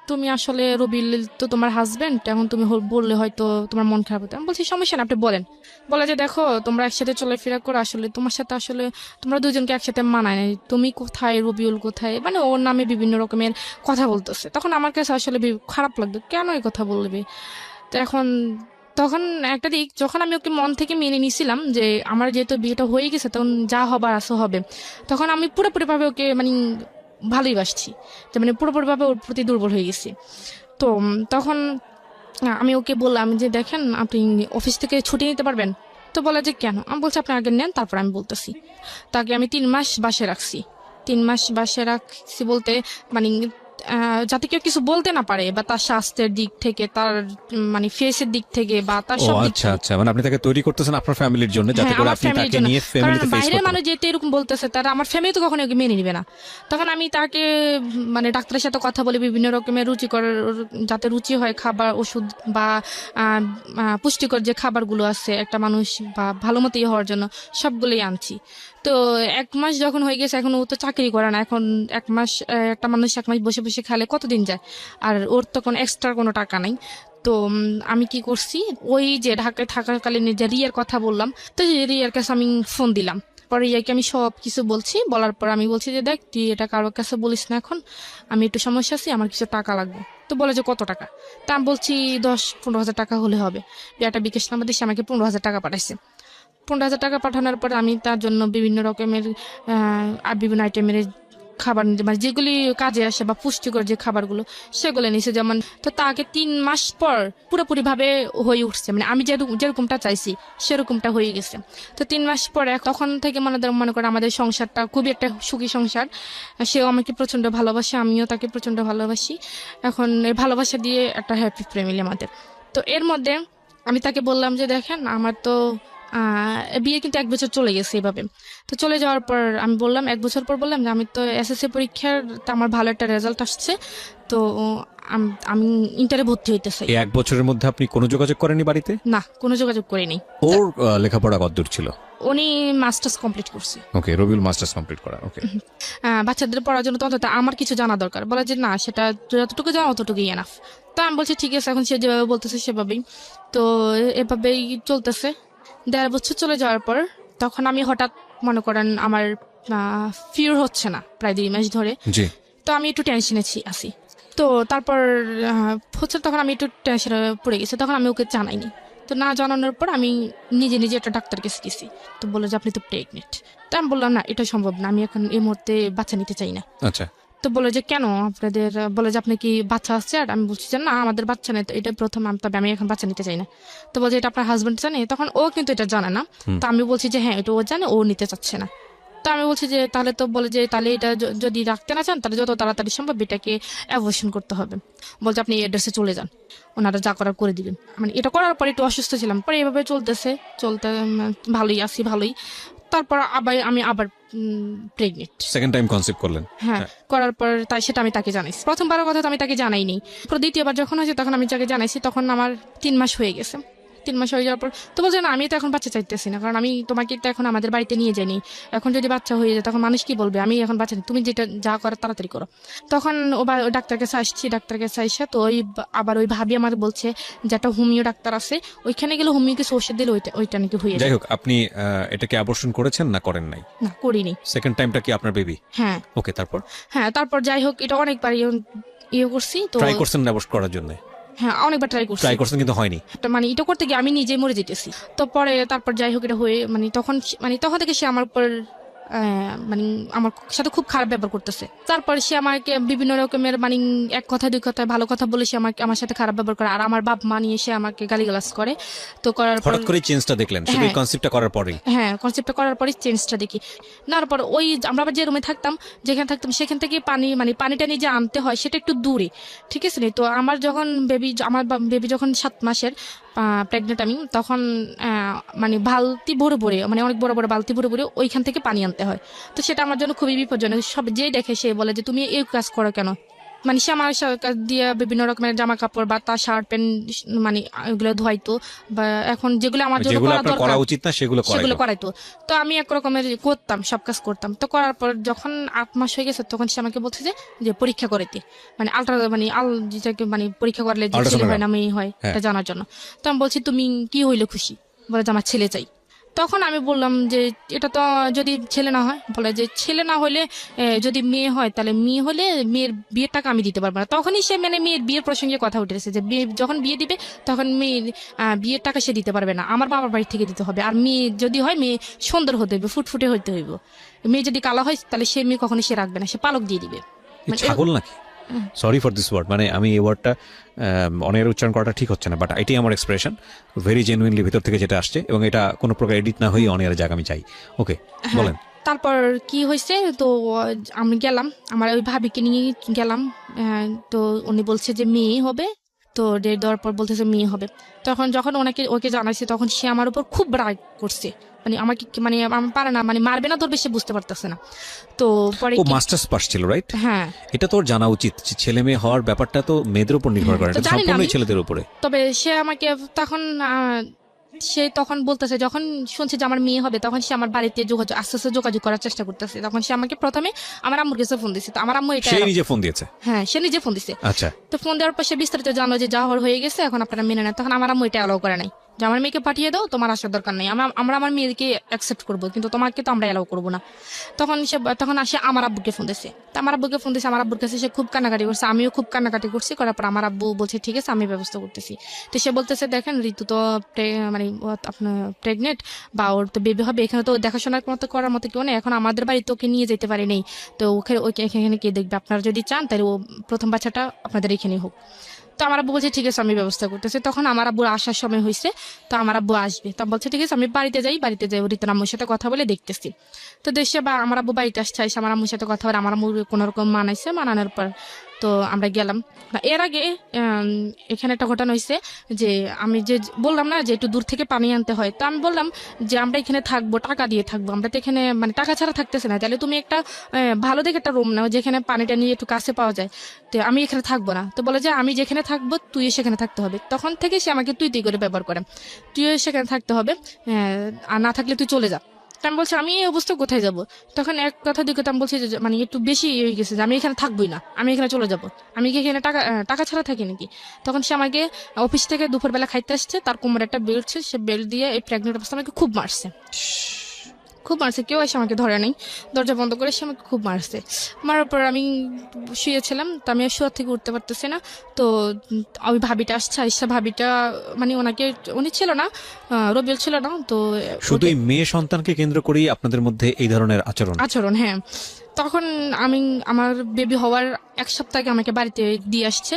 তুমি আসলে রবিল তো তোমার হাজবেন্ড, এখন তুমি বললে হয়তো তোমার মন খারাপ হতো। আমি বলছি সমস্যা না, আপনি বলেন। বলে যে দেখো তোমরা একসাথে চলাফেরা করো, আসলে তোমার সাথে আসলে তোমরা দুজনকে একসাথে মানায় নাই, তুমি কোথায় রবিউল কোথায়, মানে ওর নামে বিভিন্ন রকমের কথা বলতেছে। তখন আমার কাছে আসলে খারাপ লাগতো, কেন এই কথা বলবে? তো তখন একটা দিক, যখন আমি ওকে মন থেকে মেনে নিয়েছিলাম যে আমার যেহেতু বিয়েটা হয়ে গেছে, তখন যা হবার আসো হবে, তখন আমি পুরোপুরিভাবে ওকে মানে ভালোই বাসছি, যে মানে পুরোপুরিভাবে ওর প্রতি দুর্বল হয়ে গেছি। তো তখন আমি ওকে বললাম যে দেখেন আপনি অফিস থেকে ছুটি নিতে পারবেন? তো বলে যে কেন? আমি বলছি আপনি আগে নেন, তারপর আমি বলতেছি। তাকে আমি 3 মাস বাসে রাখছি। 3 মাস বাসে রাখছি বলতে মানে যাতে কেউ কিছু বলতে না পারে, বা তার স্বাস্থ্যের দিক থেকে, তার মানে ফেসের দিক থেকে, বা তার ও সব দিক আচ্ছা থেকে। আচ্ছা, মানে আপনি তাকে তৈরি করতেছেন আপনার ফ্যামিলির জন্য, যাতে হ্যাঁ, করে আমার আপনি ফ্যামিলির তাকে জন্য। নিয়ে কারণ ফ্যামিলিতে ফেস বাইরের করতে মানুষ যেহেতু এরকম বলতেছে, তারা আমার ফ্যামিলি তো কখনো ওকে মেনে নিবে না। তখন আমি তাকে মানে ডাক্তারের সাথে কথা বলে বিভিন্ন রকমের রুচিকর, যাতে রুচি হয় খাবার, ওষুধ, বা পুষ্টিকর যে খাবারগুলো আছে একটা মানুষ বা ভালো মতো হওয়ার জন্য, সবগুলোই আনছি। তো 1 মাস যখন হয়ে গেছে, এখন ও তো চাকরি করে না, এখন 1 মাস একটা মানুষ 1 মাস বসে বসে খেলে কতদিন যায়? আর ওর তো কোনো এক্সট্রা কোনো টাকা নাই। তো আমি কি করছি, ওই যে ঢাকায় থাকাকালীন যে রিয়ার কথা বললাম, তো রিয়ার কাছে আমি ফোন দিলাম। পরে রিয়াকে আমি সব কিছু বলছি, বলার পর আমি বলছি যে দেখ তুই এটা কারোর কাছে বলিস না, এখন আমি একটু সমস্যা আছি, আমার কিছু টাকা লাগবে। তো বলে যে কত টাকা? তা আমি বলছি 10-15 হাজার টাকা হলে হবে। একটা বিকাশ নাম্বার দিচ্ছে, আমাকে 15 হাজার টাকা পাঠাইছে। 15 হাজার টাকা পাঠানোর পর আমি তার জন্য বিভিন্ন রকমের বিভিন্ন আইটেমের খাবার, মানে যেগুলি কাজে আসে বা পুষ্টিকর যে খাবারগুলো, সেগুলো নিছে। যেমন তো তাকে 3 মাস পর পুরোপুরি ভাবে হয়ে উঠছে, মানে আমি যেরকমটা চাইছি সেরকমটা হয়ে গেছে। তো 3 মাস পরে তখন থেকে মনে করে আমাদের সংসারটা খুবই একটা সুখী সংসার। সেও আমাকে প্রচন্ড ভালোবাসে, আমিও তাকে প্রচন্ড ভালোবাসি। এখন এই ভালোবাসা দিয়ে একটা হ্যাপি ফ্যামিলি আমাদের। তো এর মধ্যে আমি তাকে বললাম যে দেখেন আমার তো বিয়ে কিন্তু 1 বছর চলে গেছে এভাবে। তো চলে যাওয়ার পর আমি বললাম, 1 বছর পর বললাম যে আমি তো এসএসসি পরীক্ষার আমার ভালো একটা রেজাল্ট আসছে, তো আমি ইন্টারে ভর্তি হইতে চাই। এই 1 বছরের মধ্যে আপনি কোনো যোগাযোগ করেননি বাড়িতে? না, কোনো যোগাযোগ করিনি। ওর লেখাপড়া কতদূর ছিল? উনি মাস্টার্স কমপ্লিট করছে। ওকে, রবিউল মাস্টার্স কমপ্লিট করা। ওকে, বাচ্চাদের পড়ার জন্য তো অন্তত আমার কিছু জানা দরকার। বলে যে না, সেটা যতটুকু জানা অতটুকুই এনাফ। তো আমি বলছি ঠিক আছে, এখন সে যেভাবে বলতেছে সেভাবেই। তো এভাবেই চলতেছে। 1.5 বছর চলে যাওয়ার পর তখন আমি হঠাৎ মনে করেন আমার ফিউর হচ্ছে না প্রায় 2 মাস ধরে। জি। তো আমি একটু টেনশনে আছি। তো তারপর হচ্ছে তখন আমি একটু টেনশনে পড়ে গেছি। তখন আমি ওকে জানাইনি। তো না জানানোর পর আমি নিজে নিজে একটা ডাক্তার কাছে গেছি। তো বললো যে আপনি তো প্রেগনেন্ট। তো আমি বললাম না, এটা সম্ভব না, আমি এখন এই মুহূর্তে বাচ্চা নিতে চাই না। আচ্ছা। তো বলে যে কেন আপনাদের, বলে যে আপনি কি বাচ্চা আসছে? আর আমি বলছি যে না, আমাদের বাচ্চা নেই, তো এটা প্রথম, তবে আমি এখন বাচ্চা নিতে চাই না। তো বলছে এটা আপনার হাজবেন্ড জানে? তখন ও কিন্তু এটা জানে না। তো আমি বলছি যে হ্যাঁ, এটা ও জানে, ও নিতে চাচ্ছে না। তো আমি বলছি যে তাহলে, তো বলে যে তাহলে এটা যদি রাখতে না চান তাহলে যত তাড়াতাড়ি সম্ভব এটাকে অ্যাবর্শন করতে হবে। বলছে আপনি অ্যাড্রেসে চলে যান, ওনারা যা করার করে দিবেন। মানে এটা করার পরে একটু অসুস্থ ছিলাম, পরে এভাবে চলতে ভালোই আছি, ভালোই। তারপর আমি আবার প্রেগনেন্ট। সেকেন্ড টাইম কনসেপ্ট করলেন? হ্যাঁ, করার পর সেটা আমি তাকে জানাইছি। প্রথমবারের কথা তো আমি তাকে জানাইনি। দ্বিতীয়বার যখন হয়েছে তখন আমি তাকে জানাইছি। তখন আমার 3 মাস হয়ে গেছে। 3 মাস হয়ে যাওয়ার পর তো বলছে না, আমি তো এখন বাচ্চা চাইতেছি না, কারণ আমি তোমাকে তো এখন আমাদের বাড়িতে নিয়ে যাইনি। এখন যদি বাচ্চা হয়ে যায় তখন মানুষ কি বলবে? আমি এখন বাচ্চা, তুমি যেটা যা করার তাড়াতাড়ি করো। তখন ওই ডাক্তার কাছে আসছি, ডাক্তার কাছে আইসা তো আবার ওই ভাবি আমার বলছে যে একটা হোমিও ডাক্তার আছে, ওইখানে গেলে হোমিও কিছু ওষুধ দিলে ওইটা নাকি হয়ে যায়। যাই হোক, আপনি এটাকে অ্যাবর্শন করেছেন না করেন নাই? না, করিনি। সেকেন্ড টাইমটা কি আপনার বেবি? হ্যাঁ। ওকে, তারপর? হ্যাঁ, তারপর যাই হোক, এটা অনেকবার করছি। তো ট্রাই করছেন অ্যাবর্শন করার জন্য? হ্যাঁ, অনেকবার ট্রাই করছেন কিন্তু হয়নি। মানে এটা করতে গিয়ে আমি নিজে মরে যেতেছি। তো পরে তারপর যাই হোক, এটা হয়ে তখন থেকে সে আমার উপর মানে আমার সাথে খুব খারাপ ব্যবহার করতেছে। তারপর সে আমাকে বিভিন্ন রকমের এক কথা 2 কথা ভালো কথা বলে সে আমার সাথে খারাপ ব্যবহার করে। আর আমার বাপ মা নিয়ে সে আমাকে গালিগালাজ করে। তো করার পর হঠাৎ করে চেঞ্জটা দেখলেন শুধু এই কনসেপ্টটা করার পরেই? হ্যাঁ, কনসেপ্টটা করার পরে চেঞ্জটা দেখি। না, পর ওই আমরা আবার যে রুমে থাকতাম, যেখানে থাকতাম সেখান থেকে পানিটা নিয়ে যে আনতে হয় সেটা একটু দূরে, ঠিক আছে নি? তো আমার বেবি যখন 7 মাসের প্রেগনেন্ট আমি, তখন বালতি ভরে ভরে, অনেক বড় বড় বালতি ভরে ভরে ওইখান থেকে পানি আনতে হয়। তো সেটা আমার জন্য খুবই বিপজ্জনক। সব যে দেখে সে বলে যে তুমি এই কাজ করো কেন? সে আমার দিয়ে বিভিন্ন রকমের জামা কাপড় বা তার শার্ট প্যান্ট ওইগুলো ধোয়াইতো, বা এখন যেগুলো আমার জন্য করা উচিত না সেগুলো করাইতো। তো আমি এক রকমের করতাম, সব কাজ করতাম। তো করার পর যখন 8 মাস হয়ে গেছে তখন সে আমাকে বলছে যে পরীক্ষা করাইতে, পরীক্ষা করলে যে ছেলে হয় না মেয়ে হয় এটা জানার জন্য। তো আমি বলছি তুমি কি হইলে খুশি? বলে যে আমার ছেলে চাই। তখন আমি বললাম যে এটা তো যদি ছেলে না হয়, বলে যে ছেলে না হলে যদি মেয়ে হয়, তাহলে মেয়ে হলে মেয়ের বিয়ের টাকা আমি দিতে পারবো না। তখনই সে মেয়ের বিয়ের প্রসঙ্গে কথা উঠেছে যে যখন বিয়ে দিবে তখন মেয়ের বিয়ের টাকা সে দিতে পারবে না, আমার বাবার বাড়ি থেকে দিতে হবে। আর মেয়ে যদি হয়, মেয়ে সুন্দর হতে হইবে, ফুটফুটে হইতে হইব। মেয়ে যদি কালো হয় তাহলে সে মেয়ে কখনো সে রাখবে না, সে পালক দিয়ে দিবে। ছাগল নাকি? সরি ফর দিস ওয়ার্ড, আমি এই ওয়ার্ডটা অনেক উচ্চারণ করাটা ঠিক হচ্ছে না, বাট এটাই আমার এক্সপ্রেশন, ভেরি জেনুইনলি ভিতর থেকে যেটা আসছে, এবং এটা কোনো প্রকার এডিট না হয়ে অনেক জায়গা আমি চাই। ওকে, বলেন। তারপর কি হয়েছে, তো আমি গেলাম, আমার ওই ভাবিকে নিয়ে গেলাম। তো উনি বলছে যে মেয়ে হবে। তো ডেট দেওয়ার পর বলতেছে মেয়ে হবে। যখন ওকে জানাইছে তখন সে আমার উপর খুব রাগ করছে। আমাকে আমি পারে না, মারবে না ধরবে, সে বুঝতে পারতেছে না। তো পরে ও মাস্টার্স পাস ছিল, রাইট? হ্যাঁ, এটা তোর জানা উচিত। ছেলে মেয়ে হওয়ার ব্যাপারটা তো মেয়েদের উপর নির্ভর করে, এটা সম্পূর্ণই ছেলেদের উপরে। তবে সে আমাকে তখন বলতেছে, যখন শুনছে যে আমার মেয়ে হবে তখন সে আমার বাড়িতে আস্তে আস্তে যোগাযোগ করার চেষ্টা করতেছে। তখন সে আমাকে প্রথমে আমার আম্মুর কাছে ফোন দিচ্ছে। তো আমার আম্মু এটা নিজে ফোন দিয়েছে? হ্যাঁ, সে নিজে ফোন দিচ্ছে। আচ্ছা। তো ফোন দেওয়ার পর সে বিস্তারিত জানো যে যা হয়ে গেছে, এখন আপনারা মেনে নেন। তখন আমার আম্মু এটা অ্যালাউ করে নাই যে আমার মেয়েকে পাঠিয়ে দাও, তোমার আসার দরকার নেই, আমরা আমার মেয়েকে অ্যাকসেপ্ট করবো, কিন্তু তোমাকে তো আমরা অ্যালাউ করবো না। তখন আসে আমার আব্বুকে ফোন দিচ্ছে। তো আমার আব্বুকে ফোন দিচ্ছে, আমার আব্বুর কাছে সে খুব কান্নাকাটি করছে, আমিও খুব কান্নাকাটি করছি। করার পর আমার আব্বু বলছে ঠিক আছে, আমি ব্যবস্থা করতেছি। তো সে বলতেছে দেখেন, ঋতু তো আপনার প্রেগনেন্ট, বা ওর তো বেবি হবে, এখানে তো দেখাশোনার মতো করার মতো কেউ নেই, এখন আমাদের বাড়িতে ওকে নিয়ে যেতে পারি নেই। তো এখানে কে দেখবে? আপনারা যদি চান তাহলে ও প্রথম বাচ্চাটা আপনাদের এখানেই হোক। তো আমার আব্বু বলছে ঠিক আছে, আমি ব্যবস্থা করতেছি। তখন আমার আব্বুর আসার সময় হয়েছে, তো আমার আব্বু আসবে। তো বলছে ঠিক আছে, আমি বাড়িতে যাই ঋতুর আম্মুর সাথে কথা বলে দেখতেছি। তো দেশে বা আমার আব্বু বাড়িতে আসছে, আমার আম্মুর সাথে কথা বলে আমার আম্মু কোনো রকম মানানোর পর তো আমরা গেলাম। এর আগে এখানে একটা ঘটনা হয়েছে যে আমি যে বললাম না যে একটু দূর থেকে পানি আনতে হয়, তো আমি বললাম যে আমরা এখানে থাকবো, টাকা দিয়ে থাকবো, আমরা তো এখানে মানে টাকা ছাড়া থাকতেছে না, তাহলে তুমি একটা ভালো দেখে একটা রুম নাও যেখানে পানিটা নিয়ে একটু কাছে পাওয়া যায়, তো আমি এখানে থাকবো না। তো বলে যে আমি যেখানে থাকবো তুই সেখানে থাকতে হবে। তখন থেকে সে আমাকে তুই তুই করে ব্যবহার করে, তুইও সেখানে থাকতে হবে, আর না থাকলে তুই চলে যা। তো আমি বলছি আমি এই অবস্থা কোথায় যাব? তখন এক কথা দুই কথা আমি বলছি যে মানে একটু বেশি হয়ে গেছে যে আমি এখানে থাকবোই না, আমি এখানে চলে যাব, আমি কি এখানে টাকা ছাড়া থাকি নাকি? তখন সে আমাকে অফিস থেকে দুপুরবেলা খাইতে আসছে, তার কোমরে একটা বেল্ট ছিল, সে বেল্ট দিয়ে এই প্রেগনেন্ট অবস্থা আমাকে খুব মারছে, খুব মারছে। কেউ এসে আমাকে ধরে নাই, দরজা বন্ধ করে সে আমাকে খুব মারছে। মারার পর আমি শুয়েছিলাম, তো আমি শুয়ে থেকে উঠতে পারতেছি না। তো ওই ভাবিটা আসছে, আইসা ভাবিটা মানে উনি ছিল না, রবিউল ছিল না, তো শুধু এই মেয়ে সন্তানকে কেন্দ্র করেই আপনাদের মধ্যে এই ধরনের আচরণ? হ্যাঁ। তখন আমার বেবি হওয়ার এক সপ্তাহ আগে আমাকে বাড়িতে দিয়ে আসছে,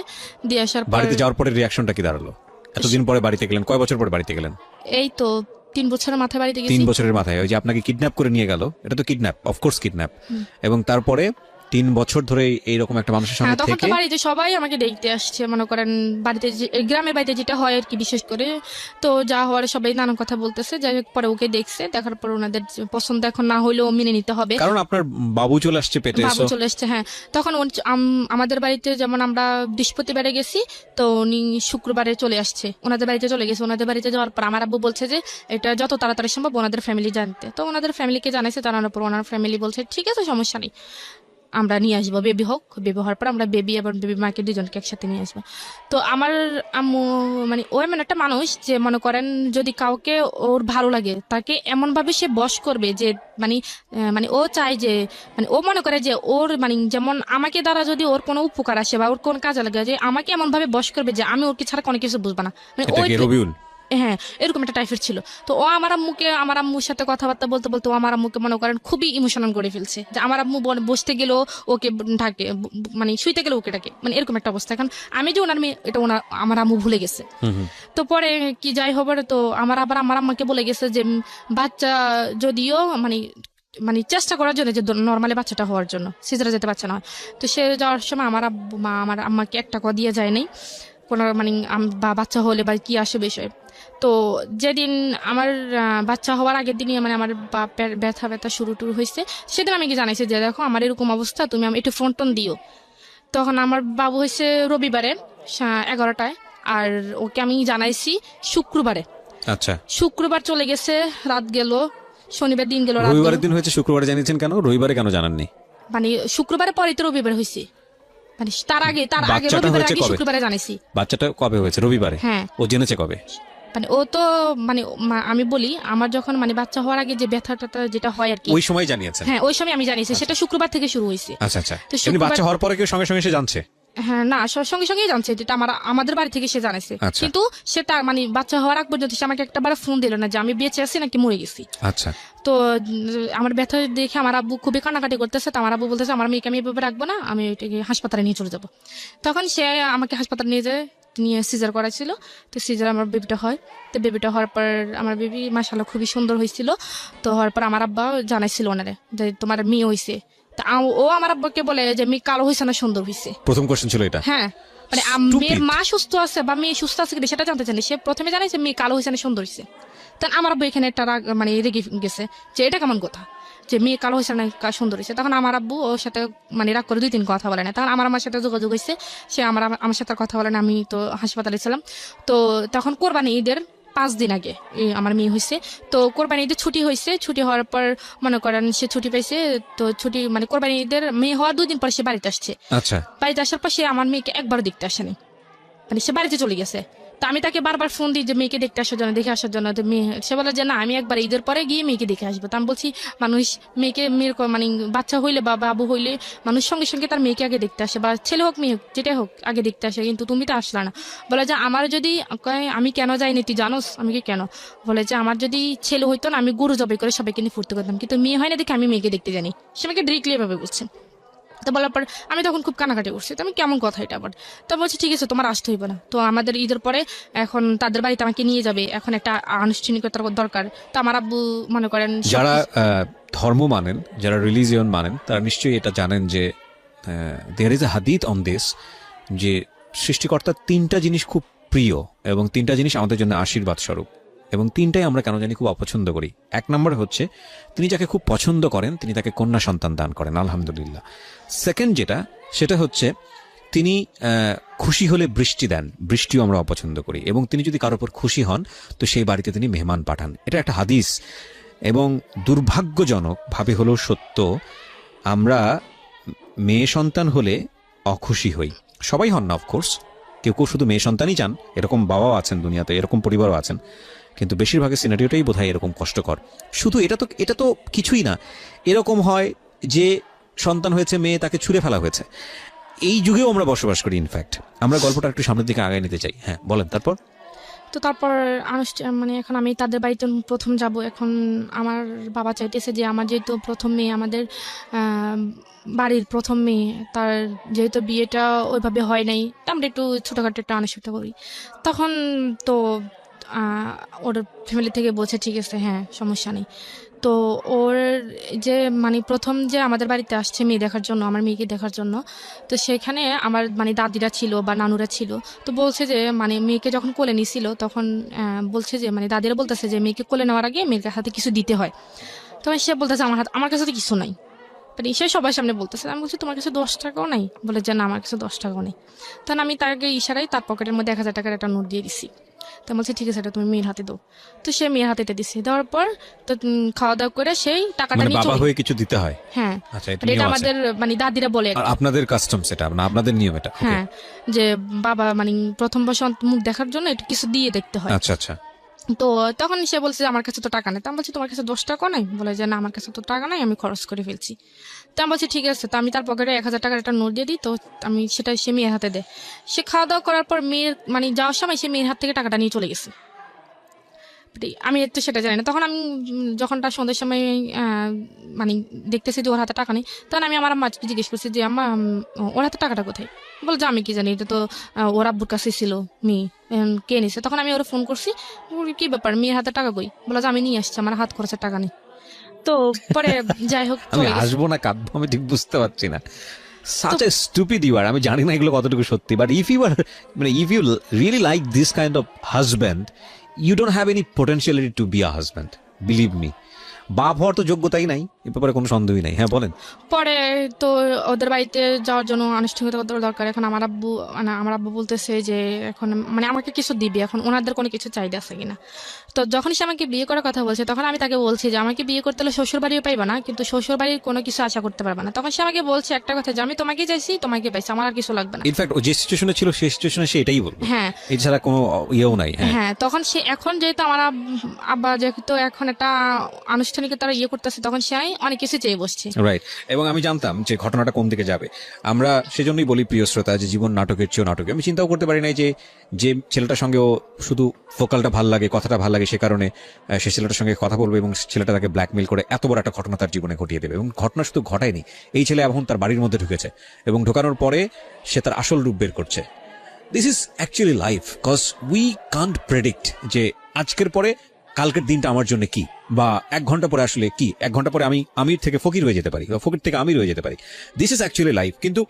দিয়ে আসার পর বাড়িতে যাওয়ার পরে রিয়াকশনটা কি দাঁড়ালো? এতদিন পরে বাড়িতে গেলেন, কয় বছর পরে বাড়িতে গেলেন? এই তো 3 বছরের মাথায় বাড়িতে 3 গেছি। বছরের মাথায় ওই যে আপনাকে কিডন্যাপ করে নিয়ে গেল, এটা তো কিডন্যাপ, অফকোর্স কিডন্যাপ। এবং তারপরে 3 বছর ধরে এইরকম একটা মানুষের হ্যাঁ, সঙ্গে তখন তো থেকে বাড়িতে সবাই আমাকে দেখতে আসছে, মনে করেন বাড়িতে গ্রামের বাড়িতে যেটা হয় আর কি, বিশেষ করে তো যা হওয়ার সবাই নানান কথা বলতেছে। যাই হোক, পরে ওকে দেখছে, দেখার পর ওনাদের পছন্দ এখন না হইলেও মেনে নিতে হবে, কারণ আপনার বাবু চলে আসছে পেটে। বাবু চলে এসছে। হ্যাঁ, তখন আমাদের বাড়িতে যেমন আমরা বৃহস্পতিবারে গেছি, তো উনি শুক্রবারে চলে আসছে, ওনাদের বাড়িতে চলে গেছে। ওনাদের বাড়িতে যাওয়ার পর আমার আব্বু বলছে যে এটা যত তাড়াতাড়ি সম্ভব ওনাদের ফ্যামিলি জানতে, তো ওনাদের ফ্যামিলিকে জানাইছে। জানানোর পর ওনার ফ্যামিলি বলছে ঠিক আছে, সমস্যা নেই, আমরা নিয়ে আসবো, বেবি হোক, বেবি হওয়ার পর আমরা বেবি এবং বেবি মাকে দুজনকে একসাথে নিয়ে আসবো। তো আমার আম্মু মানে ও এমন একটা মানুষ যে মনে করেন যদি কাউকে ওর ভালো লাগে তাকে এমন ভাবে সে বশ করবে যে মানে মানে ও চায় যে মানে ও মনে করে যে ওর মানে যেমন আমাকে দ্বারা যদি ওর কোনো উপকার আসে বা ওর কোন কাজে লাগে, যে আমাকে এমন ভাবে বশ করবে যে আমি ওকে ছাড়া কোনো কিছু বুঝবো না, মানে এটা কি রবিউল? হ্যাঁ, এরকম একটা টাইপের ছিল। তো ও আমার আম্মুর সাথে কথাবার্তা বলতে বলতে ও আমার আম্মুকে মনে করেন খুবই ইমোশনাল করে ফেলছে, যে আমার আম্মু বসতে গেলেও ওকে ঢাকে, মানে শুইতে গেলে ওকে ডাকে, মানে এরকম একটা অবস্থা। এখন আমি যে ওনার মেয়ে এটা আমার আম্মু ভুলে গেছে। তো পরে কি যাই হবে, তো আমার আম্মাকে বলে গেছে যে বাচ্চা যদিও মানে মানে চেষ্টা করার জন্য যে নর্মালি বাচ্চাটা হওয়ার জন্য, সিজারে যেতে বাচ্চা না হয়। তো সে যাওয়ার সময় আমার আম্মাকে 1 টাকা দিয়ে যায় নাই কোনো মানে বা বাচ্চা হলে বা কি আসে বিষয়। তো যেদিন আমার বাচ্চা হওয়ার আগের দিনই মানে আমার ব্যথা শুরু হয়েছে, সেদিন আমি কি জানাইছি যে দেখো আমার এরকম অবস্থা, তুমি আমি একটু ফোন টোন দিও। তখন আমার বাবু হয়েছে রবিবারে 11টায়, আর ওকে আমি জানাইছি শুক্রবারে। আচ্ছা, শুক্রবার চলে গেছে, রাত গেল, শনিবার দিন গেল, রবিবারের দিন হয়েছে, শুক্রবারে জানিয়েছেন কেন? রবিবারে কেন জানাননি? মানে শুক্রবারে পরে তো রবিবার হয়েছে, মানে তার আগে রবিবার আগে শুক্রবারে জানাইছি। বাচ্চাটা কবে হয়েছে? রবিবারে। হ্যাঁ। ও জেনেছে কবে? মানে ও তো মানে আমি বলি আমার যখন মানে বাচ্চা হওয়ার আগে যে ব্যথাটা যেটা হয় আর কি, ওই সময় জানিয়েছেন? হ্যাঁ, ওই সময় আমি জানিয়েছি, সেটা শুক্রবার থেকে শুরু হয়েছে। আচ্ছা আচ্ছা। তো এমনি বাচ্চা হওয়ার পরে কেউ সঙ্গে সঙ্গে এসে জানছে? হ্যাঁ, না, সঙ্গে সঙ্গেই জানছে, যেটা আমাদের বাড়ি থেকে সে জানাইছে। আচ্ছা। কিন্তু সেটা মানে বাচ্চা হওয়ার আগ পর্যন্ত সে আমাকে একটাবার ফোন দিল না যে আমি বেঁচে আছি নাকি মরে গেছি। আচ্ছা। তো আমার ব্যথা দেখে আমার আব্বু খুবই কান্নাকাটি করতেছে, তো আমার আব্বু বলতেছে আমার মেয়েকে আমি এভাবে রাখবো না, আমি ওইটাকে হাসপাতালে নিয়ে চলে যাবো। তখন সে আমাকে হাসপাতালে নিয়ে সিজার করাছিল। তো সিজার আমার বেবিটা হয়। তো বেবিটা হওয়ার পর আমার বেবি মাশাআল্লাহ খুবই সুন্দর হয়েছিল। তো হওয়ার পর আমার আব্বা জানাইছিল ওনারে যে তোমার মেয়ে হয়েছে। তা ও আমার আব্বাকে বলে যে মেয়ে কালো হয়েছে না সুন্দর হয়েছে। প্রথম কোশ্চেন ছিল এটা? হ্যাঁ, মানে মেয়ের মা সুস্থ আছে বা মেয়ে সুস্থ আছে কিনা সেটা জানতে চাইনি, সে প্রথমে জানাইছে মেয়ে কালো হয়েছে না সুন্দর হয়েছে। তখন আমার আব্বু এখানে একটা রাগ মানে রেগে গেছে যে এটা কেমন কথা, যে মেয়ে কালো হয়েছে না সুন্দর হয়েছে। তখন আমার আব্বু ওর সাথে মানে রাগ করে 2-3 কথা বলে না। তখন আমার সাথে যোগাযোগ হয়েছে, সে আমার সাথে কথা বলে না। আমি তো হাসপাতালে ছিলাম। তো তখন কোরবানি ঈদের 5 দিন আগে আমার মেয়ে হয়েছে। তো কোরবানি ঈদের ছুটি হয়েছে, ছুটি হওয়ার পর মনে করেন সে ছুটি পাইছে। তো ছুটি মানে কোরবানি ঈদের মেয়ে হওয়ার 2 দিন পর সে বাড়িতে আসছে। আচ্ছা। বাড়িতে আসার পর সে আমার মেয়েকে একবারও দেখতে আসেনি, মানে সে বাড়িতে চলে গেছে। তো আমি তাকে বারবার ফোন দিই যে মেয়েকে দেখতে আসার জন্য, দেখে আসার জন্য। তো সে বলে যে না, আমি একবার ঈদের পরে গিয়ে মেয়েকে দেখে আসবো। তো আমি বলছি মেয়ের মানে বাচ্চা হইলে বা বাবু হইলে মানুষ সঙ্গে সঙ্গে তার মেয়েকে আগে দেখতে আসে, বা ছেলে হোক মেয়ে হোক যেটাই হোক আগে দেখতে আসে, কিন্তু তুমি তো আসলা না। বলে যে আমার যদি আমি কেন যাইনি তুই জানোস? আমি কি কেন? বলে যে আমার যদি ছেলে হইতো না আমি গরু জবাই করে সবাইকে নিয়ে ফুর্তি করতাম, কিন্তু মেয়ে হয় না দেখে আমি মেয়েকে দেখতে জানি। সে আমাকে ডিরেক্টলি এভাবে বলছে। তো বলার পর আমি তখন খুব কানাকাটি করছি। তো আমি কেমন কথা এটা আবার? তো বলছি ঠিক আছে তোমার আসতে হইবে না। তো আমাদের ঈদের পরে এখন তাদের বাড়িতে আমাকে নিয়ে যাবে, এখন একটা আনুষ্ঠানিকতার দরকার। তো আমার আব্বু মনে করেন যারা ধর্ম মানেন, যারা রিলিজিয়ন মানেন, তারা নিশ্চয়ই এটা জানেন যে দেয়ার ইজ এ হাদিস অন দিস, যে সৃষ্টিকর্তার তিনটা জিনিস খুব প্রিয় এবং তিনটা জিনিস আমাদের জন্য আশীর্বাদ স্বরূপ, এবং তিনটাই আমরা কেন জানি খুব অপছন্দ করি। এক নম্বর হচ্ছে, তিনি যাকে খুব পছন্দ করেন তিনি তাকে কন্যা সন্তান দান করেন, আলহামদুলিল্লাহ। সেকেন্ড যেটা, সেটা হচ্ছে তিনি খুশি হলে বৃষ্টি দেন, বৃষ্টিও আমরা অপছন্দ করি। এবং তিনি যদি কারোর উপর খুশি হন তো সেই বাড়িতে তিনি মেহমান পাঠান। এটা একটা হাদিস। এবং দুর্ভাগ্যজনক ভাবে হলেও সত্য, আমরা মেয়ে সন্তান হলে অখুশি হই। সবাই হন না অফকোর্স, কেউ কেউ শুধু মেয়ে সন্তানই চান, এরকম বাবাও আছেন দুনিয়াতে, এরকম পরিবারও আছেন, কিন্তু বেশিরভাগের সিনারিওটাই বোধহয় এরকম কষ্টকর। শুধু এটা তো কিছুই না, এরকম হয় যে সন্তান হয়েছে মেয়ে, তাকে ছুঁড়ে ফেলা হয়েছে। এই যুগেও আমরা বসবাস করি। ইনফ্যাক্ট আমরা গল্পটা একটু সামনের দিকে আগায় নিতে চাই। হ্যাঁ বলেন, তারপর? তো তারপর মানে এখন আমি তাদের বাড়িতে প্রথম যাব। এখন আমার বাবা চাইতেছে যে আমার যেহেতু প্রথম মেয়ে, আমাদের বাড়ির প্রথম মেয়ে, তার যেহেতু বিয়েটা ওইভাবে হয় নাই, আমরা একটু ছোটোখাটো একটা আনুষ্ঠানিকতা করি। তখন তো ওর ফ্যামিলি থেকে বলছে ঠিক আছে, হ্যাঁ সমস্যা নেই। তো ওর যে মানে প্রথম যে আমাদের বাড়িতে আসছে মেয়ে দেখার জন্য, আমার মেয়েকে দেখার জন্য, তো সেখানে আমার মানে দাদিরা ছিল বা নানুরা ছিল। তো বলছে যে মানে মেয়েকে যখন কোলে নিয়েছিল তখন বলছে যে মানে দাদিরা বলতেছে যে মেয়েকে কোলে নেওয়ার আগে মেয়ের হাতে কিছু দিতে হয়। তখন সে বলতেছে আমার কাছে তো কিছু নাই। সে সবার সামনে বলতেছে। আমি বলছি তোমার কাছে 10 টাকাও নাই? বলে যে না, আমার কাছে 10 টাকাও নেই। তখন আমি তাকে ইশারায় তার পকেটের মধ্যে 1000 টাকার একটা নোট দিয়ে দিছি। তো বলছে ঠিক আছে, এটা তুমি মেয়ের হাতে দাও। তো সে মেয়ের হাতে এটা দিছে। দেওয়ার পর তো খাওয়া দাওয়া করে সেই টাকাটা নিয়ে বাবা হয়ে কিছু দিতে হয়? হ্যাঁ, আচ্ছা, এটা আমাদের মানে দাদিরা বলে। আর আপনাদের কাস্টমস এটা, না আপনাদের নিয়ম এটা? হ্যাঁ, যে বাবা মানে প্রথম বছর মুখ দেখার জন্য একটু কিছু দিয়ে দেখতে হয়। আচ্ছা আচ্ছা। তো তখন সে বলছে আমার কাছে তো টাকা নেই। তো আমি বলছি তোমার কাছে 10 টাকা নাই? বলে যে না, আমার কাছে তো টাকা নাই, আমি খরচ করে ফেলছি। তো আমি বলছি ঠিক আছে। তো আমি তার পকেটে 1000 টাকার একটা নোট দিয়ে দিই। তো আমি সেটা সে মেয়ের হাতে দেয়। সে খাওয়া দাওয়া করার পর মেয়ের মানে যাওয়ার সময় সে মেয়ের হাত থেকে টাকাটা নিয়ে চলে গেছে। আমি তো সেটা জানি না। তখন আমি যখন তার সন্ধ্যের সময় মানে দেখতেছি যে ওর হাতে টাকা নেই, তখন আমি আমার মাকে জিজ্ঞেস করছি যে আম্মা ওর হাতে টাকাটা কোথায়? বলে যে আমি কি জানি, এটা তো ওর আব্বুর কাছে ছিল, মেয়ে কে নিছে। তখন আমি ওরা ফোন করছি, কি ব্যাপার মেয়ের হাতে টাকা কই? বলে যে আমি নিয়ে আসছি, আমার হাত খরচের টাকা নেই। তো পরে যাই হোক, আমি আসবো না কাঁদবো আমি ঠিক বুঝতে পারছি না। such a stupid you are. আমি জানি না এগুলো কতটুকু সত্যি, বাট if you are মানে if you really like this kind of husband, you don't have any potentiality to be a husband, believe me. বাপ হওয়ার তো যোগ্যতাই নাই, এ ব্যাপারে কোনো সন্দেহই নাই। হ্যাঁ বলেন। পরে তো ওদের বাড়িতে যাওয়ার জন্য আনুষ্ঠানিকতা দরকার। এখন আমার আব্বু বলতেছে যে এখন মানে আমাকে কিছু দিবে, এখন ওনাদের কোনো কিছু চাহিদা আছে কিনা। তো যখন সে আমাকে বিয়ে করার কথা বলছে, তখন আমি তাকে বলছি যে আমাকে বিয়ে করতে হলে শ্বশুর বাড়িও পাইবা না, কিন্তু শ্বশুর বাড়ির কোনো কিছু আশা করতে পারবা না। তখন সে আমাকে বলছে একটা কথা যে আমি তোমাকে চাইছি, তোমাকে পাইছি, আমার আর কিছু লাগবে না। ইনফ্যাক্ট যে সিচুয়েশনে ছিল সেই সিচুয়েশনে সে এটাই বলবে। হ্যাঁ, এছাড়া কোনো ইয়েও নাই। হ্যাঁ, তখন সে এখন যেহেতু আমার আব্বা যেহেতু এখন একটা আনুষ্ঠানিকতার ইয়ে করতেছে, তখন সে অনেক কিছু চেয়ে বসছে। রাইট। এবং আমি জানতাম যে ঘটনাটা কোন দিকে যাবে। আমরা সেজন্যই বলি প্রিয় শ্রোতা যে জীবন নাটকের চেয়েও নাটকে। আমি চিন্তাও করতে পারি নাই যে ছেলেটার সঙ্গে ও শুধু ফোকালটা ভাল লাগে, কথাটা ভাল লাগে, সে কারণে সে ছেলেটার সঙ্গে কথা বলবে এবং ছেলেটা তাকে ব্ল্যাকমেল করে এত বড় একটা ঘটনা তার জীবনে ঘটিয়ে দেবে। এবং ঘটনা শুধু ঘটায়নি, এই ছেলে এখন তার বাড়ির মধ্যে ঢুকেছে এবং ঢোকানোর পরে সে তার আসল রূপ বের করছে। This is actually life, cause we can't predict যে আজকের পরে কালকের দিনটা আমার জন্য কি, বা 1 ঘন্টা পরে আসলে কি, 1 ঘন্টা পরে আমি আমির থেকে ফকির হয়ে যেতে পারি, বা ফকির থেকে আমির হয়ে যেতে পারি। This is actually life. কিন্তু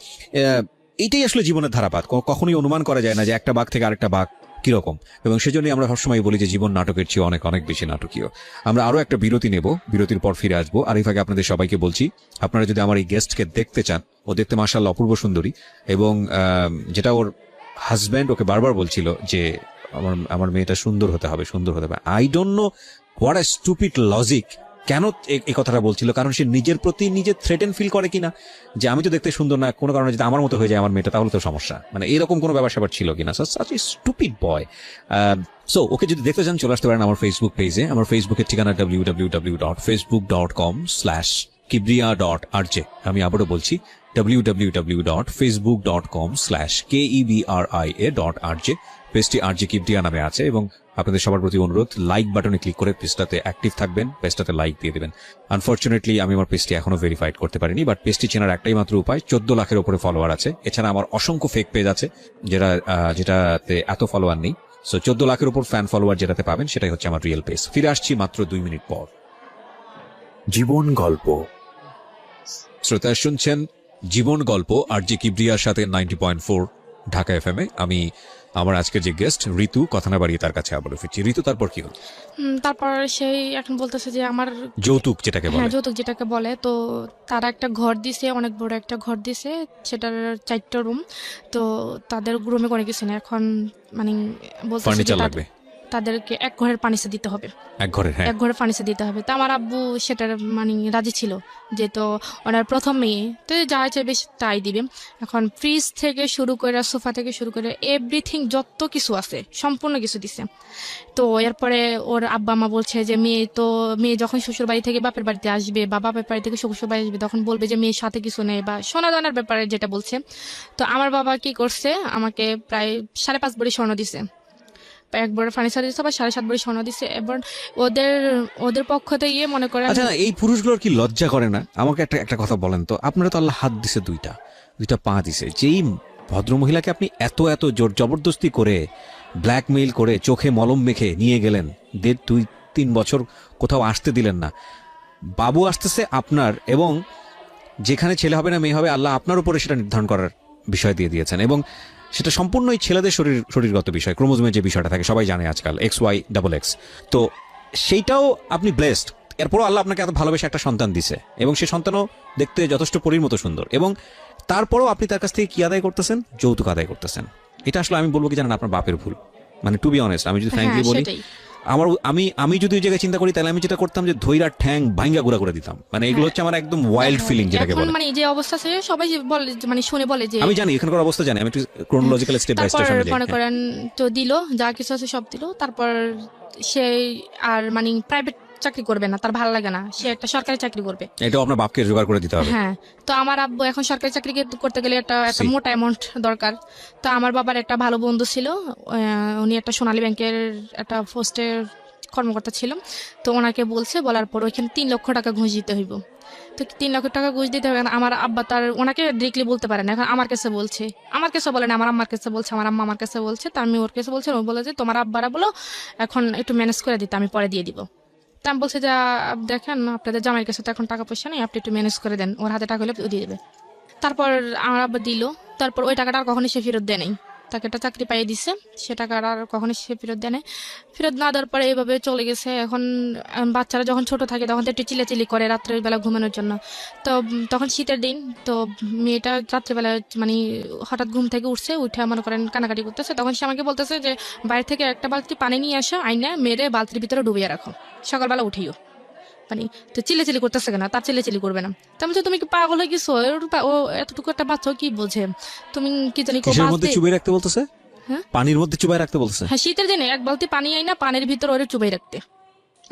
এইটাই আসলে জীবনের ধারাপাত। কখনোই অনুমান করা যায় না যে একটা বাঘ থেকে আরেকটা বাঘ কিরকম। এবং সেজন্যই আমরা সবসময় বলি যে জীবন নাটকের চেয়ে অনেক অনেক বেশি নাটকীয়। আমরা আরো একটা বিরতি নেব, বিরতির পর ফিরে আসবো। আর এই ফাঁকে আপনাদের সবাইকে বলছি, আপনারা যদি আমার এই গেস্টকে দেখতে চান, ও দেখতে মাশাআল্লাহ অপূর্ব সুন্দরী, এবং যেটা ওর হাজব্যান্ড ওকে বারবার বলছিল যে আমার মেয়েটা সুন্দর হতে হবে, সুন্দর হতে হবে। I don't know what a stupid logic. কেন এই কথাটা বলছিল? কারণ সে নিজের প্রতি নিজে থ্রেটেন ফিল করে কিনা, যে আমি তো দেখতে সুন্দর না, কোনো কারণে যদি আমার মতো হয়ে যায় আমার মেয়েটা, তাহলে তো সমস্যা। মানে এরকম কোনো ব্যাপার স্যাপার ছিল কিনা। Such a stupid boy. So okay যদি দেখতে চান চলে আসতে পারেন আমার ফেসবুক পেজে। আমার ফেসবুকের ঠিকানা www.facebook.com/kibria.rj। আমি আবারও বলছি www.facebook.com/kebria.rj। পেজটি আরজে কিবরিয়া নামে আছে। এবং আপনাদের সবার প্রতি অনুরোধ, লাইক বাটনে ক্লিক করে পেজটাতে অ্যাক্টিভ থাকবেন, পেজটাতে লাইক দিয়ে দিবেন। আনফরচুনেটলি আমি আমার পেজটি এখনো ভেরিফাইড করতে পারিনি, বাট পেজটি চেনার একটাই মাত্র উপায়, 14 লাখের উপরে ফলোয়ার আছে। এছাড়া আমার অসংখ্য ফেক পেজ আছে যেটাতে এত ফলোয়ার নেই। সো 14 লাখের উপর ফ্যান ফলোয়ার যেটাতে পাবেন সেটাই হচ্ছে আমার রিয়েল পেজ। ফিরে আসছি মাত্র 2 মিনিট পর। জীবন গল্প। শ্রোতা শুনছেন জীবন গল্প আর জি কিবরিয়ার সাথে 90.4 ঢাকা এফএম-এ আমি আমার আজকের যে গেস্ট ঋতু, কথা না বাড়িয়ে তার কাছে আবারও ফিরছি। ঋতু, তারপর কি হলো? তারপর সেই এখন বলতেছে যে আমার যৌতুক যেটাকে বলে। হ্যাঁ, যৌতুক যেটাকে বলে, তো তারা একটা ঘর দিছে, অনেক বড় একটা ঘর দিছে, সেটার 4টা রুম। তো তাদের রুমে কোনো কিছু নেই এখন, মানে বলতেছে যে ফার্নিচার লাগবে তাদেরকে এক ঘরের ফার্নিচার দিতে হবে, এক ঘরের। হ্যাঁ, এক ঘরের ফার্নিচার দিতে হবে। তো আমার আব্বু সেটার মানে রাজি ছিল, যে তো ওনার প্রথম মেয়ে, তো যা চাইবে তাই দিবে। এখন ফ্রিজ থেকে শুরু করে, সোফা থেকে শুরু করে এভরিথিং, যত কিছু আছে সম্পূর্ণ কিছু দিছে। তো এরপরে ওর আব্বা মা বলছে যে মেয়ে যখন শ্বশুর বাড়ি থেকে বাপের বাড়িতে আসবে, বা বাপের বাড়ি থেকে শ্বশুর বাড়ি আসবে, তখন বলবে যে মেয়ের সাথে কিছু নেই, বা সোনা দানার ব্যাপারে যেটা বলছে। তো আমার বাবা কি করছে, আমাকে প্রায় 5.5 ভরি স্বর্ণ দিছে, এক বড় ফার্নিচার দিচ্ছে, বা 7.5 ভরি স্বর্ণ দিচ্ছে। এবার ওদের ওদের পক্ষ থেকে মনে করেন, আচ্ছা, এই পুরুষগুলোর কি লজ্জা করে না? আমাকে একটা একটা কথা বলেন তো, আপনারা তো আল্লাহ হাত দিছে, দুইটা পা দিছে, যেই ভদ্র মহিলাকে আপনি এত এত জোর জবরদস্তি করে ব্ল্যাকমেইল করে চোখে মলম মেখে নিয়ে গেলেন, 2-3 বছর কোথাও আসতে দিলেন না, বাবু আসতেছে আপনার, এবং যেখানে ছেলে হবে না মেয়ে হবে আল্লাহ আপনার উপরে সেটা নির্ধারণ করার বিষয় দিয়ে দিয়েছেন, এবং সেটা সম্পূর্ণই ছেলেদের শরীরগত বিষয়, ক্রোমোজোমের যে বিষয়টা থাকে সবাই জানে আজকাল, XY XX। তো সেইটাও আপনি ব্লেসড, এরপরও আল্লাহ আপনাকে এত ভালোবেসে একটা সন্তান দিছে, এবং সেই সন্তানও দেখতে যথেষ্ট পরীর মতো সুন্দর, এবং তারপরও আপনি তার কাছ থেকে কি আদায় করতেছেন? যৌতুক আদায় করতেছেন। এটা আসলে আমি বলবো কি জানেন, আপনার বাপের ভুল। মানে টু বি অনেস্ট, আমি যদি ফ্র্যাঙ্কলি বলি, সেটাই। আমি যদি ওই জায়গায় চিন্তা করি, তাহলে আমি যেটা করতাম যে ধৈরা ঠ্যাং ভাঙ্গা গুড়া করে দিতাম। মানে এগুলো হচ্ছে আমার একদম ওয়াইল্ড ফিলিং যেটাকে এখন বলে। মানে যে অবস্থা আছে সবাই বলে, মানে শুনে বলে যে, আমি জানি এখানকার অবস্থা জানি, আমি একটু ক্রোনোলজিক্যাল স্টেপ বাই তারপর স্টেপ মনে করেন তো দিল, যা কিছু আছে সব দিল। তারপর সে আর মানে প্রাইভেট চাকরি করবে না, তার ভালো লাগে না, সে একটা সরকারি চাকরি করবে। এটাও আপনার বাপকে জোগাড় করে দিতে হবে। হ্যাঁ, তো আমার আব্বু এখন সরকারি চাকরি করতে গেলে একটা See. মোটা অ্যামাউন্ট দরকার। তো আমার বাবার একটা ভালো বন্ধু ছিল, উনি একটা সোনালী ব্যাংকের একটা পোস্টের কর্মকর্তা ছিল। তো ওনাকে বলার পর ওইখানে 3 লক্ষ টাকা ঘুষ দিতে হইব। তো 3 লক্ষ টাকা ঘুষ দিতে হবে, আমার আব্বা তার ওনাকে ডিরেক্টলি বলতে পারে না, এখন আমার কাছে বলছে, আমার কাছে বলে না, আমার আম্মার কাছে বলছে, আমার আম্মা আমার কাছে বলছে। তো আমি ওর কাছে বলছি, ও বলে যে তোমার আব্বারা বলো এখন একটু ম্যানেজ করে দিতে, আমি পরে দিয়ে দিব। তা আমি বলছি যে দেখেন, আপনাদের জামাইয়ের কাছে তো এখন টাকা পয়সা নেই, আপনি একটু ম্যানেজ করে দেন, ওর হাতে টাকা হলে দিয়ে দেবে। তারপর আমার আব্বা দিল। তারপর ওই টাকাটা আর কখনোই সে ফেরত দেয় নাই, তাকে একটা চাকরি পাইয়ে দিচ্ছে, সে টাকাটা আর কখনোই সে ফেরত দেয় নাই। ফেরত না দেওয়ার পরে এইভাবে চলে গেছে। এখন বাচ্চারা যখন ছোট থাকে তখন তো একটু চিল্লাচিল্লি করে রাত্রের বেলা ঘুমানোর জন্য। তো তখন শীতের দিন, তো মেয়েটা রাত্রেবেলা মানে হঠাৎ ঘুম থেকে উঠছে, উঠে মনে করেন কানাকাটি করতেছে। তখন সে আমাকে বলতেছে যে বাইরে থেকে একটা বালতি পানি নিয়ে আসো, আইনা মেরে বালতির ভিতরে ডুবিয়ে রাখো, সকালবেলা উঠিও। মানে তো চিল্লাচিল্লি করতেছে কেন, তার চিল্লাচিল্লি করবে না। তো আমি বলছি, তুমি কি পাগল হয়ে গেছো? ও এতটুকু একটা বাচ্চা কি বোঝে? তুমি কি জানি কিসের মধ্যে চুবাই রাখতে বলতেছে? হ্যাঁ? পানির মধ্যে চুবাই রাখতে বলতেছে? হ্যাঁ, শীতের দিনে এক বালতি পানি আইনা পানির ভিতর ওরে চুবাই রাখতে,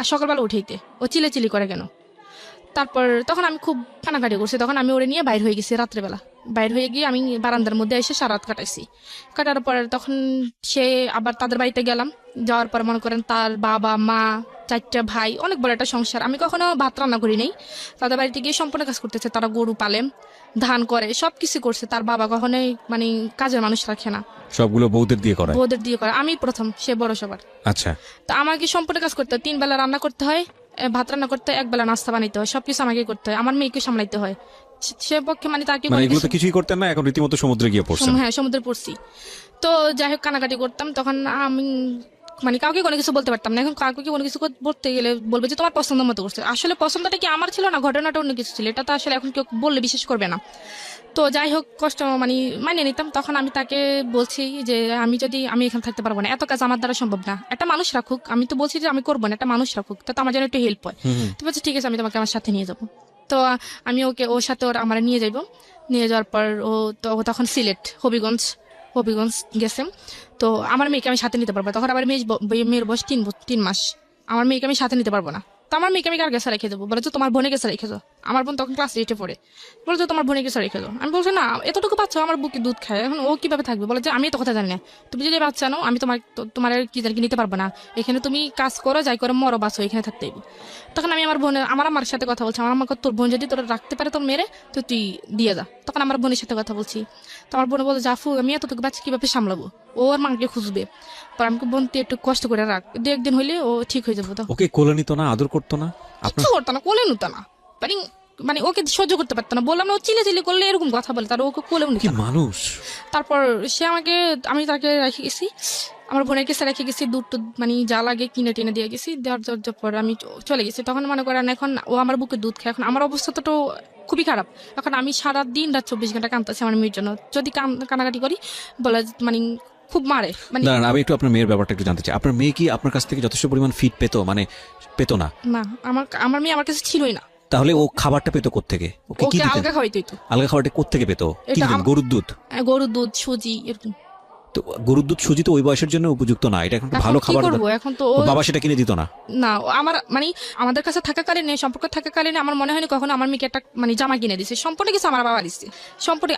আর সকালবেলা উঠাইতে। ও চিল্লাচিল্লি করে কেন? তারপর তখন আমি খুব কানাকাটি করছি, তখন আমি ওরে নিয়ে বাইর হয়ে গেছি রাত্রেবেলা। বাইর হয়ে গিয়ে আমি বারান্দার মধ্যে এসে সারা রাত কাটাইছি। কাটার পর তখন সে আবার তাদের বাড়িতে গেলাম। যাওয়ার পর মনে করেন তার বাবা মা, 4টা ভাই, অনেক বড় একটা সংসার। আমি কখনো ভাত রান্না করি নাই, তাদের বাড়িতে গিয়ে সম্পূর্ণ কাজ করতেছে। তারা গরু পালে, ধান করে, সবকিছু করছে। তার বাবা কখনোই মানে কাজের মানুষ রাখে না, সবগুলো বউদের দিয়ে করায়? বউদের দিয়ে করে। আমি প্রথম, সে বড় সবার। আচ্ছা, তো আমাকে সম্পূর্ণ কাজ করতে হয়, 3 বেলা রান্না করতে হয়, ভাত রান্না করতে হয়, 1 বেলা নাস্তা বানাইতে হয়, সবকিছু আমাকে করতে হয়, আমার মেয়েকে সামলাইতে হয়। সে পক্ষে মানে তাকে মানে এগুলো তো কিছুই করতেন না, এখন রীতিমতো সমুদ্রে গিয়ে পড়ছেন। হ্যাঁ, সমুদ্রে পড়ছি। তো যাই হোক, কানাকাটি করতাম। তখন আমি মানে কাউকে কোনো কিছু বলতে পারতাম না। এখন কাউকে কোনো কিছু বলতে গেলে বলবে যে তোমার পছন্দ মতো করছে। আসলে পছন্দটা কি আমার ছিল না, ঘটনাটা অন্য কিছু ছিল। এটা তো আসলে এখন কেউ বললে বিশ্বাস করবে না। তো যাই হোক, কষ্ট মানে মানিয়ে নিতাম। তখন আমি তাকে বলছি যে আমি এখানে থাকতে পারবো না, এত কাজ আমার দ্বারা সম্ভব না, একটা মানুষ রাখুক। আমি তো বলছি যে আমি করবো না, একটা মানুষ রাখুক, তো আমার যেন একটু হেল্প হয়। তো বলছি ঠিক আছে, আমি তোমাকে আমার সাথে নিয়ে যাবো। তো আমি ওর সাথে আমার নিয়ে যাইবো। নিয়ে যাওয়ার পর ও তখন সিলেট, হবিগঞ্জ গেছে। তো আমার মেয়েকে আমি সাথে নিতে পারবো। তখন আবার মেয়ের বয়স 3 মাস। আমার মেয়েকে আমি সাথে নিতে পারবো না। তো আমার মেয়েকে আমি কার কাছে রেখে দেবো? বলে যে তোমার বোনের কাছে রেখে দাও। আমার বোন তখন ক্লাস 8-এ পড়ে। বলে যে তোমার বোনের কাছে রেখে দাও। আমি বলছি না, এতটুকু বাচ্চা আমার বুকে দুধ খায়, এখন ও কিভাবে থাকবে? বলে যে আমি তো কথা জানি না, তুমি যদি বাচ্চা নাও, আমি তোমার কি জানি নিতে পারবো না। এখানে তুমি কাজ করো, যাই করে মরো, বাঁচো, এখানে থাকতে হইব। তখন আমি আমার আম্মার সাথে কথা বলছি। আমার আমাকে তোর বোন যদি তোরা রাখতে পারে তোর মেরে, তো তুই দিয়ে যা। তখন আমার বোনের সাথে কথা বলছি। তো আমার বোন বলে, জাফু আমি এতটুকু বাচ্চা কিভাবে সামলাবো? ও আর মাকে খুঁজবে। পর আমাকে বোন তুই একটু কষ্ট করে রাখ, 2-1 দিন হইলে ও ঠিক হয়ে যাবো। তো ওকে কোলে নিত না, আদর করতো না? কিচ্ছু করতো না, কোলে নিত না। মানে মানে ওকে সহ্য করতে পারতো না, বললাম না, ও চিলে করলে এরকম কথা বলে, তার ওকে কোলেও নিত কি না। মানুষ! তারপর সে আমাকে, আমি তাকে রেখে গেছি, আমার বোনের কাছে রেখে গেছি, দুধ টুধ মানে যা লাগে কিনে টিনে দিয়ে গেছি, দেওয়ার পর আমি চলে গেছি। তখন মনে করেন এখন ও আমার বুকে দুধ খায়, এখন আমার অবস্থা তো খুবই খারাপ। এখন আমি সারা দিন রাত 24 ঘন্টা কাঁদতেছি আমার মেয়ের জন্য, যদি কানাকাটি করি বলে মানে খুব মারে মানে। দাঁড়ান, আমি একটু আপনার মেয়ের ব্যাপারটা একটু জানতে চাই। আপনার মেয়ে কি আপনার কাছ থেকে যথেষ্ট পরিমাণ ফিড পেতো, মানে পেতো না? না, আমার মেয়ে আমার কাছে ছিলই না। তাহলে ও খাবারটা পেতো কোত্থেকে? ওকে কি ওকে দিতেন? আলগা খাওয়াইতো তো। আলগা খাবারটা কোত্থেকে পেতো? কি এটা দিতেন? গরুর দুধ? গরুর দুধ, সুজি এরকম। তো গরুর দুধ সুজি তো ওই বয়সের জন্য উপযুক্ত না, এটা এখন এখন ভালো কি খাবার। করবো, এখন তো ওর বাবা সেটা কিনে দিত না? না, আমার মানে আমাদের কাছে থাকাকালীন, সম্পর্ক থাকাকালীন আমার মনে হয়নি কখনো আমার মেয়েকে একটা মানে জামা কিনে দিছে। সম্পূর্ণ কিছু আমার বাবা দিচ্ছে, সম্পূর্ণ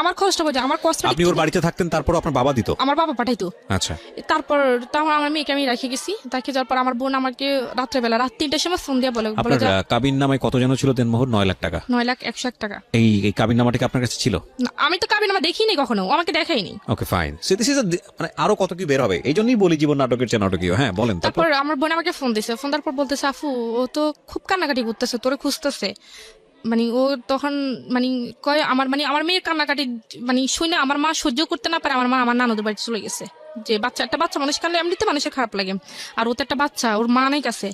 আমার খরচটা বোঝে, আমার কষ্ট। আপনি ওর বাড়িতে থাকতেন, তারপর আপনার বাবা দিত? আমার বাবা পাঠাইতো। আচ্ছা। তারপর তখন আমার মেয়েকে আমি রেখে গেছি, রেখে যাওয়ার পর আমার বোন আমাকে রাত্রেবেলা রাত 3টার সময় ফোন দিয়ে বলে আপনার যে কাবিন নামায় কত যেন ছিল দেনমোহর? 9 লাখ টাকা। 9,01,00,000 টাকা। এই কাবিন নামাটা কি আপনার কাছে ছিল? না, আমি তো কাবিন আমার দেখিনি কখনো, ও আমাকে দেখাইনি। Okay fine, so this is মানে আরো কত কি বের হবে, এই জন্যই বলি জীবন নাটকের চেয়ে নাটকীয়। হ্যাঁ বলেন। তারপর আমার বোন আমাকে ফোন দিছে, ফোন দেওয়ার পর বলতেছে, আফু ও তো খুব কান্নাকাটি করতেছে, তোরে খুঁজতেছে। মানে ও তখন মানে কয় আমার মেয়ের কান্নাকাটি মানে শুনে আমার মা সহ্য করতে না পারে, আমার মা আমার নানুদের বাড়িতে চলে গেছে। যে একটা বাচ্চা মানুষ কানলে এমনিতে মানুষের খারাপ লাগে, আর ও তো একটা বাচ্চা, ওর মা নাই কাছে।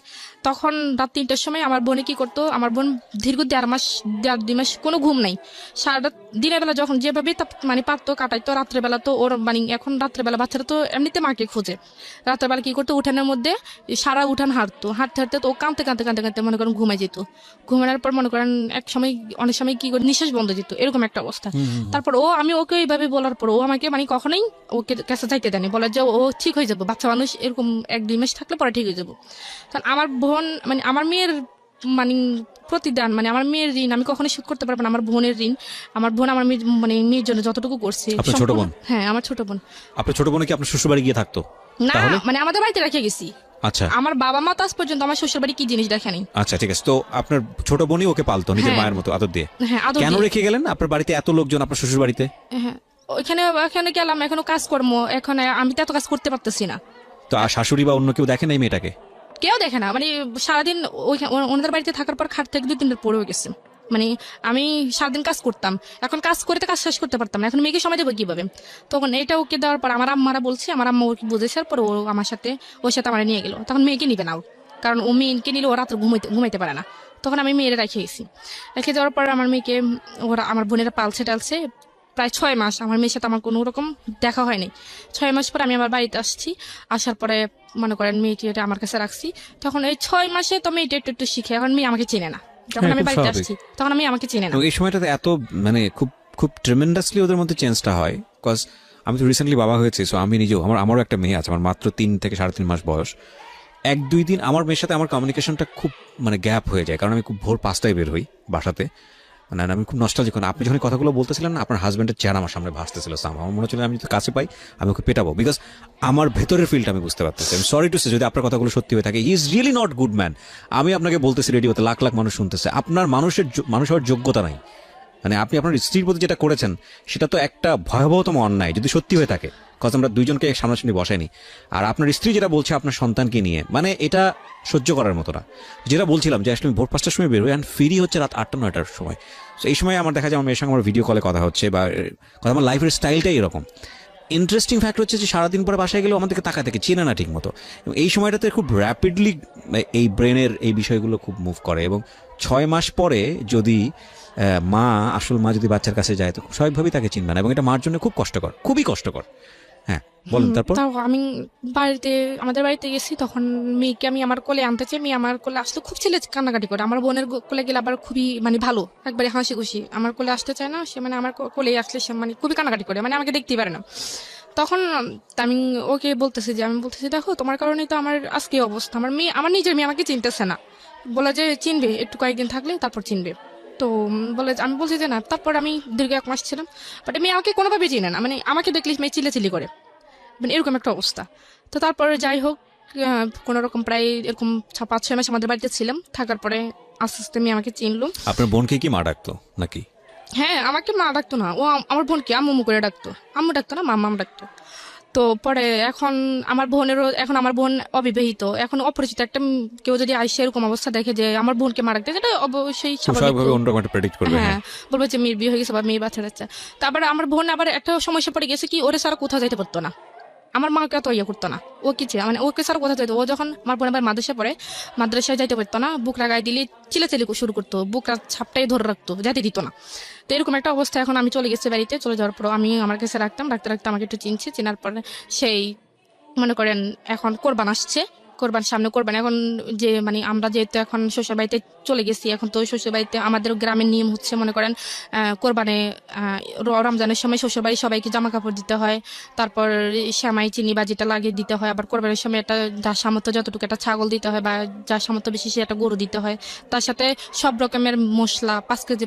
তখন রাত 3টার সময় আমার বোনে কি করতো, আমার বোন দীর্ঘ 1.5 মাস কোনো ঘুম নাই। সারা দিনের বেলা যখন যেভাবে মানে পারতো কাটাইতো, রাত্রেবেলা তো ওর মানে এখন রাত্রেবেলা বাচ্চারা তো এমনিতে মাকে খোঁজে। রাত্রেবেলা কি করতো, উঠানের মধ্যে সারা উঠান হাঁটতো, হাঁটতে হাঁটতে তো ও কাঁদতে মনে করেন ঘুমাই যেত। ঘুমানোর পর মনে করেন অনেক সময় কি করে নিঃশ্বাস বন্ধ যেত, এরকম একটা অবস্থা। তারপর আমি ওকে এইভাবে বলার পর ও আমাকে মানে কখনোই ওকে কাছে যাইতে দেয়নি, বলে যে ও ঠিক হয়ে যাবে, বাচ্চা মানুষ এরকম 1-2 মাস থাকলে পরে ঠিক হয়ে যাবো। কারণ আমার বোন মানে আমার মেয়ের মানে প্রতিদান, মানে আমার মেয়ের ঋণ আমি কখনোই শোধ করতে পারবো না। আমার বোনের ঋণ, আমার বোন আমার মানে মেয়ের জন্য যতটুকু করছে। আপনার ছোট বোন? হ্যাঁ, আমার ছোট বোন। আপনার ছোট বোন কি আপনার শ্বশুর বাড়ি গিয়ে থাকতো? না, মানে আমাদের বাড়িতে রেখে গেছি। আচ্ছা। আমার বাবা মা তো আজ পর্যন্ত আমার শ্বশুর বাড়ি কি জিনিস দেখেনি। আচ্ছা ঠিক আছে, তো আপনার ছোট বোনই ওকে পালতো নিজের হ্যাঁ। মায়ের মতো আদর দিয়ে? হ্যাঁ, আদর কেন দিয়ে। রেখে গেলেন আপনার বাড়িতে এত লোকজন, আপনার শ্বশুর বাড়িতে? হ্যাঁ, এখানে গেলাম, এখনো কাজকর্ম, এখন আমি তো এত কাজ করতে পারতেছি না। তো আর শাশুড়ি বা অন্য কেউ দেখেন এই মেয়েটাকে? কেউ দেখে না, মানে সারাদিন ওনাদের বাড়িতে থাকার পর খাট থেকে 2-3 দিন পড়ে গেছে। মানে আমি সারাদিন কাজ করতাম, এখন কাজ করে তো কাজ শেষ করতে পারতাম না, এখন মেয়েকে সময় দেবো কিভাবে? তখন এটা ওকে দেওয়ার পর আমার আম্মারা বলছে, আমার আম্মা ওকে বুঝেছে, পর ও আমার সাথে আমার নিয়ে গেল। তখন মেয়েকে নিবে না ও, কারণ ও মেয়েকে নিলে ও রাত্রে ঘুমাইতে পারে না। তখন আমি মেয়েরা রেখে গেছি। রেখে যাওয়ার পর আমার মেয়েকে আমার বোনেরা পালছে টালছে প্রায় 6 মাস। আমার মেয়ের সাথে আমার কোনো রকম দেখা হয়নি। 6 মাস পর আমি আমার বাড়িতে আসছি, আসার পরে মনে করেন মেয়েটি আমার কাছে রাখছি। তখন এই 6 মাসে তো মেয়েটা একটু শিখে, এখন মেয়ে আমাকে চেনে না। যখন আমি খুব বাড়িতে স্বাভাবিক। আসছি তখন আমি আমাকে চেনে না। তো এই সময়টাতে এত মানে খুব খুব ট্রেমেন্ডাসলি ওদের মধ্যে চেঞ্জটা হয়, বিকজ আমি তো রিসেন্টলি বাবা হয়েছি, সো আমি নিজেও আমারও একটা মেয়ে আছে, আমার মাত্র 3 থেকে 3.5 মাস বয়স। 1-2 দিন আমার মেয়ের সাথে আমার কমিউনিকেশনটা খুব মানে গ্যাপ হয়ে যায়, কারণ আমি খুব ভোর 5টায় বের হই বাসাতে। মানে আমি খুব নস্টালজিক। আপনি যখন কথাগুলো বলতেছিলেন না, আপনার হাজব্যান্ডের চেহারা আমার সামনে ভাসতেছিল, আমার মনে হচ্ছিল আমি যদি কাছে পাই আমি ওকে পেটাবো, বিকজ আমার ভেতরের ফিলটা আমি বুঝতে পারতেছি। আমি সরি টু সে যদি আপনার কথাগুলো সত্যি হয়ে থাকে, he is really not good man. আমি আপনাকে বলতেছি, রেডিওতে লাখ লাখ মানুষ শুনতেছে, আপনার মানুষ হওয়ার যোগ্যতা নাই। মানে আপনি আপনার স্ত্রীর প্রতি যেটা করেছেন সেটা তো একটা ভয়াবহতম অন্যায় যদি সত্যি হয়ে থাকে, কজ আমরা দুইজনকে সামনাসামনি বসাইনি। আর আপনার স্ত্রী যেটা বলছে আপনার সন্তানকে নিয়ে, মানে এটা সহ্য করার মতো না। যেটা বলছিলাম যে আসলে আমি ভোর 5টার সময় বেরোই, অ্যান্ড ফিরি হচ্ছে রাত 8টা-9টার সময়। তো এই সময় আমার দেখা যায় আমার মেয়ের সঙ্গে আমার ভিডিও কলে কথা হচ্ছে, বা কথা আমার লাইফের স্টাইলটাই এরকম। ইন্টারেস্টিং ফ্যাক্ট হচ্ছে যে সারাদিন পরে বাসায় গেলেও আমাদেরকে তাকায় থেকে চেনে না ঠিক মতো, এবং এই সময়টাতে খুব র্যাপিডলি এই ব্রেনের এই বিষয়গুলো খুব মুভ করে। এবং 6 মাস পরে যদি আসল মা যদি বাচ্চার কাছে যায়, তো স্বাভাবিকভাবেই তাকে চিনবে না, এবং এটা মার জন্য খুব কষ্টকর, খুবই কষ্টকর। হ্যাঁ বলেন। তারপর তাও আমি আমাদের বাড়িতে গেছি, তখন মেয়েকে আমি আমার কোলে আনতে চাই, মেয়ে আমার কোলে আসলে খুব ছেলে কান্নাকাটি করে। আমার বোনের কোলে গেলে আবার খুবই মানে ভালো, একবারে হাসি খুশি। আমার কোলে আসতে চায় না সে, মানে আমার কোলে আসলে সে মানে খুবই কান্নাকাটি করে, মানে আমাকে দেখতেই পারে না। তখন আমি ওকে বলতেছি দেখো তোমার কারণেই তো আমার আজকে অবস্থা। আমার নিজের মেয়ে আমাকে চিনতেছে না, বলে যে চিনবে একটু কয়েকদিন থাকলে, তারপর চিনবে। তো আমি বলছি যে না। তারপর আমি দীর্ঘ 1 মাস ছিলাম, বাট মেয়ে আমাকে কোনোভাবে চিনে না, মানে আমাকে দেখলে মেয়ে চিল্লাচিল্লি করে, মানে এরকম একটা অবস্থা। তো তারপরে যাই হোক, কোনো রকম প্রায় এরকম 5-6 মাস আমাদের বাড়িতে ছিলাম, থাকার পরে আস্তে আস্তে মেয়ে আমাকে চিনলো। আপনার বোনকে কি মা ডাকতো নাকি? হ্যাঁ, আমাকে মা ডাকতো না, ও আমার বোনকে আম্মু করে ডাকতো। আম্মু ডাকতো না, মাম্মা ডাকতো। তো পরে এখন আমার বোন অবিবাহিত, এখন অপরিচিত একটা কেউ যদি আইসে এরকম অবস্থা দেখে যে আমার বোনকে মারা গেছে, এটা অবশ্যই খুব স্বাভাবিক। স্বাভাবিকভাবে অন্যরকম একটা প্রেডিক্ট করবে। হ্যাঁ, বলবে যে মেয়ের বিয়ে হয়ে গেছে বা মেয়ে বাচ্চা যাচ্ছে। তারপরে আমার বোন আবার একটা সমস্যা পড়ে গেছে কি, ওরে সারা কোথাও যাইতে পারতো না, আমার মাকে এত ইয়ে করতো না, ও কি মানে ওকে স্যার কোথাও যাইতো, ও যখন আমার বোন আবার মাদ্রাসায় পড়ে, মাদ্রাসায় যাইতে পারতো না, বুকরা গায়ে দিলে চিলেচিলি শুরু করতো, বুকরা ছাপটাই ধরে রাখতো, যাইতে দিত না। তো এরকম একটা অবস্থা। এখন আমি চলে গেছি বাড়িতে, চলে যাওয়ার পর আমি আমার কাছে রাখতাম, রাখতে রাখতে আমাকে একটু চিনছে, চেনার পরে সেই মনে করেন এখন কোরবান আসছে, কোরবান সামনে কোরবান, এখন যে মানে আমরা যেহেতু এখন শ্বশুর বাড়িতে চলে গেছি, এখন তো শ্বশুর বাড়িতে আমাদের গ্রামের নিয়ম হচ্ছে মনে করেন কোরবানে রমজানের সময় শ্বশুর বাড়ি সবাইকে জামা কাপড় দিতে হয়, তারপর সেমাই চিনি বা যেটা লাগিয়ে দিতে হয়, আবার কোরবানের সময় একটা যার সামর্থ্য যতটুকু একটা ছাগল দিতে হয় বা যার সামর্থ্য বেশি সে একটা গরু দিতে হয়, তার সাথে সব রকমের মশলা 5 কেজি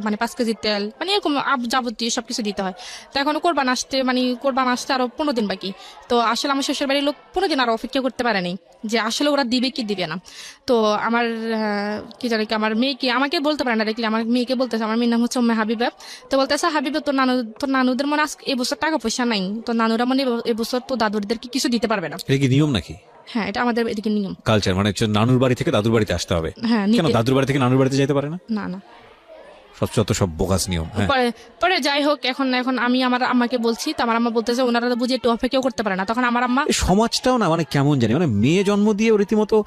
মানে 5 কেজি তেল, মানে এরকম যাবতীয় সবকিছু দিতে হয়। তো এখন কোরবান আসতে আরো 15 দিন বাকি। তো আসলে আমার শ্বশুর বাড়ির লোক 15 দিন আরো অপেক্ষা করতে পারেনি যে আসলে ওরা দিবে কি দিবে না। তো আমার কি জানি কি আমার মেয়েকে আমাকে বলতে পারে না, দেখলে আমার মেয়েকে বলতেছে, আমার মেয়ের নাম হচ্ছে উম্মে হাবিবা। তো বলতেছে হাবিবা তোর নানুদের মনে আজকে এবছর টাকা পয়সা নাই, তো নানুরা মানে এবছর তো দাদুদেরকে কিছু দিতে পারবে না। এটা কি নিয়ম নাকি? হ্যাঁ, এটা আমাদের এদিকে নিয়ম, কালচার, মানে হচ্ছে নানুর বাড়ি থেকে দাদুর বাড়িতে আসতে হবে। হ্যাঁ কেন দাদুর বাড়ি থেকে নানুর বাড়িতে যেতে পারে না? না না। সব বোগাস নিয়ম। হ্যাঁ, পরে পরে যাই হোক, এখন আমি আমার আম্মাকে বলছি, তো আমার আম্মা বলতেছে ওনারা তো বুঝে একটু অপেক্ষাও করতে পারে না। তখন আমার আম্মা এই সমাজটাও না মানে কেমন জানি, মানে মেয়ে জন্ম দিয়ে রীতিমতো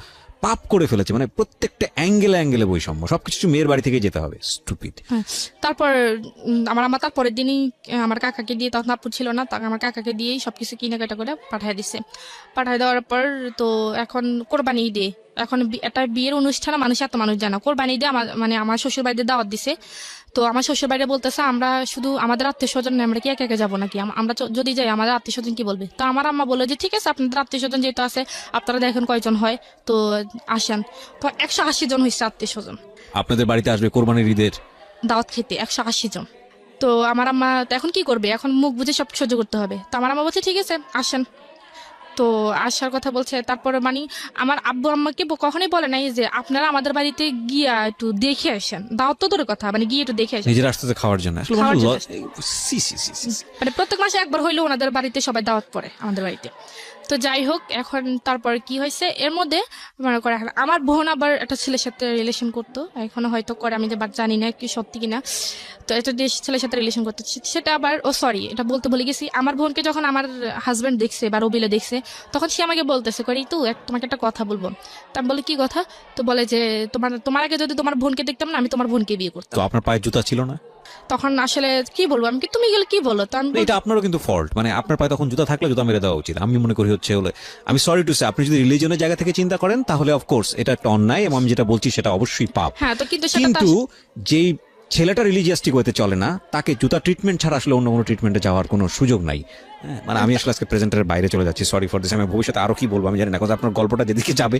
পাপ করে ফেলেছে, মানে প্রত্যেকটা অ্যাঙ্গেলে বৈষম্য, সবকিছু মেয়ের বাড়ি থেকে যেতে হবে। স্টুপিড। হ্যাঁ, তারপর আমার আম্মা তারপরের দিনই আমার কাকাকে দিয়ে, তখন আপু ছিল না, তখন আমার কাকাকে দিয়েই সবকিছু কেনাকাটা করে পাঠিয়ে দিছে। পাঠিয়ে দেওয়ার পর তো এখন কোরবানি ঈদে, এখন একটা বিয়ের অনুষ্ঠানে মানুষ এত মানুষ যায় না, কোরবানি ঈদে আমার শ্বশুর বাড়িতে দাওয়াত দিছে। তো আমার শ্বশুর বাড়িতে বলতেছে আমরা শুধু আমাদের আত্মীয় স্বজন, আমরা কি একা একা যাবো নাকি, আমরা যদি যাই আমাদের আত্মীয় স্বজন কি বলবে। তো আমার আম্মা বললো যে ঠিক আছে, আপনাদের আত্মীয় স্বজন যেহেতু আছে, আপনারা দেখেন কয়জন হয়, তো আসেন। তো 180 জন হয়েছে আত্মীয় স্বজন আপনাদের বাড়িতে আসবে কোরবানির ঈদের দাওয়াত খেতে, 180 জন। তো আমার আম্মা তো এখন কি করবে, এখন মুখ বুঝে সব সহ্য করতে হবে। তো আমার আম্মা বলছে ঠিক আছে আসেন। তো আসার কথা বলছে, তারপরে মানে আমার আব্বু আম্মাকে কখনোই বলে নাই যে আপনারা আমাদের বাড়িতে গিয়া একটু দেখে আসেন, দাওয়াত তো দূরের কথা, মানে গিয়ে একটু দেখে আসেন, নিজের আসতে খাওয়ার জন্য। আসলে খাওয়ার মানুষ জন্য। সি সি সি সি। মানে প্রত্যেক মাসে একবার হইলেও ওনাদের বাড়িতে সবাই দাওয়াত পড়ে আমাদের বাড়িতে। তো যাই হোক, এখন তারপর কি হয়েছে এর মধ্যে মনে করে আমার বোন আবার একটা ছেলের সাথে রিলেশন করতো, এখনো হয়তো করে, আমি যে জানি না কি সত্যি কিনা। তো একটা ছেলের সাথে রিলেশন করতো, সেটা আবার সরি এটা বলতে ভুলে গেছি, আমার বোনকে যখন আমার হাজবেন্ড দেখছে বা রবিলে দেখছে, তখন সে আমাকে বলতেছে করি তো তোমাকে একটা কথা বলবো। তা আমি বলি কি কথা। তো বলে যে তোমার আগে যদি তোমার বোনকে দেখতাম না, আমি তোমার বোনকে বিয়ে করতাম। তো আপনার পায়ে জুতা ছিল না? তখন আসলে কি বলবো, আমি কি তুমি গেলে কি বলো, তো আমি এটা আপনারও কিন্তু ফল্ট, মানে আপনার পায়ে তখন জুতা থাকলে জুতা মেরে দেওয়া উচিত। আমি মনে করি হচ্ছে হলে, আমি সরি টু সে, আপনি যদি রিলিজনের জায়গা থেকে চিন্তা করেন তাহলে অফকোর্স এটা একটা অন্যায়, এবং আমি যেটা বলছি সেটা অবশ্যই পাপ। হ্যাঁ, তো কিন্তু সেটা কিন্তু যেই ছেলেটা রিলিজিয়াসটিক ওয়েতে চলে না, তাকে জুতা ট্রিটমেন্ট ছাড়া আসলে অন্য কোনো ট্রিটমেন্টে যাওয়ার কোনো সুযোগ নাই। হ্যাঁ, মানে আমি আসলে আজকে প্রেজেন্টারের বাইরে চলে যাচ্ছি, সরি ফর দিস। আমি ভবিষ্যতে আরো কি বলবো আমি জানি না, কারণ আপনার গল্পটা যেদিকে যাবে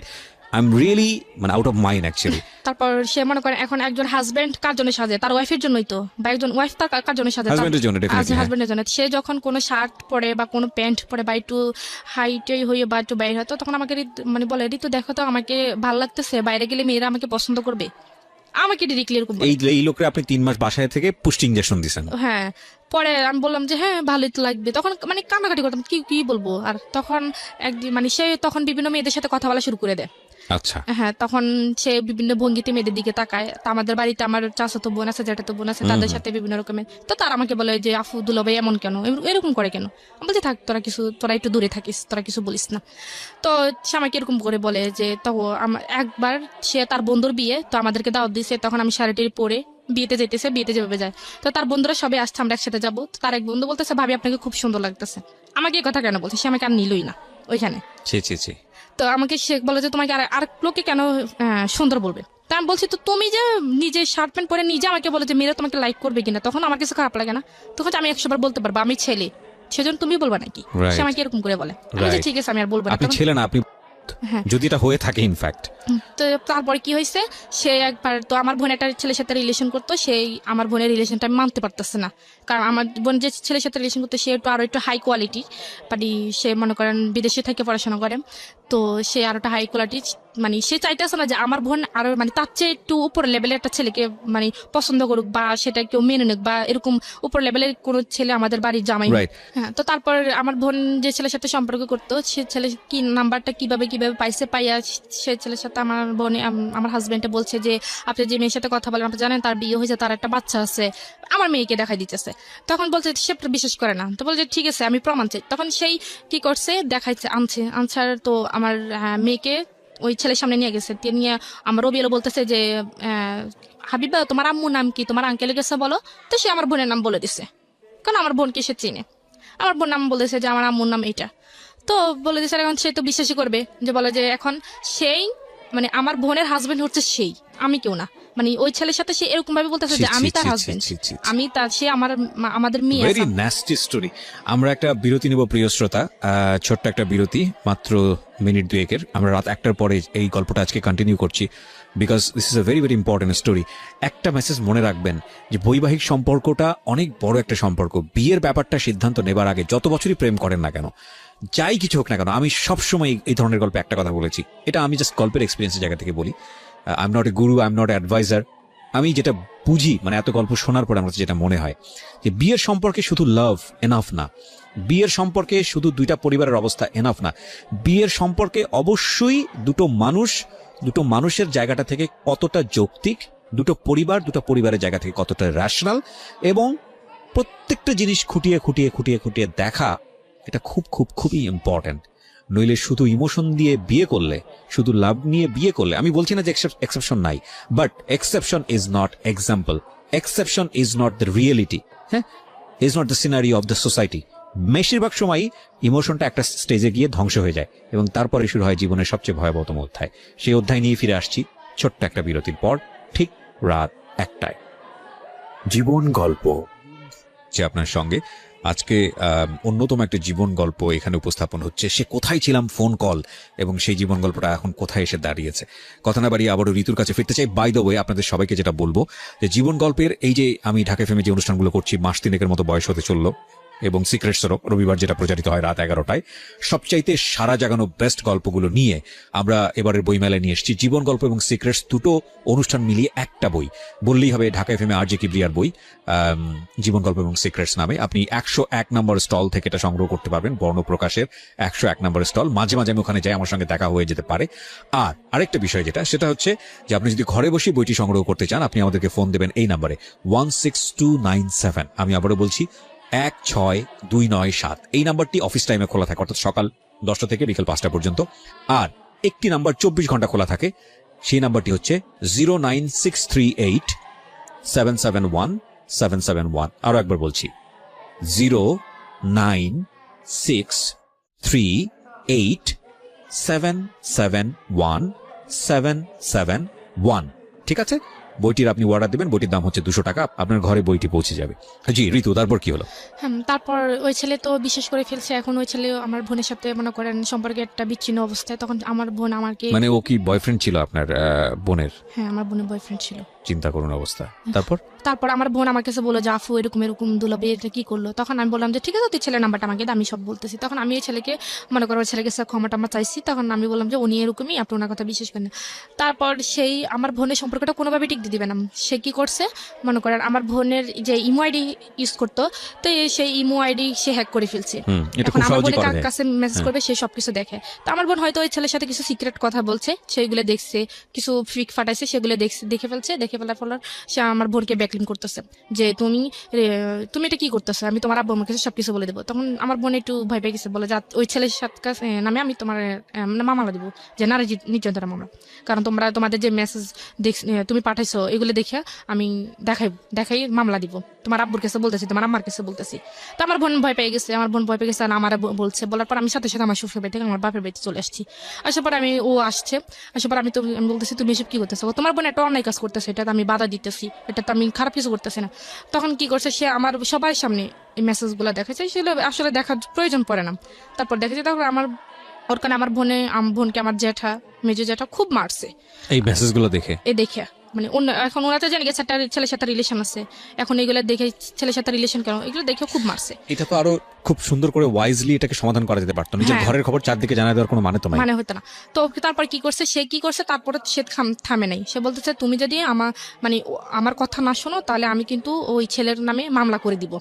আই এম রিয়েলি মানে আউট অফ মাইন্ড অ্যাকচুয়ালি। তারপর সে মনে করে এখন একজন হাজবেন্ড কার জন্য সাজে, তার ওয়াইফের জন্যই তো, বা একজন ওয়াইফ তার কার জন্য সাজে, হাজবেন্ডের জন্য definitely, হ্যাঁ। হাজবেন্ডের জন্য। সে যখন কোনো শার্ট পরে বা কোনো প্যান্ট পরে বা একটু হাইটাই হয়ে বা একটু বাইরে হয়, তো তখন আমাকে মানে বলে ঋতু দেখো তো আমাকে ভালো লাগতেছে, বাইরে গেলে মেয়েরা আমাকে পছন্দ করবে, আমাকে ডিরেক্টলি এরকম বলে। এই লোকরে আপনি 3 মাস বাসায় থেকে পুষ্টি ইনজেকশন দিয়েছেন। হ্যাঁ, পরে আমি বললাম যে হ্যাঁ ভালোই তো লাগবে, তখন মানে কান্নাকাটি করতাম, কি কি বলবো। আর তখন একদিন মানে সে তখন বিভিন্ন মেয়েদের সাথে কথা বলা শুরু করে দেয়। আচ্ছা, হ্যাঁ, তখন সে বিভিন্ন ভঙ্গিতে মেয়েদের দিকে তাকায়। তা আমাদের বাড়িতে আমার চাচাতো বোন আছে, জ্যাঠাতো বোন আছে, তাদের সাথে বিভিন্ন রকমের, তো তারা আমাকে বলে যে আফু দুলাভাই এমন কেন, এরকম করে কেন। আমি বলছি থাক তোরা একটু দূরে থাকিস, তোরা কিছু বলিস না। তো সে আমাকে এরকম করে বলে যে তো একবার সে তার বন্ধুর বিয়ে, তো আমাদেরকে দাওয়াত দিয়েছে, তখন আমি শাড়িটি পরে বিয়েতে যেভাবে যায়, তো তার বন্ধুরা সবাই আসছে, আমরা একসাথে যাবো। তো তার এক বন্ধু বলতেছে ভাবি আপনাকে খুব সুন্দর লাগতেছে। আমাকে এই কথা কেন বলছে, সে আমাকে আর নিলই না ওইখানে। ছি। তো আমাকে সে বলে যে তোমাকে আর লোকে কেন সুন্দর বলবে। তা আমি বলছি তো তুমি যে নিজে শার্ট প্যান্ট পরে নিজে আমাকে বলে যে মেয়েরা তোমাকে লাইক করবে কিনা, তখন আমার কাছে খারাপ লাগে না? তখন আমি 100 বার বলতে পারবো আমি ছেলে, সেজন্য তুমি বলবা নাকি? Right. সে আমাকে এরকম করে বলে। আমি বলছি, ঠিক আছে আমি আর বলবো না। আপনি ছিলেন আপনি, হ্যাঁ। যদি এটা হয়ে থাকে ইনফ্যাক্ট। তো তারপরে কি হয়েছে, সে একবার তো আমার বোন একটা ছেলের সাথে রিলেশন করতো, সেই আমার বোনের রিলেশনটা আমি মানতে পারতেছে না, কারণ আমার বোন যে ছেলের সাথে রিলেশন করতো সে আরো একটু হাই কোয়ালিটি, মানে সে মনে করেন বিদেশে থেকে পড়াশোনা করে, তো সে আরো একটা হাই কোয়ালিটি। মানে সে চাইতেছে না যে আমার বোন আরো মানে তার চেয়ে একটু উপর লেভেলের একটা ছেলেকে মানে পছন্দ করুক বা সেটা কেউ মেনে নিক বা এরকম উপর লেভেলের কোনো ছেলে আমাদের বাড়ির জামাই হোক। Right. হ্যাঁ, তো তারপর আমার বোন যে ছেলের সাথে সম্পর্ক করতো সে ছেলে কি নাম্বারটা কিভাবে পাইছে, পাইয়া সে ছেলের সাথে আমার বোন আমার হাজবেন্ডে বলছে যে আপনি যে মেয়ের সাথে কথা বলেন আপনি জানেন তার বিয়ে হয়েছে, তার একটা বাচ্চা আছে, আমার মেয়েকে দেখাই দিতেছে। তখন বলছে সে বিশ্বাস করে না, তো বলছে ঠিক আছে আমি প্রমাণ চাই। তখন সেই কি করছে দেখাইছে, আনসার তো আমার মেয়েকে ওই ছেলের সামনে নিয়ে গেছে, নিয়ে আমার রবি এলো বলতেছে যে হাবিবা তোমার আম্মুর নাম কি, তোমার আঙ্কেলে গেছে বলো। তো সে আমার বোনের নাম বলে দিছে, কারণ আমার বোনকে সে চিনে। আমার বোন নাম বলেছে যে আমার আম্মুর নাম এইটা, তো বলে দিছে। এখন সে তো বিশ্বাসই করবে, যে বলে যে এখন সেই মানে আমার বোনের হাজবেন্ড হচ্ছে সেই, আমি কেউ না। মানে ওই ছেলের সাথে সে এরকম ভাবে বলতেছে যে আমি তার হাজবেন্ড, আমি তার, সে আমাদের মেয়ে। Very nasty story. আমরা একটা বিরতি নেব প্রিয় শ্রোতা, ছোট্ট একটা বিরতি, মাত্র মিনিট দুয়েকের। আমরা রাত 1টার পরে এই গল্পটা আজকে কন্টিনিউ করছি, because this is a very very important story. একটা মেসেজ মনে রাখবেন যে বৈবাহিক সম্পর্কটা অনেক বড় একটা সম্পর্ক। বিয়ের ব্যাপারটা সিদ্ধান্ত নেবার আগে যত বছরই প্রেম করেন না কেন, যাই কিছু হোক না কেন, আমি সবসময় এই ধরনের গল্পে একটা কথা বলেছি, এটা আমি জাস্ট গল্পের এক্সপিরিয়েন্সের জায়গা থেকে বলি। I am not a guru, I am not a advisor. আমি যেটা বুঝি, মানে এত গল্প শোনার পরে আমার যেটা মনে হয় যে বিয়ের সম্পর্কে শুধু লাভ এনাফ না, বিয়ের সম্পর্কে শুধু দুইটা পরিবারের অবস্থা এনাফ না। বিয়ের সম্পর্কে অবশ্যই দুটো মানুষের জায়গাটা থেকে কতটা যৌক্তিক, দুটো পরিবারের জায়গা থেকে কতটা রেশনাল, এবং প্রত্যেকটা জিনিস খুঁটিয়ে খুঁটিয়ে খুঁটিয়ে খুঁটিয়ে দেখা, এটা খুব খুব খুবই ইম্পর্টেন্ট। নইলে শুধু ইমোশন দিয়ে বিয়ে করলে, শুধু লাভ নিয়ে বিয়ে করলে, আমি বলছি না যে এক্সেপশন নাই, but exception is not example, exception is not the reality, হ্যাঁ, is not the scenery of the society. বেশিরভাগ সময়ই ইমোশনটা একটা স্টেজে গিয়ে ধ্বংস হয়ে যায়, এবং তারপরে শুরু হয় জীবনের সবচেয়ে ভয়াবহতম অধ্যায়। সেই অধ্যায় নিয়ে ফিরে আসছি ছোট্ট একটা বিরতির পর, ঠিক রাত 1টায়। জীবন গল্প। যে আপনার সঙ্গে আজকে অন্যতম একটা জীবন গল্প এখানে উপস্থাপন হচ্ছে। সে কোথায় ছিলাম ফোন কল, এবং সেই জীবন গল্পটা এখন কোথায় এসে দাঁড়িয়েছে। কথা না বাড়িয়ে আবারও ঋতুর কাছে ফিরতে চাই। বাই দ্য ওয়ে, আপনাদের সবাইকে যেটা বলবো যে জীবন গল্পের এই যে আমি ঢাকা এফএমে যে অনুষ্ঠানগুলো করছি, মাস 3 বয়স হতে চললো, এবং সিক্রেটসেরও রবিবার যেটা প্রচারিত হয় রাত 11টায়, সবচাইতে সারা জাগানো বেস্ট গল্পগুলো নিয়ে আমরা এবারের বইমেলায় নিয়ে এসেছি। জীবন গল্প এবং সিক্রেটস দুটো অনুষ্ঠান মিলিয়ে একটা বই বললেই হবে, ঢাকা এফএমে আর জে কিবরিয়ার বই, জীবন গল্প এবং সিক্রেটস নামে। আপনি 101 নম্বর স্টল থেকে এটা সংগ্রহ করতে পারবেন, বর্ণপ্রকাশের 101 নম্বর স্টল। মাঝে মাঝে আমি ওখানে যাই, আমার সঙ্গে দেখা হয়ে যেতে পারে। আর আরেকটা বিষয় সেটা হচ্ছে যে আপনি যদি ঘরে বসে বইটি সংগ্রহ করতে চান, আপনি আমাদেরকে ফোন দেবেন এই নাম্বারে 16297। আমি আবারও বলছি 16297। এই নাম্বারটি অফিস টাইমে খোলা থাকে, অর্থাৎ সকাল 10টা থেকে বিকেল 5টা পর্যন্ত। আর একটি নাম্বার 24 ঘন্টা খোলা থাকে, সেই নাম্বারটি হচ্ছে 09638771771। আরো একবার বলছি 09638771771। ঠিক আছে, বইটির আপনি অর্ডার দেবেন, বইটির দাম হচ্ছে 200 টাকা, আপনার ঘরে বইটি পৌঁছে যাবে। জি ঋতু, তারপর কি হলো? হ্যাঁ, তারপর ওই ছেলে তো বিশ্বাস করে ফেলছে। এখন ওই ছেলে আমার বোনের সাথে মনে করেন সম্পর্কে একটা বিচ্ছিন্ন অবস্থায়। তখন আমার বোন আমাকে, মানে ও কি বয়ফ্রেন্ড ছিল আপনার বোনের? হ্যাঁ আমার বোনের বয়ফ্রেন্ড ছিল। চিন্তা করুন অবস্থা। তারপর আমার বোন আমার কাছে বললো যে আফু এরকম এরকম দুলাবে এটা কি করলো। তখন আমি বললাম যে ঠিক আছে তুই ছেলের নাম্বারটা আমাকে দে, আমি সব বলতেছি। তখন আমি এই ছেলেকে মনে করো ছেলেকে ক্ষমাটা আমার চাইছি। তখন আমি বললাম যে উনি এরকমই, আপনি ওনার কথা বিশ্বাস করেন না। তারপর সেই আমার বোনের সম্পর্কটা কোনোভাবে টিকতে দিবে না। সে কি করছে মনে করেন, আমার বোনের যে ইমো আইডি ইউজ করতো, তো সেই ইমো আইডি সে হ্যাক করে ফেলছে। এখন আমার বোনের কাছে মেসেজ করবে, সে সবকিছু দেখে। তো আমার বোন হয়তো ওই ছেলের সাথে কিছু সিক্রেট কথা বলছে, সেইগুলো দেখছে, কিছু ফিক ফাটাইছে, সেগুলো দেখে ফেলছে। দেখে ফেলার ফলে সে আমার বোনকে ব্যাকলিং করতেছে যে তুমি এটা কি করতেছো, আমি তোমার আব্বু আমার কাছে সবকিছু বলে দেবো। তখন আমার বোন একটু ভয় পেয়ে গেছে, বলে যে ওই ছেলের সাথে নামে আমি তোমার মামলা দিব, যে নারী নির্যাতনের মামলা। কারণ তোমাদের যে মেসেজ তুমি পাঠাইছো এগুলো দেখে আমি দেখাই মামলা দিব, তোমার আব্বুর কাছে বলতেছি, তোমার আম্মার কাছে বলতেছি। তো আমার বোন ভয় পেয়ে গেছে, আর আমার বলছে। বলার পর আমি সাথে সাথে আমার শ্বশুর বাড়ি থেকে আমার বাপের বাড়িতে চলে আসছি। আসার পর আমি বলতেছি তুমি এসব কি করতেছো, তোমার বোন একটা অন্যায় কাজ করতেছে, এটা আমি বাধা দিতেছি, এটা তো আমি খারাপ কিছু করতেছি না। তখন কি করছে, সে আমার সবার সামনে এই মেসেজগুলো দেখাচ্ছে, সেগুলো আসলে দেখার প্রয়োজন পড়ে না। তারপর দেখেছি, তারপর ওর কারণে আমার বোনকে আমার মেজো জ্যাঠা খুব মারছে এই মেসেজগুলো দেখে। মানে অন্য এখন ওরা তো জানে গেছে একটা ছেলের সাথে রিলেশন আছে, এখন এগুলো দেখে ছেলের সাথে রিলেশন কেন, এগুলো দেখে খুব মারছে। এটা তো আরো খুব সুন্দর করে ওয়াইজলি এটাকে সমাধান করা যেতে পারতো, নিজের হ্যাঁ। ঘরের খবর চারদিকে জানাই দেওয়ার কোনো মানে তো নাই। মানে হতো না। তো তারপর কি করছে, সে কি করছে, তারপরে সে থামে নাই, সে বলতেছে তুমি যদি আমার কথা না শোনো তাহলে আমি কিন্তু ওই ছেলের নামে মামলা করে দিব,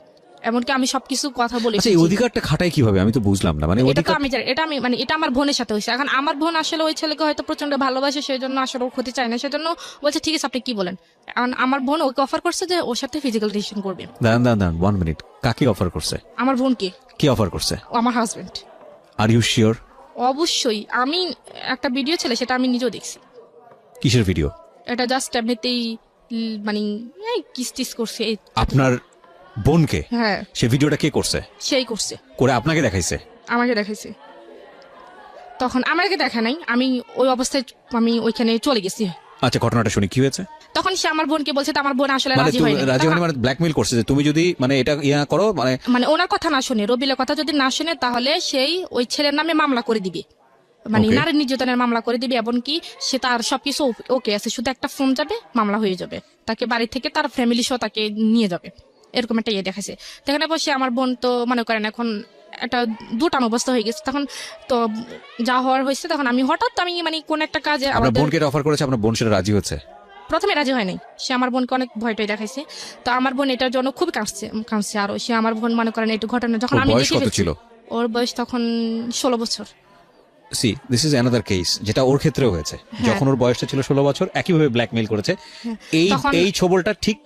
এমনকি আমি সবকিছু কথা বলে আচ্ছা, এই ফেলছি। অধিকারটা খাটাই কিভাবে আমি তো বুঝলাম না, মানে এটা তো অধিকার আমি জানি, এটা আমি এটা আমার বোনের সাথে হয়েছে। এখন আমার বোন আসলে ওই ছেলেকে হয়তো প্রচন্ড ভালোবাসে, সেই জন্য আসলে ও ক্ষতি চায় না, সেজন্য বলছে ঠিক আছে আপনি কি বলেন। এখন আমার বোন ওকে অফার করছে যে ওর সাথে ফিজিক্যাল রিলেশন করবে। দাঁড়ান 1 মিনিট, কাকে অফার করছে? আমার বোনকে। কি অফার করছে? ও আমার হাজবেন্ড। Are you sure? অবশ্যই, আমি একটা ভিডিও ছিল সেটা আমি নিজেও দেখছি। কিসের ভিডিও? এটা জাস্ট এমনিতেই মানে কিস টিস করছে আপনার বোনকে? হ্যাঁ, সে ভিডিওটা কে করছে? সেই করছে, করে আপনাকে দেখাইছে? আমাকে দেখাইছে। তখন আমাকে দেখা নাই, আমি ওই অবস্থায় আমি ওইখানে চলে গেছি। আচ্ছা, ঘটনাটা শুনি, কি হয়েছে? তখন সে আমার বোনকে বলছে, তো আমার বোন আসলে মানে রাজি হয়নি। রাজি হয়নি মানে ব্ল্যাকমেইল করছে যে তুমি যদি মানে এটা ইয়া করো, মানে মানে ওনার কথা না শুনে, রবিলের কথা যদি না শুনে তাহলে সেই ওই ছেলের নামে মামলা করে দিবে, মানে Okay. নারী নির্যাতনের মামলা করে দিবে, এমনকি সে তার সবকিছু ওকে আছে, শুধু একটা ফোন যাবে মামলা হয়ে যাবে, তাকে বাড়ি থেকে তার ফ্যামিলি সহ তাকে নিয়ে যাবে, এরকম একটা ইয়ে দেখাচ্ছে। সেখানে বসে আমার বোন তো মনে করেন এখন একটা দুটান অবস্থা হয়ে গেছে। তখন তো যা হওয়ার হয়েছে, তখন আমি হঠাৎ মানে কোন একটা কাজে আপনার আমাদের বোনকে অফার করেছে, আপনার বোন সেটা রাজি হচ্ছে? প্রথমে রাজি হয় নাই, সে আমার বোনকে অনেক ভয়টাই দেখাইছে। তো আমার বোন এটার জন্য খুব কাঁদছে আর সে আমার বোন মনে করেন একটু ঘটনা যখন ওর আমি বয়স দেখে কত ফেলছি, ছিল? ওর বয়স তখন 16 বছর। C this is another case, যেটা ওর ক্ষেত্রেও হয়েছে। যখন ওর বয়সটা ছিল 16 বছর, একইভাবে ব্ল্যাকমেইল করেছে। এই তখন- এই ছবলটা ঠিক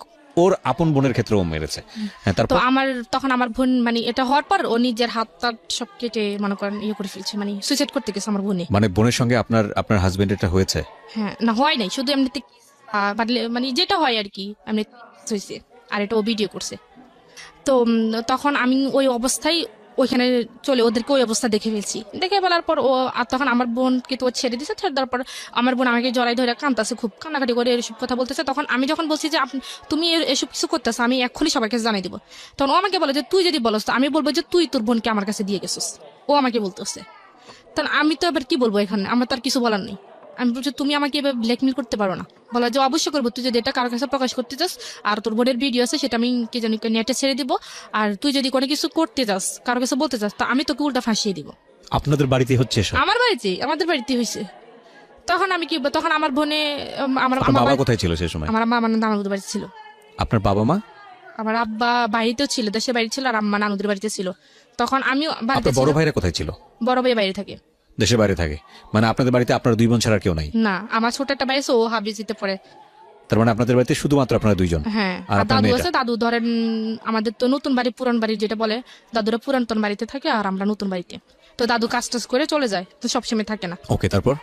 ওর আপন বোনের ক্ষেত্রেও মেরেছে। হ্যাঁ, তো তারপর? তখন আমার বোন মানে এটা হওয়ার পর ও নিজের হাত টাত সব কেটে মনে করেন ইয়ে করে ফেলছে, মানে সুইসাইড করতে গেছে আমার বোনে। মানে বোনের সঙ্গে আপনার হাজবেন্ড এটা হয়েছে? হ্যাঁ, না হয় নাই, শুধু এমনিতে মানে যেটা হয় আর কি এমনি হয়েছে, আর এটা ও ভিডিও করছে। তো তখন আমি ওই অবস্থায় ওইখানে চলে ওদেরকে ওই অবস্থা দেখে ফেলছি, দেখে ফেলার পর ও আর তখন আমার বোনকে তো ছেড়ে দিছে, ছেড়ে দেওয়ার পর আমার বোন আমাকে জড়াই ধরে কাঁদতেছে, খুব কান্নাকাটি করে এসব কথা বলতেছে। তখন আমি যখন বলছি যে তুমি এসব কিছু করতেছো, আমি এক্ষুনি সবাইকে জানাই দিব, তখন ও আমাকে বলে যে তুই যদি বলস তো আমি বলবো যে তুই তোর বোনকে আমার কাছে দিয়ে গেছিস, ও আমাকে বলতেছে। তখন আমি তো এবার কি বলবো, এখানে আমার তো আর কিছু বলার নেই। আমি বলছি তুমি আমাকে এবার ব্ল্যাকমেল করতে পারো না, বলা যে অবশ্যই করবো, তুই যদি এটা কারোর কাছে প্রকাশ করতে চাস, আর তোর বোনের ভিডিও আছে সেটা আমি কি জানি নেটে ছেড়ে দিব, আর তুই যদি কোনো কিছু করতে চাস, কারোর কাছে বলতে চাস, তা আমি তোকে উল্টা ফাঁসিয়ে দিব। আপনাদের বাড়িতে হচ্ছে এসব? আমাদের বাড়িতে হয়েছে। তখন আমি কি, তখন আমার বোনে আমার আপনার বাবা কোথায় ছিল সেই সময়? আমার আম্মা আমার নানুদের বাড়িতে ছিল, আপনার বাবা মা? আমার আব্বা বাড়িতেও ছিল, দেশের বাড়ি ছিল, আর আম্মা নানুদের বাড়িতে ছিল। তখন আমিও বাড়িতে আপনার বড় ছিলাম। ভাইরা কোথায় ছিল? বড় ভাই বাইরে থাকে। দেশের বাইরে থাকে? মানে আপনাদের বাড়িতে আপনার দুই বোন ছাড়া আর কেউ নাই? না, আমার ছোট একটা ভাই আছে, ও হাবিজিতে পড়ে। তার মানে আপনাদের বাড়িতে শুধুমাত্র আপনারা দুইজন? হ্যাঁ, আর আর আপনার দাদু মেয়েটা? আছে, দাদু ধরেন আমাদের তো নতুন বাড়ি পুরান বাড়ি যেটা বলে, দাদুরা পুরাতন বাড়িতে থাকে আর আমরা নতুন বাড়িতে। তো দাদু কাজ টাজ করে চলে যায়, তো সবসময় থাকে না। ওকে, তারপর?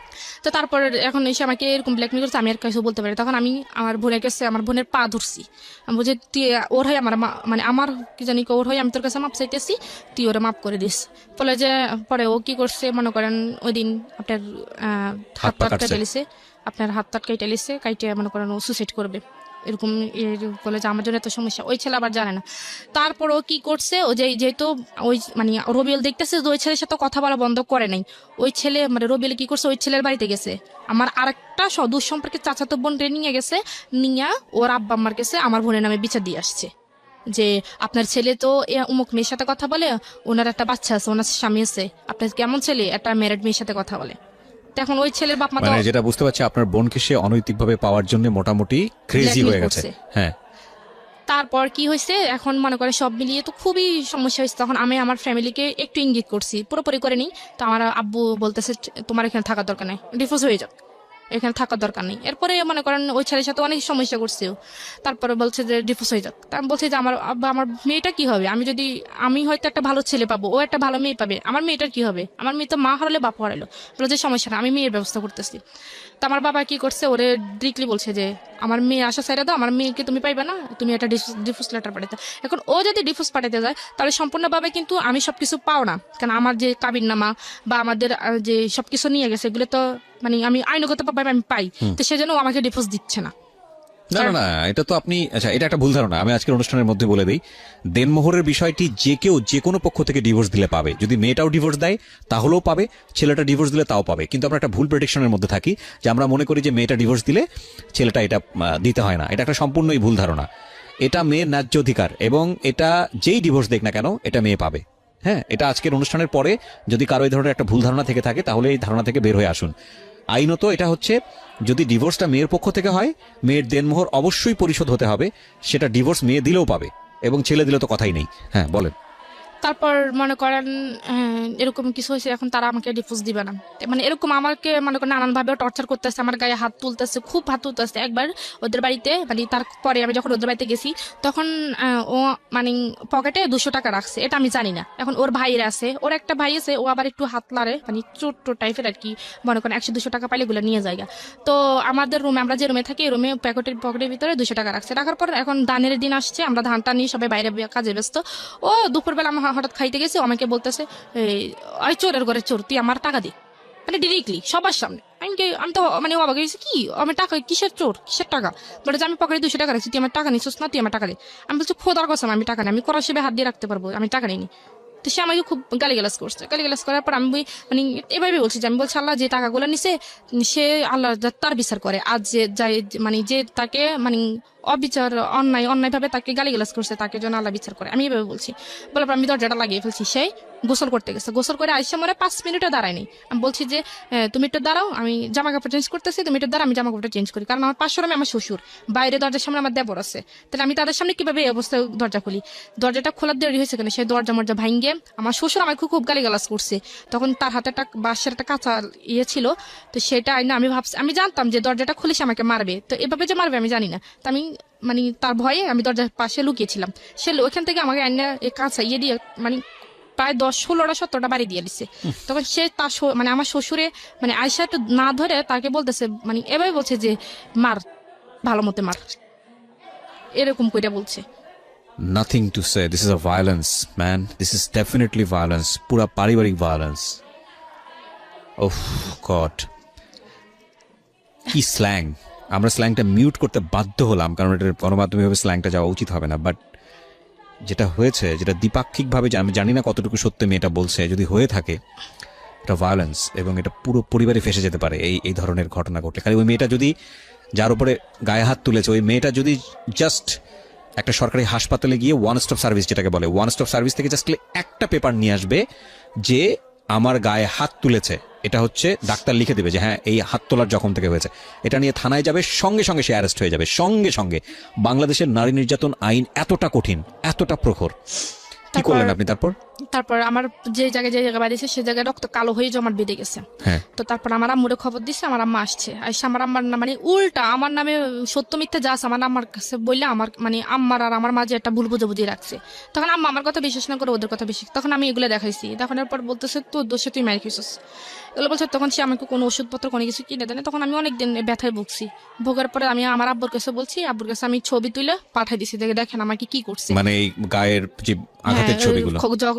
তো তারপর এখন এসে আমাকে এরকম ব্ল্যাকমেল করছে, আমি আর কিছু বলতে পারি। তখন আমি আমার বোনের কাছে আমার বোনের পা ধরছি, আমি বলছি তুই ওর হয় আমার মানে আমার কি জানি ওর হয়, আমি তোর কাছে মাপ চাইতেছি, তুই ওরা মাপ করে দিস। বলে যে পরে ও কি করছে মনে করেন, ওই দিন আপনার হাত পা টাট কাটছে? কেটে লিছে, আপনার হাত টাট কেটে লিছে, কাইটে মনে করেন ও সুইসাইড করবে, এরকম বলে যে আমার জন্য এত সমস্যা। ওই ছেলে আবার জানে না। তারপর ও কি করছে, ও যেহেতু ওই মানে রবিউল দেখতেছে যে ওই ছেলের সাথে কথা বলা বন্ধ করে নাই, ওই ছেলে মানে রবিউল কি করছে, ওই ছেলের বাড়িতে গেছে, আমার আরেকটা দূর সম্পর্কে চাচাতো বোন নিয়ে গেছে, নিয়ে ওর আব্বা আম্মার কাছে আমার বোনের নামে বিচার দিয়ে আসছে যে আপনার ছেলে তো অমুক মেয়ের সাথে কথা বলে, ওনার একটা বাচ্চা আছে, ওনার স্বামী আছে, আপনার কেমন ছেলে একটা ম্যারিড মেয়ের সাথে কথা বলে। তখন ওই ছেলের বাপ মা তো মানে যেটা বুঝতে পারছি, আপনার বোনকে সে অনৈতিকভাবে পাওয়ার জন্য মোটামুটি ক্রেজি Blackmail হয়ে গেছে। করছে। হ্যাঁ, তারপর কি হয়েছে, এখন মনে করে সব মিলিয়ে তো খুবই সমস্যা হয়েছে। তখন আমি আমার ফ্যামিলিকে একটু ইঙ্গিত করছি, পুরোপুরি করিনি। তো আমার আব্বু বলতেছে তোমার এখানে থাকার দরকার নেই, ডিভোর্স হয়ে যাক, এখানে থাকার দরকার নেই। এরপরে মনে করেন ওই ছেলের সাথে অনেক সমস্যা করছে, তারপরে বলছে যে ডিভোর্স হয়ে যাক। তা আমি বলছি যে আমার আব্বা আমার মেয়েটা কি হবে, আমি হয়তো একটা ভালো ছেলে পাবো, ও একটা ভালো মেয়ে পাবে, আমার মেয়েটার কি হবে, আমার মেয়ে তো মা হারালে বাপ হারালো, বলে যে সমস্যা না, আমি মেয়ের ব্যবস্থা করতেছি। তো আমার বাবা কি করছে, ওরে ডিরেক্টলি বলছে যে আমার মেয়ে আসা সাইডে দাও, আমার মেয়েকে তুমি পাইবে না, তুমি একটা ডিভোর্স লেটার পাঠাতে। এখন ও যদি ডিভোর্স পাঠাতে যায় তাহলে সম্পূর্ণভাবে কিন্তু আমি সবকিছু পাও না, কারণ আমার যে কাবিননামা বা আমাদের যে সবকিছু নিয়ে গেছে এগুলো তো মানে আমি আইনগত ভাবে আমি পাই, তো সেজন্য ও আমাকে ডিভোর্স দিচ্ছে না। না না না, এটা তো আপনি, আচ্ছা এটা একটা ভুল ধারণা। আমি আজকের অনুষ্ঠানের মধ্যে বলে দিই, দেনমোহরের বিষয়টি যে কেউ যে কোনো পক্ষ থেকে ডিভোর্স দিলে পাবে। যদি মেয়েটাও ডিভোর্স দেয় তাহলেও পাবে, ছেলেটা ডিভোর্স দিলে তাও পাবে। কিন্তু আমরা একটা ভুল প্রেডিকশনের মধ্যে থাকি যে আমরা মনে করি যে মেয়েটা ডিভোর্স দিলে ছেলেটা এটা দিতে হয় না। এটা একটা সম্পূর্ণই ভুল ধারণা। এটা মেয়ের ন্যায্য অধিকার, এবং এটা যেই ডিভোর্স দেখ না কেন এটা মেয়ে পাবে। হ্যাঁ, এটা আজকের অনুষ্ঠানের পরে যদি কারো এই ধরনের একটা ভুল ধারণা থেকে থাকে তাহলে এই ধারণা থেকে বের হয়ে আসুন। আইনত এটা হচ্ছে, যদি ডিভোর্সটা মেয়ের পক্ষ থেকে হয়, মেয়ের দেনমোহর অবশ্যই পরিশোধ হতে হবে। সেটা ডিভোর্স মেয়ে দিলেও পাবে, এবং ছেলে দিলে তো কথাই নেই। হ্যাঁ বলেন। তারপর মনে করেন এরকম কিছু হয়েছে, এখন তারা আমাকে ডিভোর্স দিবে না। মানে এরকম আমাকে মনে করেন নানানভাবে টর্চার করতেছে, আমার গায়ে হাত তুলতেছে, খুব হাত তুলতেছে। একবার ওদের বাড়িতে, মানে তারপরে আমি যখন ওদের বাড়িতে গেছি তখন ও মানে পকেটে 200 টাকা রাখছে, এটা আমি জানি না। এখন ওর ভাইয়ের আছে, ওর একটা ভাই আছে, ও আবার একটু হাত লারে, মানে ছোট্ট টাইপের আর কি। মনে করেন 100-200 টাকা পাইলে এগুলো নিয়ে যায়। তো আমাদের রুমে, আমরা যে রুমে থাকি, রুমে পকেটের ভিতরে 200 টাকা রাখছে। রাখার পর এখন ধানের দিন আসছে, আমরা ধানটা নিয়ে সবাই বাইরে কাজে ব্যস্ত। ও দুপুরবেলা আমার হঠাৎ খাইতে গেছে, আমাকে বলতেছে ওই চোরের ঘরে চোর, তুই আমার টাকা দি। মানে ডিরেক্টলি সবার সামনে। আমি তো মানে অবাক হয়েছি, কি আমার টাকা, কিসের চোর, কিসের টাকা? বলে যে আমি পকেটে 200 টাকা রাখছি, তুই আমার টাকা নিচ্ছিস না, তুই আমার টাকা দে। আমি বলছি খোদার কসম আমি টাকা নেই, আমি করার সেবে হাত দিয়ে রাখতে পারবো, আমি টাকা নিইনি। তো সে আমাকে খুব গালিগালাজ করছে। গালিগালাজ করার পর আমি মানে এভাবে বলছি যে, আমি বলছি আল্লাহ যে টাকাগুলো নিছে সে আল্লাহ তার বিচার করে। আজ যে যাই মানে যে তাকে মানে অবিচার অন্যায়ভাবে তাকে গালিগালাজ করছে, তাকে যেন আল্লাহ বিচার করে, আমি এভাবে বলছি। বলার পর আমি দরজাটা লাগিয়ে ফেলছি। সেই গোসল করতে গেছে, গোসল করে আইসা মনে 5 মিনিটও দাঁড়ায়নি। আমি বলছি যে তুমি একটু দাঁড়াও, আমি জামা কাপড় চেঞ্জ করতেছি, তুমি একটু দাঁড়াও, আমি জামা কাপড়টা চেঞ্জ করি। কারণ আমার পাশের রুমে আমার শ্বশুর, বাইরে দরজার সামনে আমার দেবর আছে। তাহলে আমি তাদের সামনে কিভাবে এই অবস্থায় দরজা খুলি? দরজাটা খোলার দেরি হয়েছে কেন, সেই দরজা মরজা ভাঙ্গে আমার শ্বশুর আমাকে খুব গালিগালাজ করছে। তখন তার হাতে একটা বাঁশের একটা কাঁচা ইয়ে ছিল, তো সেটা আইনা আমি ভাবছি, আমি জানতাম যে দরজাটা খুলে সে আমাকে মারবে, তো এভাবে যে মারবে আমি জানি না। তো আমি মানে তার ভয়ে আমি দরজার পাশে লুকিয়েছিলাম। সে ওইখান থেকে আমাকে আইনা কাঁচা ইয়ে দিয়ে মানে প্রায় 10-16-17টা বাড়ি দিয়ে দিচ্ছে। তখন সে তার মানে আমার শ্বশুরে মানে আয়সা একটু না ধরে তাকে বলতেছে, মানে এভাবে বলছে যে মার, ভালো মতো মার, এরকম কইরা বলছে। Nothing to say, this is a violence man, this is definitely violence, পুরা পারিবারিক ভায়োলেন্স। ওহ গড, কি স্ল্যাং! আমরা স্ল্যাংটা মিউট করতে বাধ্য হলাম, কারণ এটার গণমাধ্যমে স্ল্যাংটা যাওয়া উচিত হবে না। বাট যেটা হয়েছে, যেটা দ্বিপাক্ষিকভাবে, আমি জানি না কতটুকু সত্য মেয়েটা বলছে, যদি হয়ে থাকে এটা ভায়োলেন্স, এবং এটা পুরো পরিবারে ফেসে যেতে পারে এই ধরনের ঘটনা ঘটলে। খালি ওই মেয়েটা যদি, যার উপরে গায়ে হাত তুলেছে, ওই মেয়েটা যদি জাস্ট একটা সরকারি হাসপাতালে গিয়ে ওয়ান স্টপ সার্ভিস, যেটাকে বলে ওয়ান স্টপ সার্ভিস, থেকে জাস্ট একটা পেপার নিয়ে আসবে যে আমার গায়ে হাত তুলেছে, এটা হচ্ছে ডাক্তার লিখে দেবে যে হ্যাঁ এই হাত তোলার জখম থেকে হয়েছে, এটা নিয়ে থানায় যাবে, সঙ্গে সঙ্গে সে অ্যারেস্ট হয়ে যাবে, সঙ্গে সঙ্গে। বাংলাদেশের নারী নির্যাতন আইন এতটা কঠিন, এতটা প্রখর। কি করলেন আপনি তারপর? আমার যে জায়গায় বাড়িছে সে জায়গায় রক্ত কালো হয়ে জমাট বেঁধে গেছে। তো তারপর আমার আম্মুরে খবর দিচ্ছে, আমার আম্মা আসছে, আমার আম্মার মানে উল্টা আমার নামে সত্য মিথ্যে যা আছে আমার আম্মার কাছে বললে আমার মানে আম্মার আর আমার মাঝে একটা ভুল বুঝাবুঝি রাখছে। তখন আম্মা আমার কথা বিশ্বাস না করে ওদের কথা বিশ্বাস, তখন আমি এগুলো দেখাইছি। দেখানোর পর বলতেছে তোর দোষে তুই মার খেয়েছিস, এগুলো বলছে। তখন সে আমাকে কোনো ওষুধপত্র কোনো কিছু কিনে দেয় না। তখন আমি অনেকদিন ব্যথায় ভুগছি। ভোগার পরে আমি আমার আব্বুর কাছে বলছি, আব্বুর কাছে আমি ছবি তুলে পাঠাই দিছি, দেখেন আমাকে কি করছে, মানে এই গায়ের যে আঘাতের ছবিগুলো,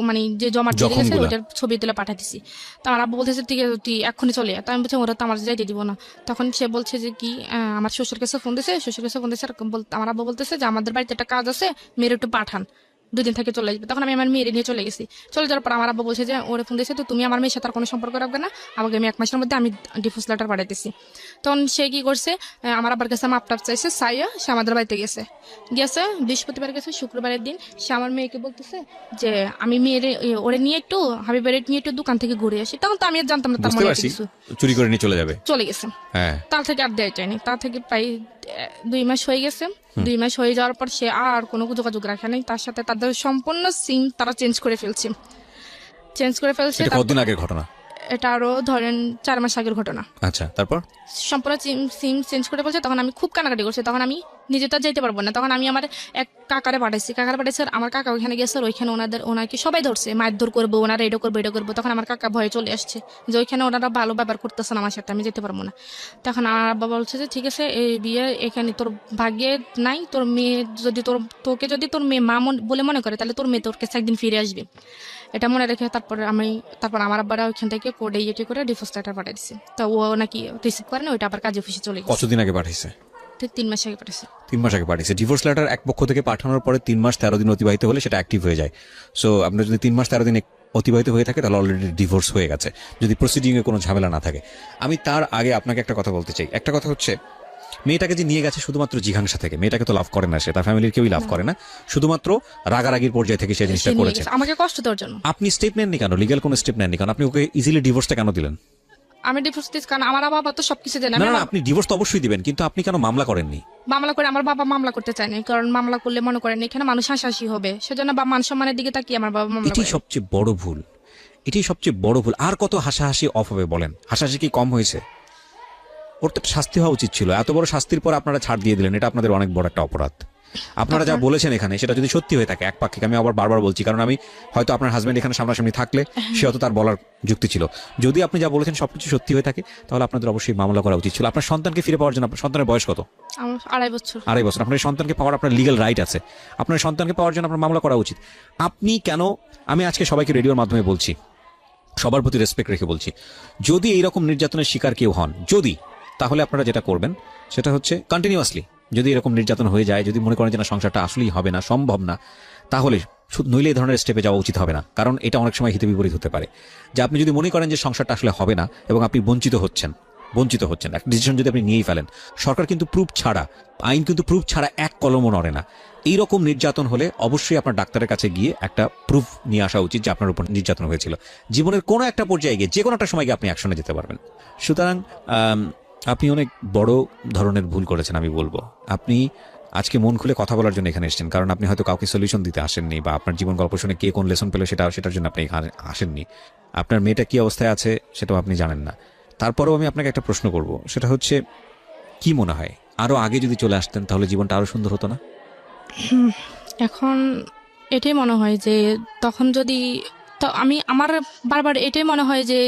মানে যে জমাট বেঁধে গেছে ওইটার ছবি তুলে পাঠাই দিছি। তো আমার আব্বু বলতেছে ঠিক আছে তুই এক্ষুনি চলে যা। তো আমি বলছি ওরা তো আমার যাইতে দিব না। তখন সে বলছে যে কি আমার শ্বশুর কাছে ফোন দিছে, আমার আব্বু বলতেছে যে আমাদের বাড়িতে একটা কাজ আছে, মেয়ের একটু পাঠান, 2 দিন থেকে চলে আসবে। তখন আমি আমার মেয়ের নিয়ে চলে গেছি। চলে যাওয়ার পর আমার আব্বু বলছে যে ওরে ফোন দিয়েছে, তো তুমি আমার মেয়ের সাথে আর কোনো সম্পর্ক রাখবে না, আমাকে আমি 1 মাসের মধ্যে আমি ডিভোর্স লেটার পাঠাইতেছি। তখন সে কি করছে, আমার আব্বার কাছে মাপটাপ চাইছে, চাইয়া সে আমাদের বাড়িতে গেছে বৃহস্পতিবার গেছে, শুক্রবারের দিন সে আমার মেয়েকে বলতেছে যে আমি মেয়ের ওরে নিয়ে একটু হাবিবের নিয়ে একটু দোকান থেকে ঘুরে আসি। তখন তো আমি আর জানতাম না তার মনে কিছু, চুরি করে নিয়ে চলে গেছে। তার থেকে আর দেয় চাইনি, তার থেকে প্রায় 2 মাস হয়ে গেছে। 2 মাস হয়ে যাওয়ার পর সে আর কোনো যোগাযোগ রাখে নাই তার সাথে। তাদের সম্পূর্ণ সিম তারা চেঞ্জ করে ফেলছে। কতদিন আগের ঘটনা? এটা আরো ধরেন 4 মাস আগের ঘটনা। আচ্ছা, তারপর সম্পূর্ণ সিম চেঞ্জ করে বলছে। তখন আমি খুব কানাকাটি করছি। তখন আমি নিজে তো যেতে পারবো না। তখন আমি আমার এক কাকারে পাঠাইছি। আমার কাকা ওইখানে গেছে, ওইখানে ওনাকে সবাই ধরছে, মারধর করবো, ওনারা এটা করবো। তখন আমার কাকা ভয়ে চলে আসছে যে ওইখানে ওনারা ভালো ব্যবহার করতেছে না আমার সাথে, আমি যেতে পারবো না। তখন আমার আব্বা বলছে যে ঠিক আছে এই বিয়ে এখানে তোর ভাগ্যে নাই, তোর মেয়ে যদি তোকে যদি তোর মেয়ে মা বলে মনে করে, তাহলে তোর মেয়ে তোর কাছে একদিন ফিরে আসবে, এটা মনে রেখে। তারপর আমার আব্বারা ওইখান থেকে কোডে করে ডিভোর্স লেটার পাঠিয়ে দিচ্ছে। তো ও নাকি রিসিভ করে না, ওইটা আবার কাজে অফিসে চলে গেছে। কতদিন আগে পাঠাইছে? 3 মাস আগে পাঠাইছে। 3 মাস আগে পাঠিয়েছে। ডিভোর্স লেটার এক পক্ষ থেকে পাঠানোর পরে 3 মাস 13 দিন অতিবাহিত হলে সেটা অ্যাক্টিভ হয়ে যায়। সো আপনার যদি 3 মাস 13 দিন অতিবাহিত হয়ে থাকে তাহলে অলরেডি ডিভোর্স হয়ে গেছে, যদি প্রসিডিংয়ে কোনো ঝামেলা না থাকে। আমি তার আগে আপনাকে একটা কথা বলতে চাই। একটা কথা হচ্ছে, মেয়েটাকে যে নিয়ে গেছে শুধুমাত্র জিঘাংসা থেকে, মেয়েটাকে তো লাভ করে না, সে তার ফ্যামিলির কেউই লাভ করে না, শুধুমাত্র রাগারাগির পর্যায়ে থেকে সে জিনিসটা সে নিয়ে করেছে। গেছে আমাকে কষ্ট দেওয়ার জন্য। আপনি স্টেপ নেননি কেন, লিগ্যাল কোনো স্টেপ নেননি কেন? আপনি ওকে ইজিলি ডিভোর্সটা কেন দিলেন? আমি ডিভোর্স দিয়েছি কারণ আমার বাবা তো সবকিছু জানে। না না, আপনি ডিভোর্স তো অবশ্যই দিবেন, কিন্তু আপনি কেন মামলা করেননি? মামলা করে আমার বাবা মামলা করতে চায়নি, কারণ মামলা করলে মনে করেন এখানে মানুষ হাসাহাসি হবে, সেজন্য মান সম্মানের দিকে তাকিয়ে আমার বাবা মামলা এটাই করে। সবচেয়ে বড় ভুল, এটাই সবচেয়ে বড় ভুল। আর কত হাসাহাসি অফ হবে বলেন? হাসাহাসি কি কম হয়েছে? ওর তো শাস্তি হওয়া উচিত ছিল। এত বড় শাস্তির পর আপনারা ছাড় দিয়ে দিলেন, এটা আপনাদের অনেক বড় একটা অপরাধ। আপনারা যা বলেছেন এখানে সেটা যদি সত্যি হয়ে থাকে একপাক্ষিক, আমি আবার বারবার বলছি, কারণ আমি হয়তো আপনার হাজবেন্ড এখানে সামনাসামনি থাকলে সে হয়তো তার বলার যুক্তি ছিল। যদি আপনি যা বলেছেন সবকিছু সত্যি হয়ে থাকে তাহলে আপনাদের অবশ্যই মামলা করা উচিত ছিল। আপনার সন্তানকে ফিরে পাওয়ার জন্য, আপনার সন্তানের বয়স কত? আমার 2.5 বছর। 2.5 বছর। আপনার সন্তানকে পাওয়ার আপনার লিগ্যাল রাইট আছে। আপনার সন্তানকে পাওয়ার জন্য আপনার মামলা করা উচিত। আপনি কেন, আমি আজকে সবাইকে রেডিওর মাধ্যমে বলছি, সবার প্রতি রেসপেক্ট রেখে বলছি, যদি এইরকম নির্যাতনের শিকার কেউ হন, যদি, তাহলে আপনারা যেটা করবেন সেটা হচ্ছে কন্টিনিউয়াসলি, যদি এরকম নির্যাতন হয়ে যায়, যদি মনে করেন যে না সংসারটা আসলেই হবে না, সম্ভব না, তাহলে নইলে এই ধরনের স্টেপে যাওয়া উচিত হবে না। কারণ এটা অনেক সময় হিতে বিপরীত হতে পারে। যে আপনি যদি মনে করেন যে সংসারটা আসলে হবে না এবং আপনি বঞ্চিত হচ্ছেন, একটা ডিসিশন যদি আপনি নিয়েই ফেলেন, সরকার কিন্তু প্রুফ ছাড়া, আইন কিন্তু প্রুফ ছাড়া এক কলমও নড়ে না। এইরকম নির্যাতন হলে অবশ্যই আপনার ডাক্তারের কাছে গিয়ে একটা প্রুফ নিয়ে আসা উচিত যে আপনার উপর নির্যাতন হয়েছিল। জীবনের কোনো একটা পর্যায়ে গিয়ে, যে কোনো একটা সময় গিয়ে আপনি অ্যাকশনে যেতে পারবেন। সুতরাং আপনি অনেক বড় ধরনের ভুল করেছেন আমি বলবো। আপনি আজকে মন খুলে কথা বলার জন্য এখানে এসেছেন, কারণ আপনি হয়তো কাউকে সলিউশন দিতে আসেননি, বা আপনার জীবন গল্প শুনে কে কোন লেসন পেলো সেটার জন্য আপনি এখানে আসেননি। আপনার মেয়েটা কি অবস্থায় আছে সেটাও আপনি জানেন না। তারপরেও আমি আপনাকে একটা প্রশ্ন করব, সেটা হচ্ছে, কি মনে হয় আরো আগে যদি চলে আসতেন তাহলে জীবনটা আরো সুন্দর হতো না? এখন এটাই মনে হয় যে তখন যদি, তো আমার বারবার এটাই মনে হয় যে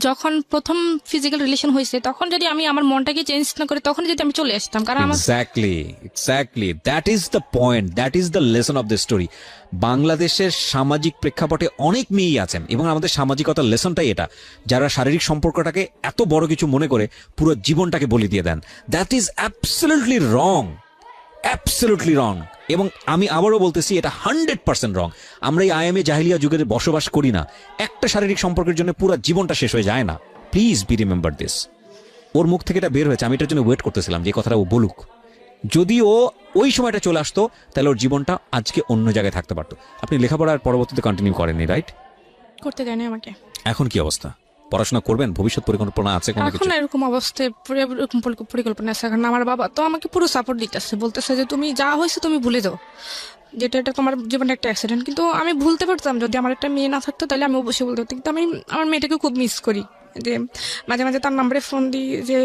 যখন প্রথম ফিজিক্যাল রিলেশন হয়েছে তখন যদি আমি আমার মনটাকে চেঞ্জ না করে তখন যদি আমি চলে আসতাম, কারণ আমার exactly that is the point, that is the lesson of the story. বাংলাদেশের সামাজিক প্রেক্ষাপটে অনেক মেয়েই আছেন, এবং আমাদের সামাজিকতার লেসনটাই এটা, যারা শারীরিক সম্পর্কটাকে এত বড় কিছু মনে করে পুরো জীবনটাকে বলি দিয়ে দেন। That is absolutely wrong, absolutely wrong. এবং আমি আবারও বলতেছি, এটা 100% রং। আমরা এই আইএমএ জাহিলিয়া যুগে বসবাস করি না। একটা শারীরিক সম্পর্কের জন্য পুরো জীবনটা শেষ হয়ে যায় না। Please be remember this. ওর মুখ থেকে এটা বের হয়েছে, আমি এটার জন্য ওয়েট করতেছিলাম যে কথাটা ও বলুক। যদি ও ওই সময়টা চলে আসতো তাহলে ওর জীবনটা আজকে অন্য জায়গায় থাকতে পারতো। আপনি লেখাপড়ার পরবর্তীতে কন্টিনিউ করেননি, রাইট? করতে দেয়নি আমাকে। এখন কি অবস্থা? পড়াশোনা করবেন? ভবিষ্যৎ পরিকল্পনা আছে কোনো কিছু? এখন এরকম অবস্থায় এরকম পরিকল্পনা আছে, কারণ আমার বাবা তো আমাকে পুরো সাপোর্ট দিতেছে, বলতেছে যে তুমি যা হয়েছে তুমি ভুলে যাও, যেটা এটা তোমার জীবনে একটা অ্যাক্সিডেন্ট। কিন্তু আমি ভুলতে পারতাম, যদি আমার একটা মেয়ে না থাকতো তাহলে আমি অবশ্যই বলতে পারতাম। কিন্তু আমি আমার মেয়েটাকে খুব মিস করি, যে মাঝে মাঝে তার নাম্বারে ফোন দিই যে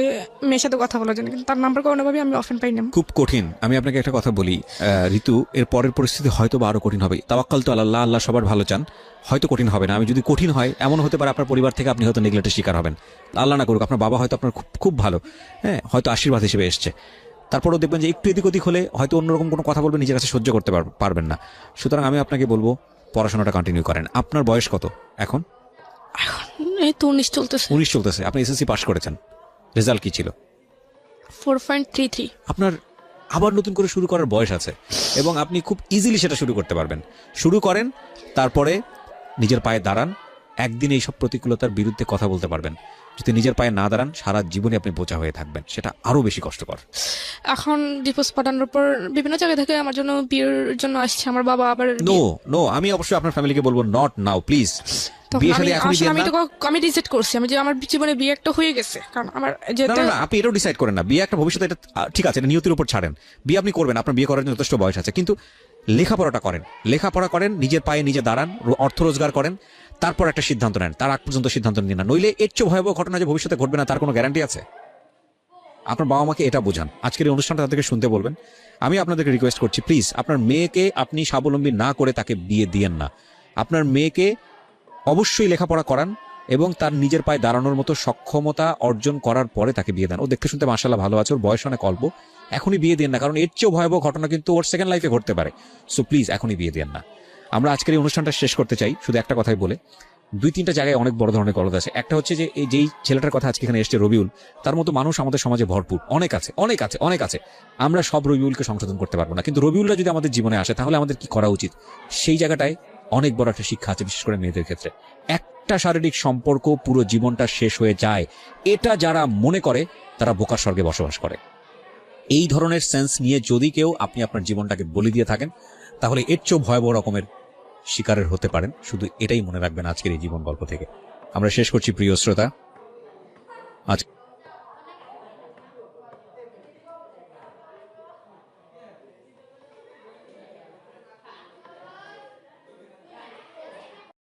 মেয়ের সাথে কথা বলার জন্য, কিন্তু তার নাম্বার কোনোভাবেই আমি অফেন পাই না। খুব কঠিন। আমি আপনাকে একটা কথা বলি ঋতু, এর পরের পরিস্থিতি হয়তো বা আরো কঠিন হবে। তাওয়াক্কাল তো আল্লাহ, আল্লাহ সবার ভালো চান, হয়তো কঠিন হবে না। আমি যদি কঠিন হয়, এমন হতে পারে আপনার পরিবার থেকে আপনি হয়তো নেগলেক্টের শিকার হবেন। আল্লাহ না করুক, আপনার বাবা হয়তো আপনার খুব খুব ভালো, হ্যাঁ, হয়তো আশীর্বাদ হিসেবে এসছে। তারপরেও দেখবেন যে একটু এদিক ওদিক হলে হয়তো অন্যরকম কোনো কথা বলবেন, নিজের কাছে সহ্য করতে পারবেন না। সুতরাং আমি আপনাকে বলবো পড়াশোনাটা কন্টিনিউ করেন। আপনার বয়স কত এখন? এই তো 19 চলতেছে। 19 চলতেছে। আপনি এসএসসি পাস করেছেন, রেজাল্ট কি ছিল? 4.33। আপনার আবার নতুন করে শুরু করার বয়স আছে, এবং আপনি খুব ইজিলি সেটা শুরু করতে পারবেন। শুরু করেন, তারপরে নিজের পায়ে দাঁড়ান, একদিন এইসব প্রতিকূলতার বিরুদ্ধে কথা বলতে পারবেন। যদি নিজের পায়ে না দাঁড়ান, সারা জীবনে আপনি বোঝা হয়ে থাকবেন, সেটা আরো বেশি কষ্টকর। এখন ডিভোর্স পাঠানোর পর বিভিন্ন জায়গা থেকে আমার জন্য বিয়ের জন্য আসছে আমার বাবা। আবার নো, আমি অবশ্যই আপনার ফ্যামিলিকে বলবো নট নাও প্লিজ। তখন বিয়ে শাদী এখনই দিয়েন না। আমি রিজেক্ট করছি, আমি যে আমার জীবনে বিয়ে একটা হয়ে গেছে, কারণ আমার যেটা না, আপনি এটাও ডিসাইড করেন না। বিয়ে একটা ভবিষ্যতে, এটা ঠিক আছে, এটা নিয়তির উপর ছাড়েন। বিয়ে আপনি করবেন, আপনার বিয়ে করার জন্য যথেষ্ট বয়স আছে, কিন্তু লেখাপড়া করেন, নিজের পায়ে নিজে দাঁড়ান, অর্থ রোজগার করেন, তারপর একটা সিদ্ধান্ত নেন। তার আগ পর্যন্ত সিদ্ধান্ত নিন না, নইলে এর চেয়ে ভয়াবহ ঘটনা যে ভবিষ্যতে ঘটবে না তার কোনো গ্যারান্টি আছে? আপনার বাবা মাকে এটা বোঝান। আজকের এই অনুষ্ঠানটা তাদেরকে শুনতে বলবেন। আমি আপনাদেরকে রিকোয়েস্ট করছি, প্লিজ আপনার মেয়েকে আপনি স্বাবলম্বী না করে তাকে বিয়ে দিয়েন না। আপনার মেয়েকে অবশ্যই লেখাপড়া করান এবং তার নিজের পায়ে দাঁড়ানোর মতো সক্ষমতা অর্জন করার পরে তাকে বিয়ে দেন। ও দেখতে শুনতে মাশাআল্লাহ ভালো আছে, ওর বয়স অনেক অল্প, এখনই বিয়ে দেন না, কারণ এর চেয়েও ভয়াবহ ঘটনা কিন্তু ওর সেকেন্ড লাইফে ঘটতে পারে। সো প্লিজ এখনই বিয়ে দেন না। আমরা আজকের এই অনুষ্ঠানটা শেষ করতে চাই শুধু একটা কথাই বলে, দুই তিনটা জায়গায় অনেক বড় ধরনের গলদ আছে। একটা হচ্ছে যে এই যেই ছেলেটার কথা আজকে এখানে এসছে রবিউল, তার মতো মানুষ আমাদের সমাজে ভরপুর, অনেক আছে অনেক আছে অনেক আছে। আমরা সব রবিউলকে সংশোধন করতে পারবো না, কিন্তু রবিউলরা যদি আমাদের জীবনে আসে তাহলে আমাদের কি করা উচিত, সেই জায়গাটায় অনেক বড় একটা শিক্ষা আছে, বিশেষ করে মেয়েদের ক্ষেত্রে। একটা শারীরিক সম্পর্ক পুরো জীবনটা শেষ হয়ে যায়, এটা যারা মনে করে তারা বোকার স্বর্গে বসবাস করে। এই ধরনের সেন্স নিয়ে যদি কেউ আপনি আপনার জীবনটাকে বলি দিয়ে থাকেন, তাহলে এর চেয়েও ভয়াবহ রকমের শিকারের হতে পারেন। শুধু এটাই মনে রাখবেন আজকের এই জীবন গল্প থেকে। আমরা শেষ করছি প্রিয় শ্রোতা। আজ